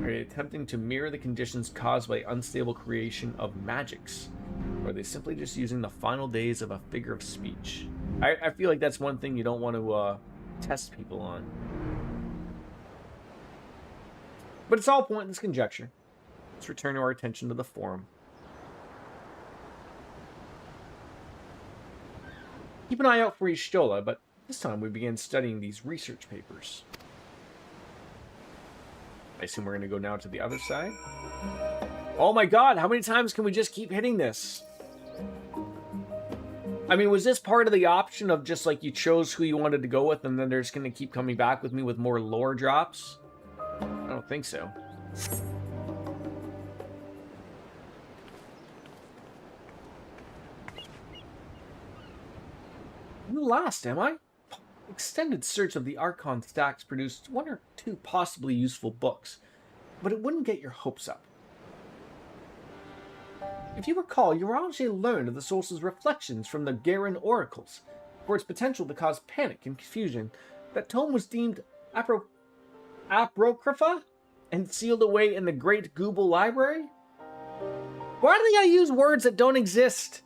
Are they attempting to mirror the conditions caused by unstable creation of magics? Or are they simply just using the final days of a figure of speech? I feel like that's one thing you don't want to test people on. But it's all pointless conjecture. Let's return our attention to the forum. Keep an eye out for Y'shtola, but this time we begin studying these research papers. I assume we're going to go now to the other side. Oh my god, how many times can we just keep hitting this? I mean, was this part of the option of just like you chose who you wanted to go with and then they're just going to keep coming back with me with more lore drops? I don't think so. I'm last, am I? Extended search of the Archon stacks produced 1 or 2 possibly useful books, but it wouldn't get your hopes up. If you recall, Uranger learned of the source's reflections from the Garen oracles. For its potential to cause panic and confusion, that tome was deemed apocrypha and sealed away in the Great Google Library? Why do they gotta use words that don't exist?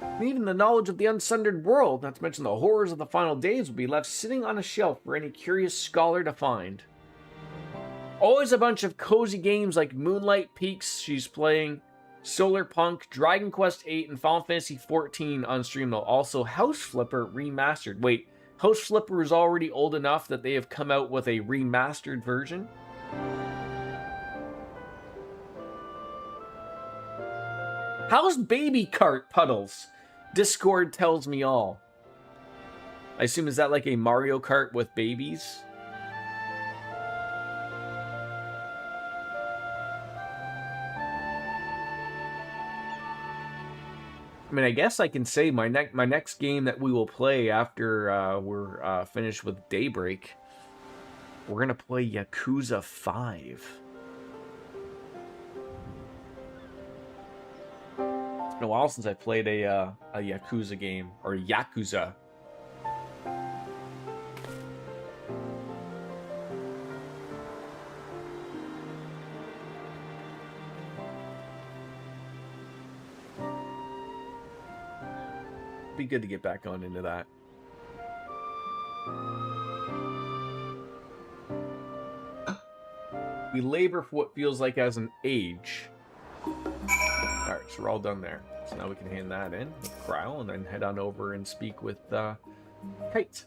And even the knowledge of the unsundered world, not to mention the horrors of the final days, will be left sitting on a shelf for any curious scholar to find. Always a bunch of cozy games like Moonlight Peaks she's playing, Solar Punk, Dragon Quest VIII, and Final Fantasy XIV on stream though. Also, House Flipper Remastered. Wait, House Flipper is already old enough that they have come out with a remastered version? How's baby cart puddles? Discord tells me all. I assume, is that like a Mario Kart with babies? I mean, I guess I can say my next game that we will play after we're finished with Daybreak, we're gonna play Yakuza 5. It's been a while since I played a Yakuza game, or Yakuza. Be good to get back on into that. We labor for what feels like as an age. Alright, so we're all done there. So now we can hand that in with Cryle and then head on over and speak with Kite.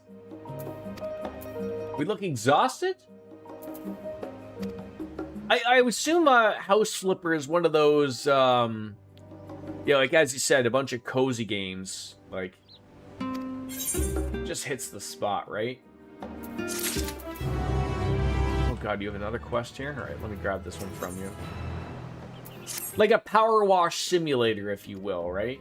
We look exhausted? I assume House Flipper is one of those, yeah, like as you said, a bunch of cozy games. Like, just hits the spot, right? Oh god, you have another quest here? Alright, let me grab this one from you. Like a power wash simulator, if you will, right?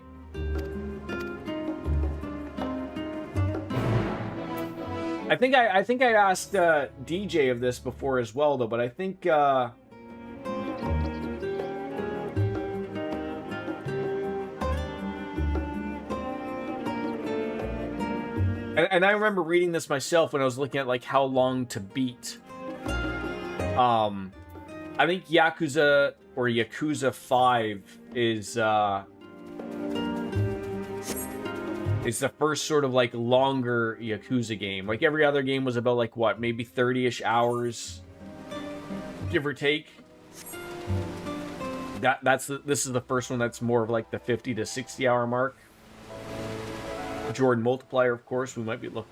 I think I asked DJ of this before as well, though, but I think and I remember reading this myself when I was looking at like how long to beat. I think Yakuza or Yakuza 5 is the first sort of like longer Yakuza game. Like every other game was about like what, maybe 30-ish hours, give or take. This is the first one that's more of like the 50 to 60 hour mark. Jordan Multiplier, of course, we might be looking.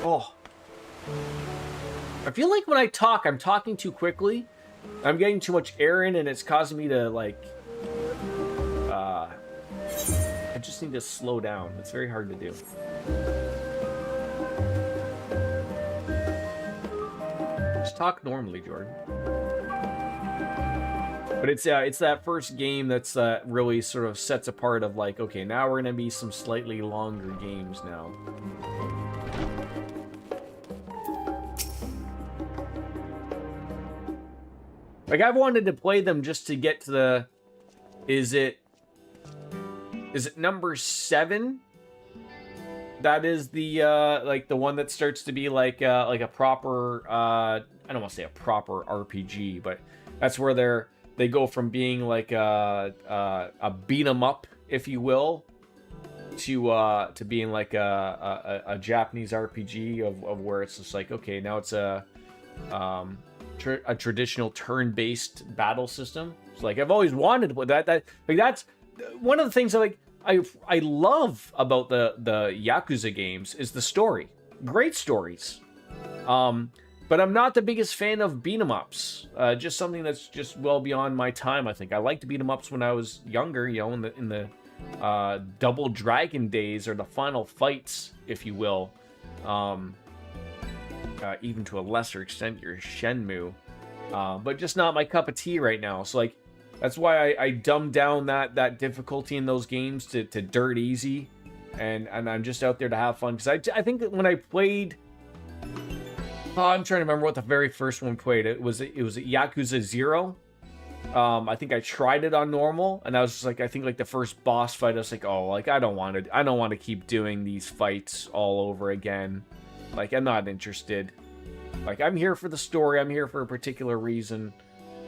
Oh. I feel like when I talk, I'm talking too quickly. I'm getting too much air in, and it's causing me to, like... I just need to slow down. It's very hard to do. Just talk normally, Jordan. But it's that first game that's really sort of sets apart of like, okay, now we're gonna be some slightly longer games now. Like I've wanted to play them just to get to the, is it number 7? That is the like the one that starts to be like a proper I don't want to say a proper RPG, but that's where they go from being like a beat 'em up, if you will, to being like a Japanese RPG of where it's just like, okay, now it's a traditional turn-based battle system. It's like I've always wanted to play that. Like that's one of the things that like I love about the Yakuza games is the story. Great stories. But I'm not the biggest fan of beat-em-ups. Just something that's just well beyond my time, I think. I liked beat-em-ups when I was younger, you know, in the Double Dragon days, or the Final Fights, if you will. Even to a lesser extent, your Shenmue. But just not my cup of tea right now. So, like, that's why I dumbed down that difficulty in those games to dirt easy. And I'm just out there to have fun. Because I think that when I played... Oh, I'm trying to remember what the very first one played. It was Yakuza 0. I think I tried it on normal, and I was just like, I think like the first boss fight, I was like, oh, like I don't want to keep doing these fights all over again. Like I'm not interested. Like I'm here for the story. I'm here for a particular reason,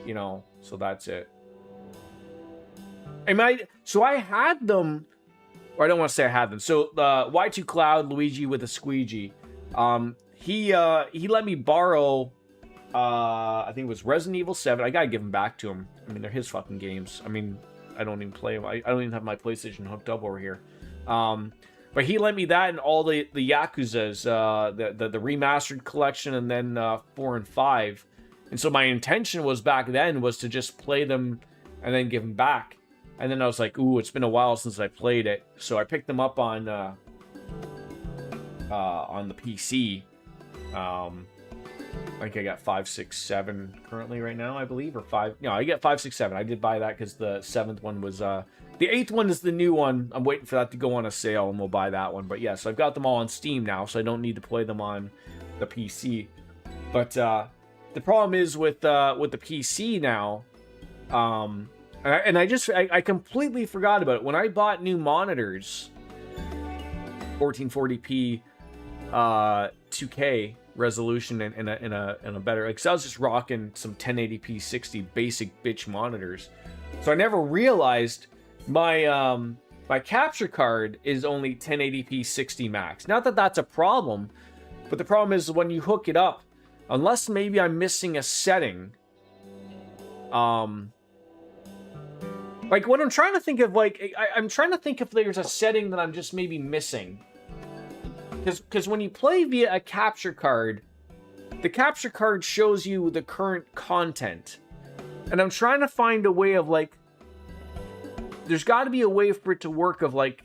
you know. So that's it. So I had them, or I don't want to say I had them. So Y2 Cloud, Luigi with a squeegee. He let me borrow, I think it was Resident Evil 7. I gotta give them back to him. I mean, they're his fucking games. I mean, I don't even play them. I don't even have my PlayStation hooked up over here. But he lent me that and all the Yakuzas, the remastered collection, and then 4 and 5. And so my intention was back then was to just play them and then give them back. And then I was like, ooh, it's been a while since I played it. So I picked them up on the PC. I think I got 5, 6, 7 currently right now, I believe, or 5. No, I get 5, 6, 7. I did buy that because the 7th one was the 8th one is the new one. I'm waiting for that to go on a sale, and we'll buy that one. But yeah, so I've got them all on Steam now, so I don't need to play them on the PC. But the problem is with the PC now, and I completely forgot about it when I bought new monitors, 1440p, 2K resolution and a better, like, so I was just rocking some 1080p 60 basic bitch monitors, so I never realized my my capture card is only 1080p 60 max. Not that that's a problem, but the problem is when you hook it up, unless maybe I'm missing a setting, like what I'm trying to think of, like I'm trying to think if there's a setting that I'm just maybe missing. Because when you play via a capture card, the capture card shows you the current content. And I'm trying to find a way of, like, there's got to be a way for it to work of, like,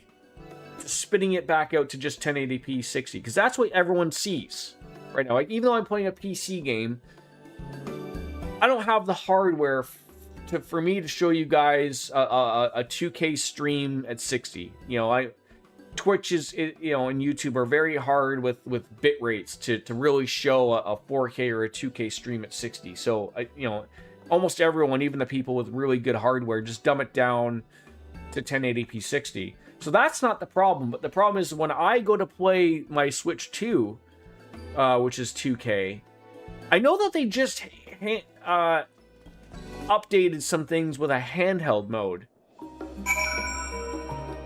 spitting it back out to just 1080p 60. Because that's what everyone sees right now. Like, even though I'm playing a PC game, I don't have the hardware for me to show you guys a 2K stream at 60. You know, Twitch is, you know, and YouTube are very hard with bit rates to really show a 4K or a 2K stream at 60. So, you know, almost everyone, even the people with really good hardware, just dumb it down to 1080p 60. So that's not the problem. But the problem is when I go to play my Switch 2, which is 2K, I know that they just updated some things with a handheld mode.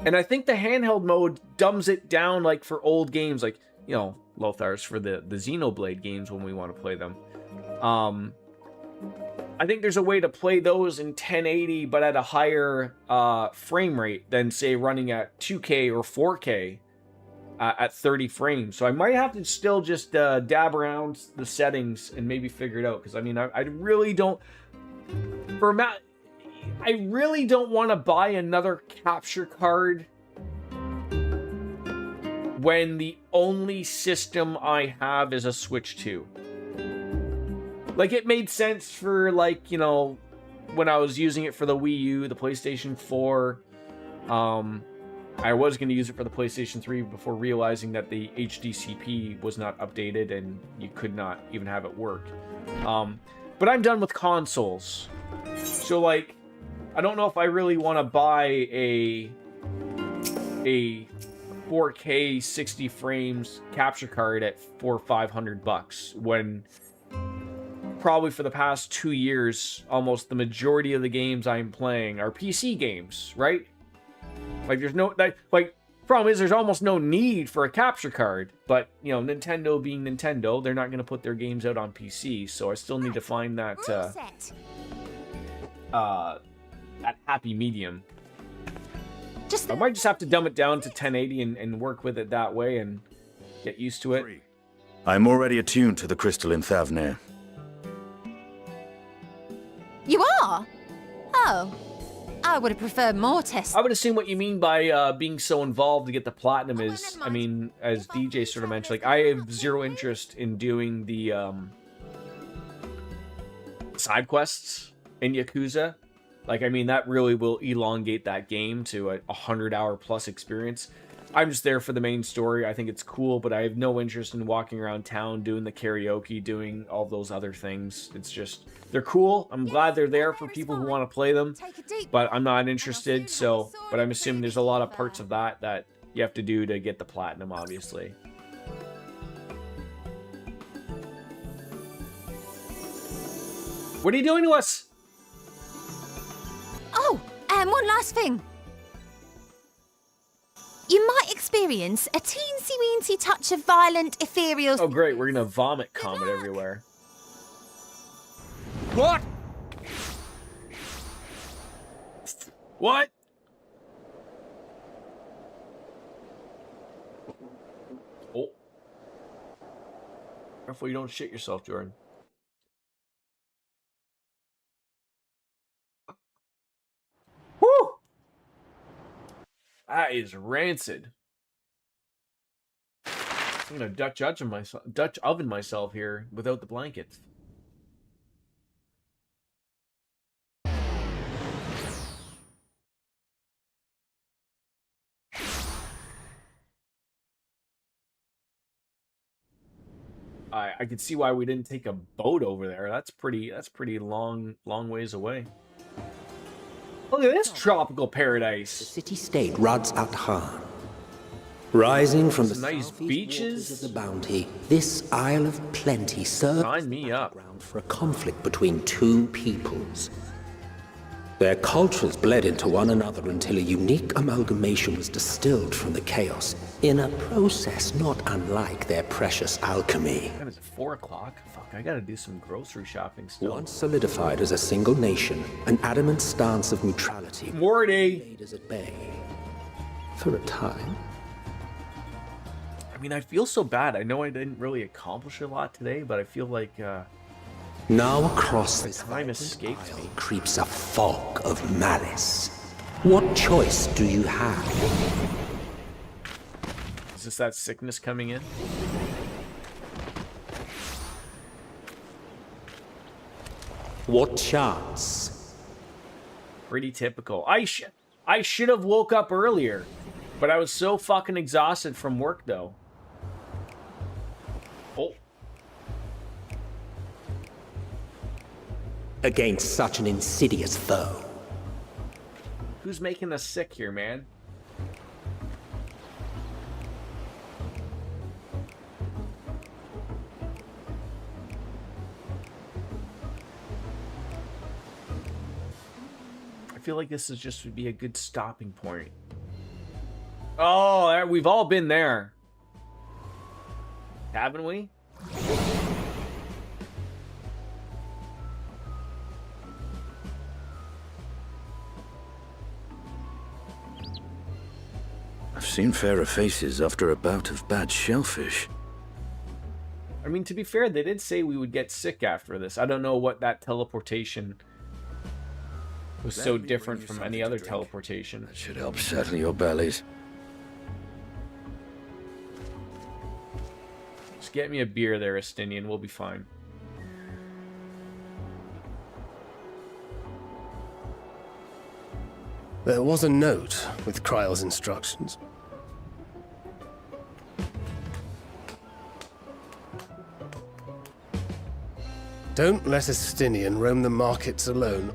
And I think the handheld mode dumbs it down, like, for old games, like, you know, Lothar's for the Xenoblade games when we want to play them. I think there's a way to play those in 1080, but at a higher frame rate than, say, running at 2K or 4K at 30 frames. So I might have to still just dab around the settings and maybe figure it out. Because, I mean, I really don't... I really don't want to buy another capture card when the only system I have is a Switch 2. Like, it made sense for, like, you know, when I was using it for the Wii U, the PlayStation 4. I was going to use it for the PlayStation 3 before realizing that the HDCP was not updated and you could not even have it work. But I'm done with consoles. So, like, I don't know if I really want to buy a 4K 60 frames capture card at $400 or $500 when probably for the past 2 years, almost the majority of the games I'm playing are PC games, right? Like, there's no, problem is there's almost no need for a capture card, but, you know, Nintendo being Nintendo, they're not going to put their games out on PC, so I still need to find that, that happy medium. I might just have to dumb it down to 1080 and work with it that way and get used to it. I'm already attuned to the crystal in Thavnir. You are? Oh. I would have preferred more tests. I would assume what you mean by being so involved to get the platinum is, I mean, as DJ sort of mentioned, like, I have zero interest in doing the side quests in Yakuza. Like, I mean, that really will elongate that game to a 100-hour plus experience. I'm just there for the main story. I think it's cool, but I have no interest in walking around town, doing the karaoke, doing all those other things. It's just, they're cool. I'm glad they're there for people who want to play them, but I'm not interested, so, but I'm assuming there's a lot of parts of that you have to do to get the platinum, obviously. What are you doing to us? Oh, one last thing. You might experience a teensy-weensy touch of violent, ethereal... Oh, great. We're gonna vomit comet everywhere. What? What? Oh. Careful you don't shit yourself, Jordan. Woo! That is rancid. I'm gonna Dutch oven myself here without the blankets. I can see why we didn't take a boat over there. That's pretty long ways away. Look at this tropical paradise. The city-state Rad's at Han. Rising from the nice beaches of the Bounty, this Isle of Plenty serves sign me up ground for a conflict between two peoples. Their cultures bled into one another until a unique amalgamation was distilled from the chaos, in a process not unlike their precious alchemy. That is 4 o'clock. Fuck, I gotta do some grocery shopping still. Once solidified as a single nation, an adamant stance of neutrality Morty is at bay. For a time. I mean, I feel so bad. I know I didn't really accomplish a lot today, but I feel like now across this time escaped me. Creeps a fog of malice. What choice do you have? Is this that sickness coming in? What chance? Pretty typical. I should have woke up earlier, but I was so fucking exhausted from work though. Oh. Against such an insidious foe. Who's making us sick here, man? I feel like this is just would be a good stopping point. Oh, we've all been there. Haven't we? I've seen fairer faces after a bout of bad shellfish. I mean, to be fair, they did say we would get sick after this. I don't know what that teleportation was so different from any other teleportation. That should help settle your bellies. Just get me a beer there, Estinian. We'll be fine. There was a note with Kryle's instructions. Don't let Estinian roam the markets alone.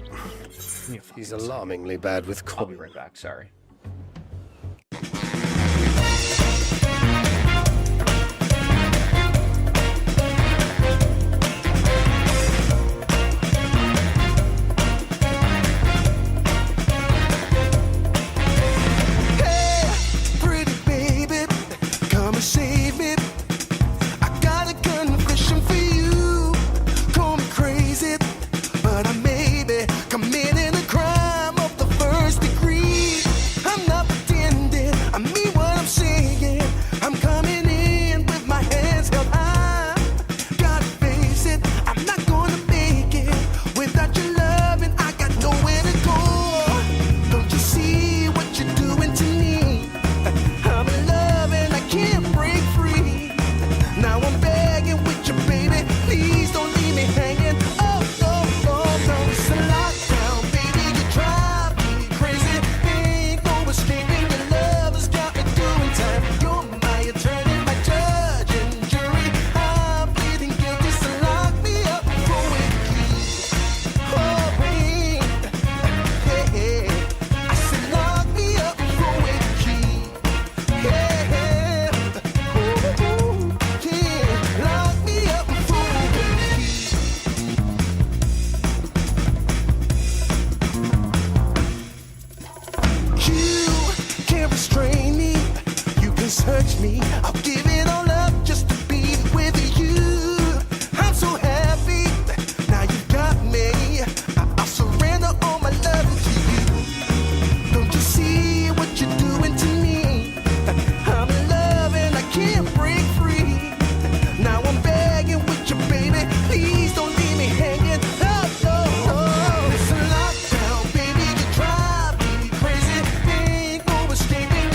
He's alarmingly bad with I'll be right back, sorry. Committing a crime of the first degree. I'm not pretending. escaping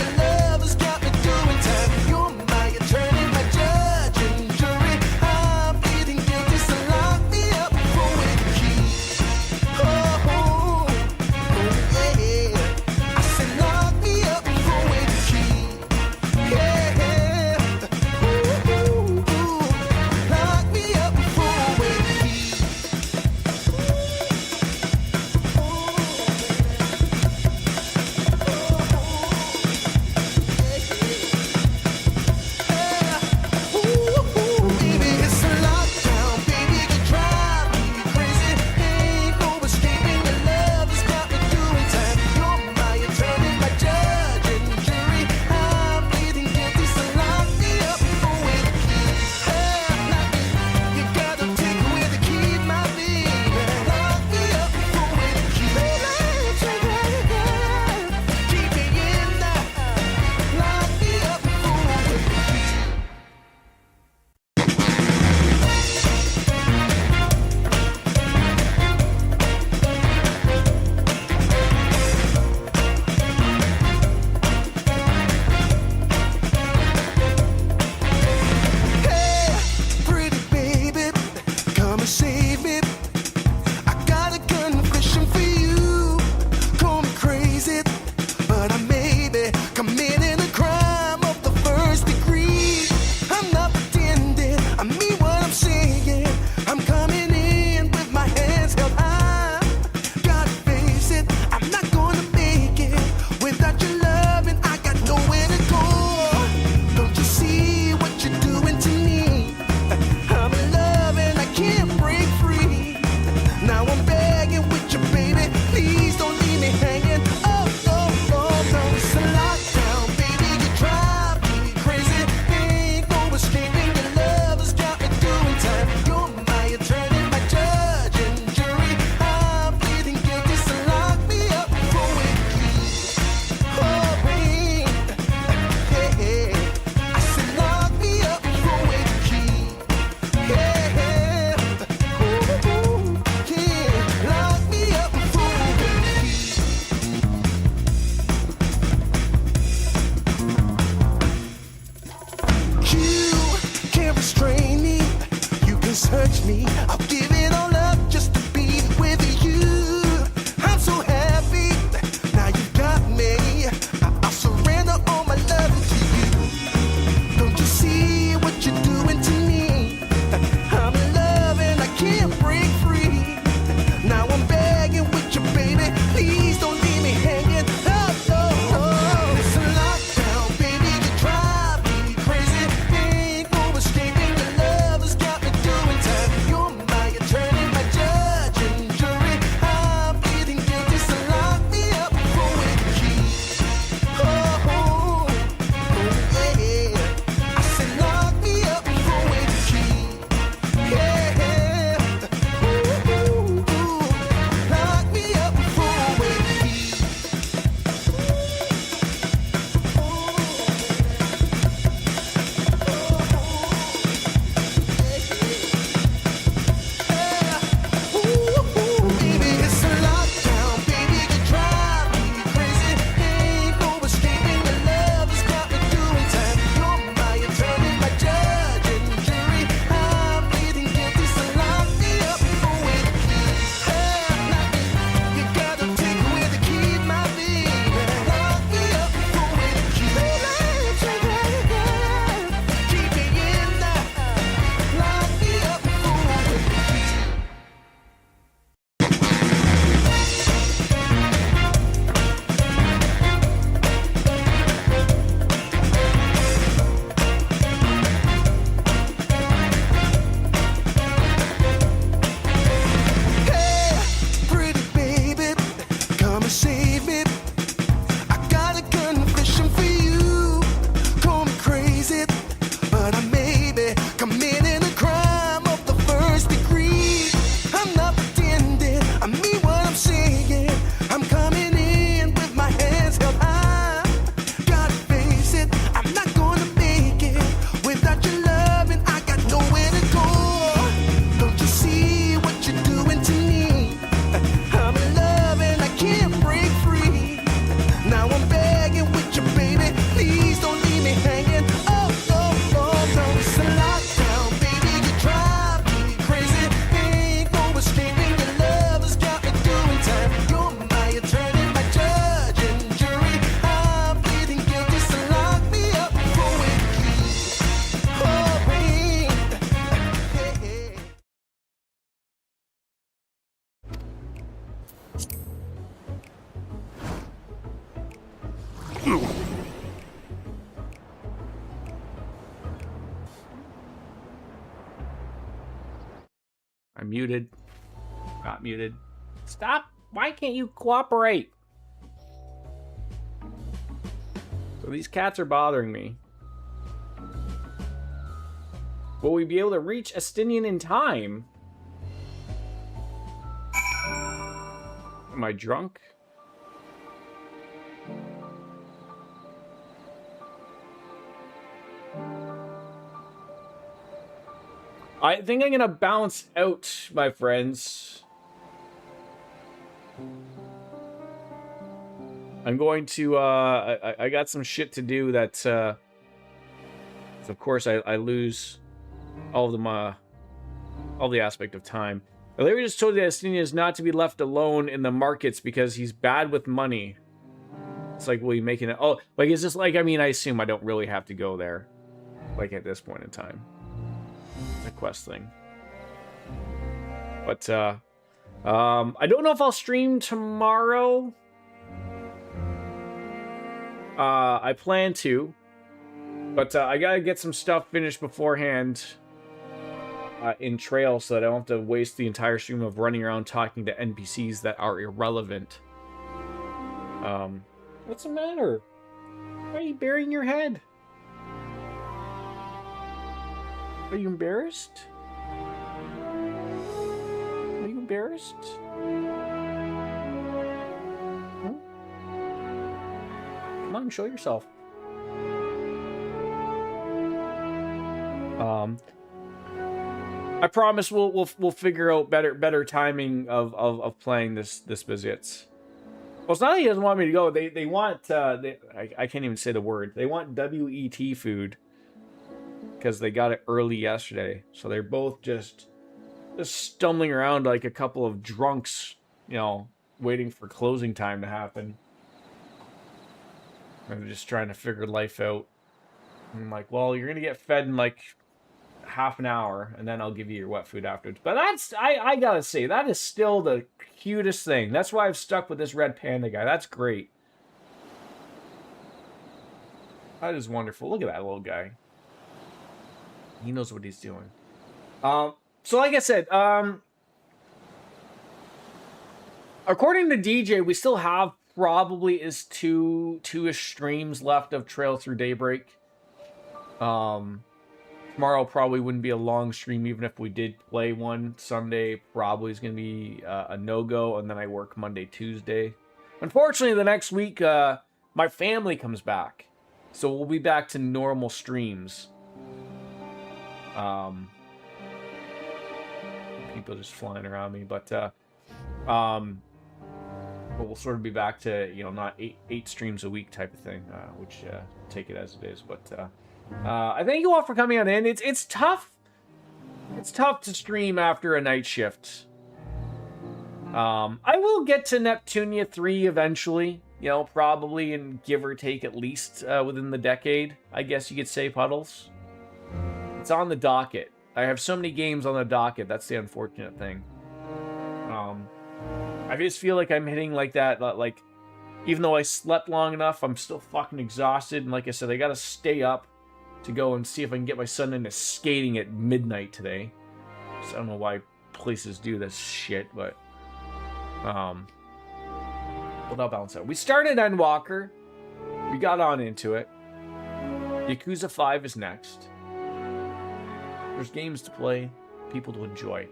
I'm muted. Got muted. Stop! Why can't you cooperate? So these cats are bothering me. Will we be able to reach Estinian in time? Am I drunk? I think I'm gonna bounce out, my friends. I'm going to, I got some shit to do that, of course I lose all the aspect of time. Larry just told you that Estinian is not to be left alone in the markets because he's bad with money. It's like, will you making it? Oh, like, is this like, I mean, I assume I don't really have to go there, like, at this point in time. It's a quest thing. But, I don't know if I'll stream tomorrow. I plan to. But, I gotta get some stuff finished beforehand. In Trail, so that I don't have to waste the entire stream of running around talking to NPCs that are irrelevant. What's the matter? Why are you burying your head? Are you embarrassed? Are you embarrassed? Huh? Come on, show yourself. I promise we'll figure out better timing of playing this visits. Well, it's not that he doesn't want me to go. They want I can't even say the word. They want WET food because they got it early yesterday. So they're both just stumbling around like a couple of drunks, you know, waiting for closing time to happen. And they're just trying to figure life out. And I'm like, well, you're gonna get fed in like half an hour, and then I'll give you your wet food afterwards. But that's, I gotta say, that is still the cutest thing. That's why I've stuck with this red panda guy. That's great. That is wonderful. Look at that little guy. He knows what he's doing. So like I said, according to DJ, we still have probably is two-ish streams left of Trail Through Daybreak. Tomorrow probably wouldn't be a long stream, even if we did play one. Sunday probably is going to be a no-go, and then I work Monday, Tuesday. Unfortunately, the next week, my family comes back. So we'll be back to normal streams. People just flying around me, but we'll sort of be back to, you know, not eight streams a week type of thing, which take it as it is, but... I thank you all for coming on in. It's tough. It's tough to stream after a night shift. I will get to Neptunia 3 eventually. You know, probably, and give or take at least within the decade, I guess you could say, Puddles. It's on the docket. I have so many games on the docket. That's the unfortunate thing. I just feel like I'm hitting like that, like, even though I slept long enough, I'm still fucking exhausted. And like I said, I gotta stay up to go and see if I can get my son into skating at midnight today. So I don't know why places do this shit, but well, that'll balance out. We started Endwalker. We got on into it. Yakuza 5 is next. There's games to play, people to enjoy.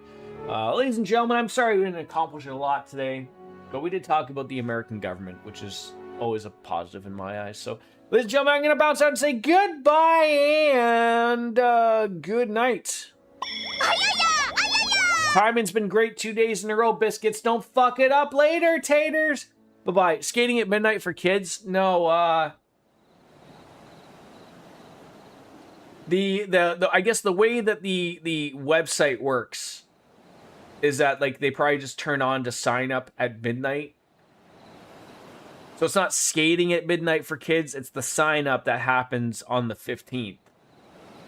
Ladies and gentlemen, I'm sorry we didn't accomplish a lot today, but we did talk about the American government, which is always a positive in my eyes. So, ladies and gentlemen, I'm going to bounce out and say goodbye and good night. Timing's been great 2 days in a row, biscuits. Don't fuck it up later, taters. Bye-bye. Skating at midnight for kids? No, I guess the way that the website works is that, like, they probably just turn on to sign up at midnight. So it's not skating at midnight for kids, it's the sign up that happens on the 15th.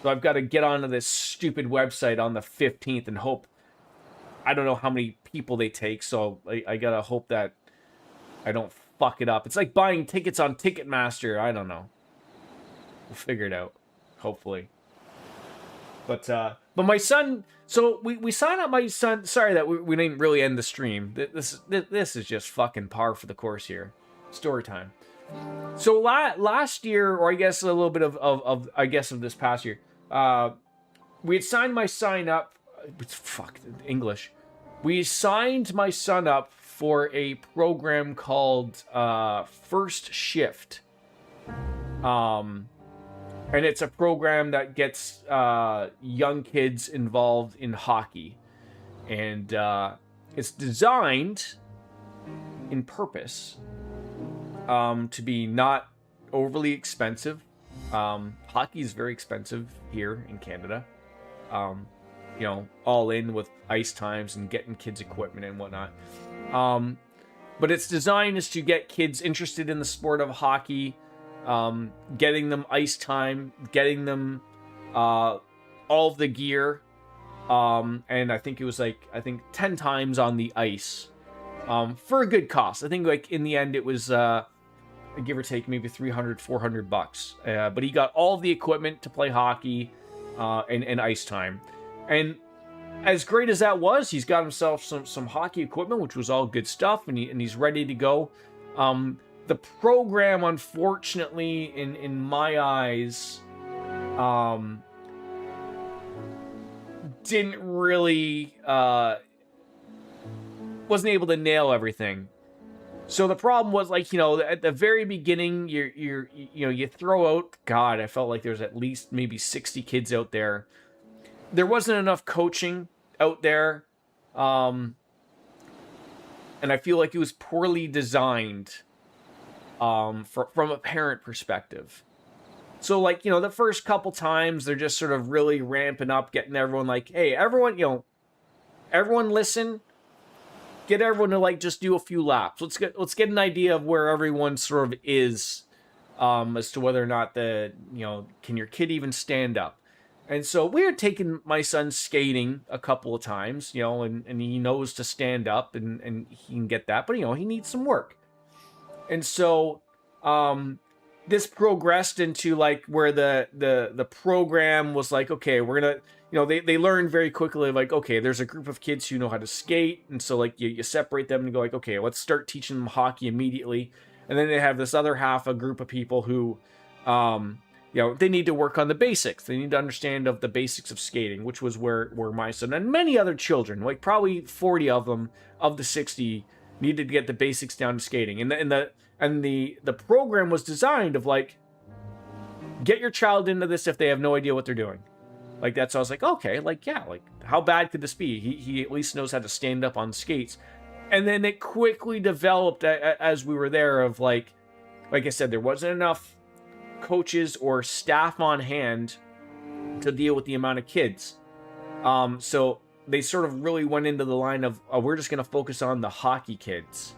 So I've got to get onto this stupid website on the 15th and hope, I don't know how many people they take, so I gotta hope that I don't fuck it up. It's like buying tickets on Ticketmaster. I don't know. We'll figure it out, hopefully. But my son. So we signed up my son. Sorry that we didn't really end the stream. This is just fucking par for the course here. Story time. So last year, or I guess a little bit of I guess of this past year, we had signed my son up. Fuck English. We signed my son up for a program called First Shift. And it's a program that gets young kids involved in hockey. And it's designed in purpose to be not overly expensive. Hockey is very expensive here in Canada. You know, all in with ice times and getting kids equipment and whatnot. But its design is to get kids interested in the sport of hockey, getting them ice time, getting them all of the gear, and I think it was like 10 times on the ice for a good cost. I think like in the end it was give or take maybe $300-400. But he got all of the equipment to play hockey and ice time. And as great as that was, he's got himself some hockey equipment, which was all good stuff, and he's ready to go. The program, unfortunately, in my eyes, didn't really wasn't able to nail everything. So the problem was, like, you know, at the very beginning, you throw out, God, I felt like there was at least maybe 60 kids out there. There wasn't enough coaching out there. And I feel like it was poorly designed from a parent perspective. So, like, you know, the first couple times, they're just sort of really ramping up, getting everyone like, hey, everyone, you know, everyone listen. Get everyone to, like, just do a few laps. Let's get an idea of where everyone sort of is as to whether or not can your kid even stand up? And so we had taken my son skating a couple of times, you know, and he knows to stand up and he can get that, but, you know, he needs some work. And so this progressed into, like, where the program was like, okay, we're gonna, you know, they learned very quickly, like, okay, there's a group of kids who know how to skate, and so, like, you separate them and go, like, okay, let's start teaching them hockey immediately. And then they have this other half, a group of people who you know, they need to work on the basics. They need to understand of the basics of skating, which was where my son and many other children, like probably 40 of them of the 60, needed to get the basics down to skating. And the program was designed of, like, get your child into this if they have no idea what they're doing. Like, that's, I was like, okay, like, yeah, like, how bad could this be? He at least knows how to stand up on skates. And then it quickly developed as we were there of, like I said, there wasn't enough coaches or staff on hand to deal with the amount of kids. So they sort of really went into the line of, we're just going to focus on the hockey kids.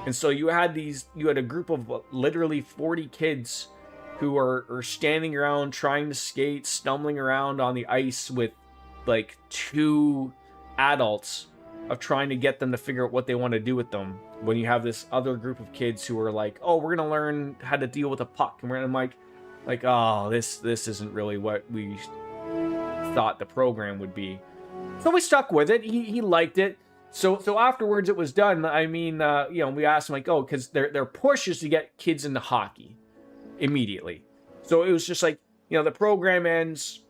And so you had a group of literally 40 kids who are standing around trying to skate, stumbling around on the ice with, like, 2 adults of trying to get them to figure out what they want to do with them. When you have this other group of kids who are like, oh, we're going to learn how to deal with a puck. And I'm like, oh, this isn't really what we thought the program would be. So we stuck with it. He liked it. So afterwards it was done. I mean, you know, we asked him, like, oh, because their push is to get kids into hockey immediately. So it was just like, you know, the program ends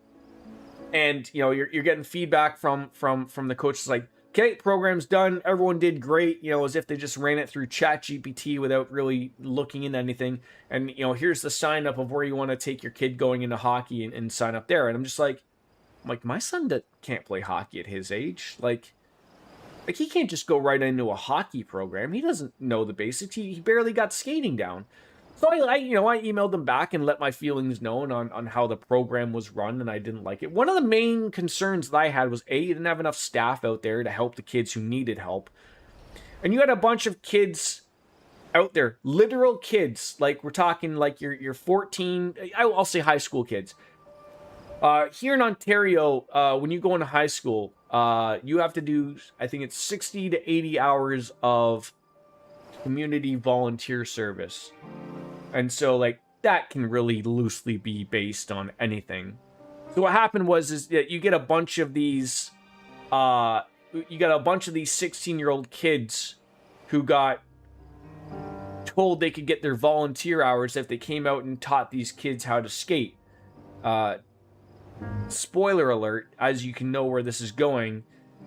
and, you know, you're getting feedback from the coaches, like, okay, program's done. Everyone did great, you know, as if they just ran it through ChatGPT without really looking into anything. And, you know, here's the sign up of where you want to take your kid going into hockey and sign up there. And I'm just like, my son can't play hockey at his age. Like he can't just go right into a hockey program. He doesn't know the basics. He barely got skating down. So I emailed them back and let my feelings known on how the program was run, and I didn't like it. One of the main concerns that I had was, you didn't have enough staff out there to help the kids who needed help. And you had a bunch of kids out there, literal kids, like we're talking like you're 14, I'll say high school kids. Here in Ontario, when you go into high school, you have to do, I think it's 60 to 80 hours of community volunteer service. And so, like, that can really loosely be based on anything. So what happened was is that you get a bunch of these 16-year-old kids who got told they could get their volunteer hours if they came out and taught these kids how to skate. Spoiler alert, as you can know where this is going,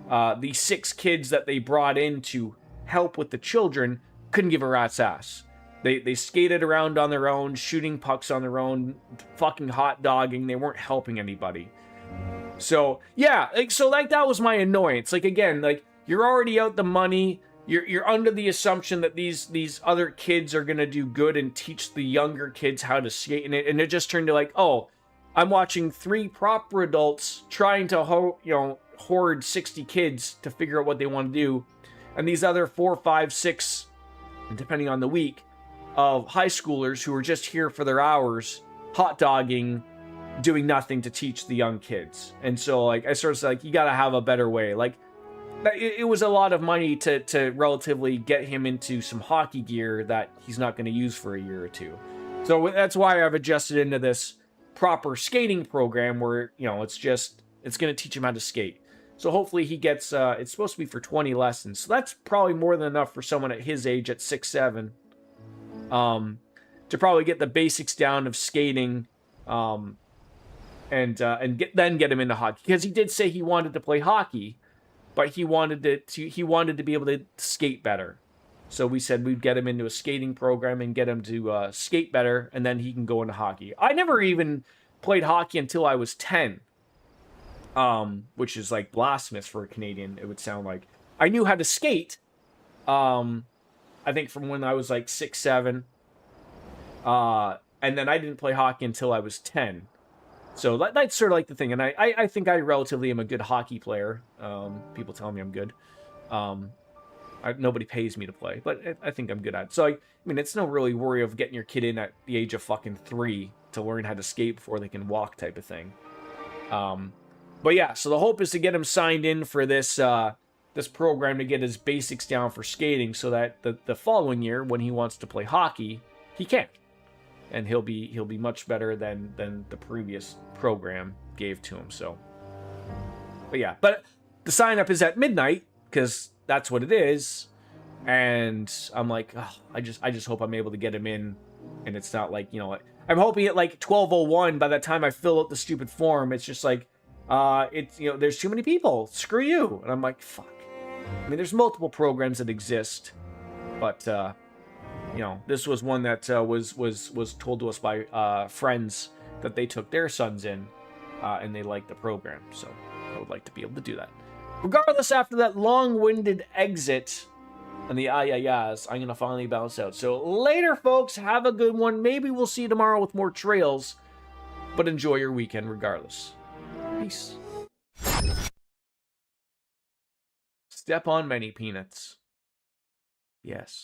the 6 kids that they brought in to help with the children couldn't give a rat's ass. They skated around on their own, shooting pucks on their own, fucking hot dogging. They weren't helping anybody. So, yeah, like that was my annoyance. Like, again, like, you're already out the money. You're under the assumption that these other kids are gonna do good and teach the younger kids how to skate, and it just turned to like, oh, I'm watching 3 proper adults trying to hoard 60 kids to figure out what they want to do, and these other 4, 5, 6, depending on the week, of high schoolers who are just here for their hours, hot dogging, doing nothing to teach the young kids. And so, like, I sort of said, like, you gotta have a better way. Like, it was a lot of money to relatively get him into some hockey gear that he's not going to use for a year or two. So that's why I've adjusted into this proper skating program where, it's going to teach him how to skate. So hopefully he gets, it's supposed to be for 20 lessons. So that's probably more than enough for someone at his age at 6'7", to probably get the basics down of skating, and get him into hockey. Because he did say he wanted to play hockey, but he wanted to be able to skate better. So we said we'd get him into a skating program and get him to skate better, and then he can go into hockey. I never even played hockey until I was 10, which is like blasphemous for a Canadian, it would sound like. I knew how to skate, I think from when I was like 6, 7, and then I didn't play hockey until I was 10. So that's sort of like the thing, and I think I relatively am a good hockey player. People tell me I'm good. Nobody pays me to play, but I think I'm good at it. So, I mean, it's no really worry of getting your kid in at the age of fucking 3 to learn how to skate before they can walk type of thing. But yeah, so the hope is to get him signed in for this this program to get his basics down for skating so that the following year, when he wants to play hockey, he can. And he'll be much better than the previous program gave to him. So, but yeah, but the sign up is at midnight because that's what it is. And I'm like, oh, I just hope I'm able to get him in, and it's not like, I'm hoping at like 12:01 by the time I fill out the stupid form, it's just like, it's there's too many people. Screw you. And I'm like, fuck. I mean, there's multiple programs that exist, but. This was one that was told to us by friends that they took their sons in, and they liked the program. So I would like to be able to do that. Regardless, after that long-winded exit and the ayayas, I'm going to finally bounce out. So later, folks. Have a good one. Maybe we'll see you tomorrow with more trails, but enjoy your weekend regardless. Peace. Step on many peanuts. Yes.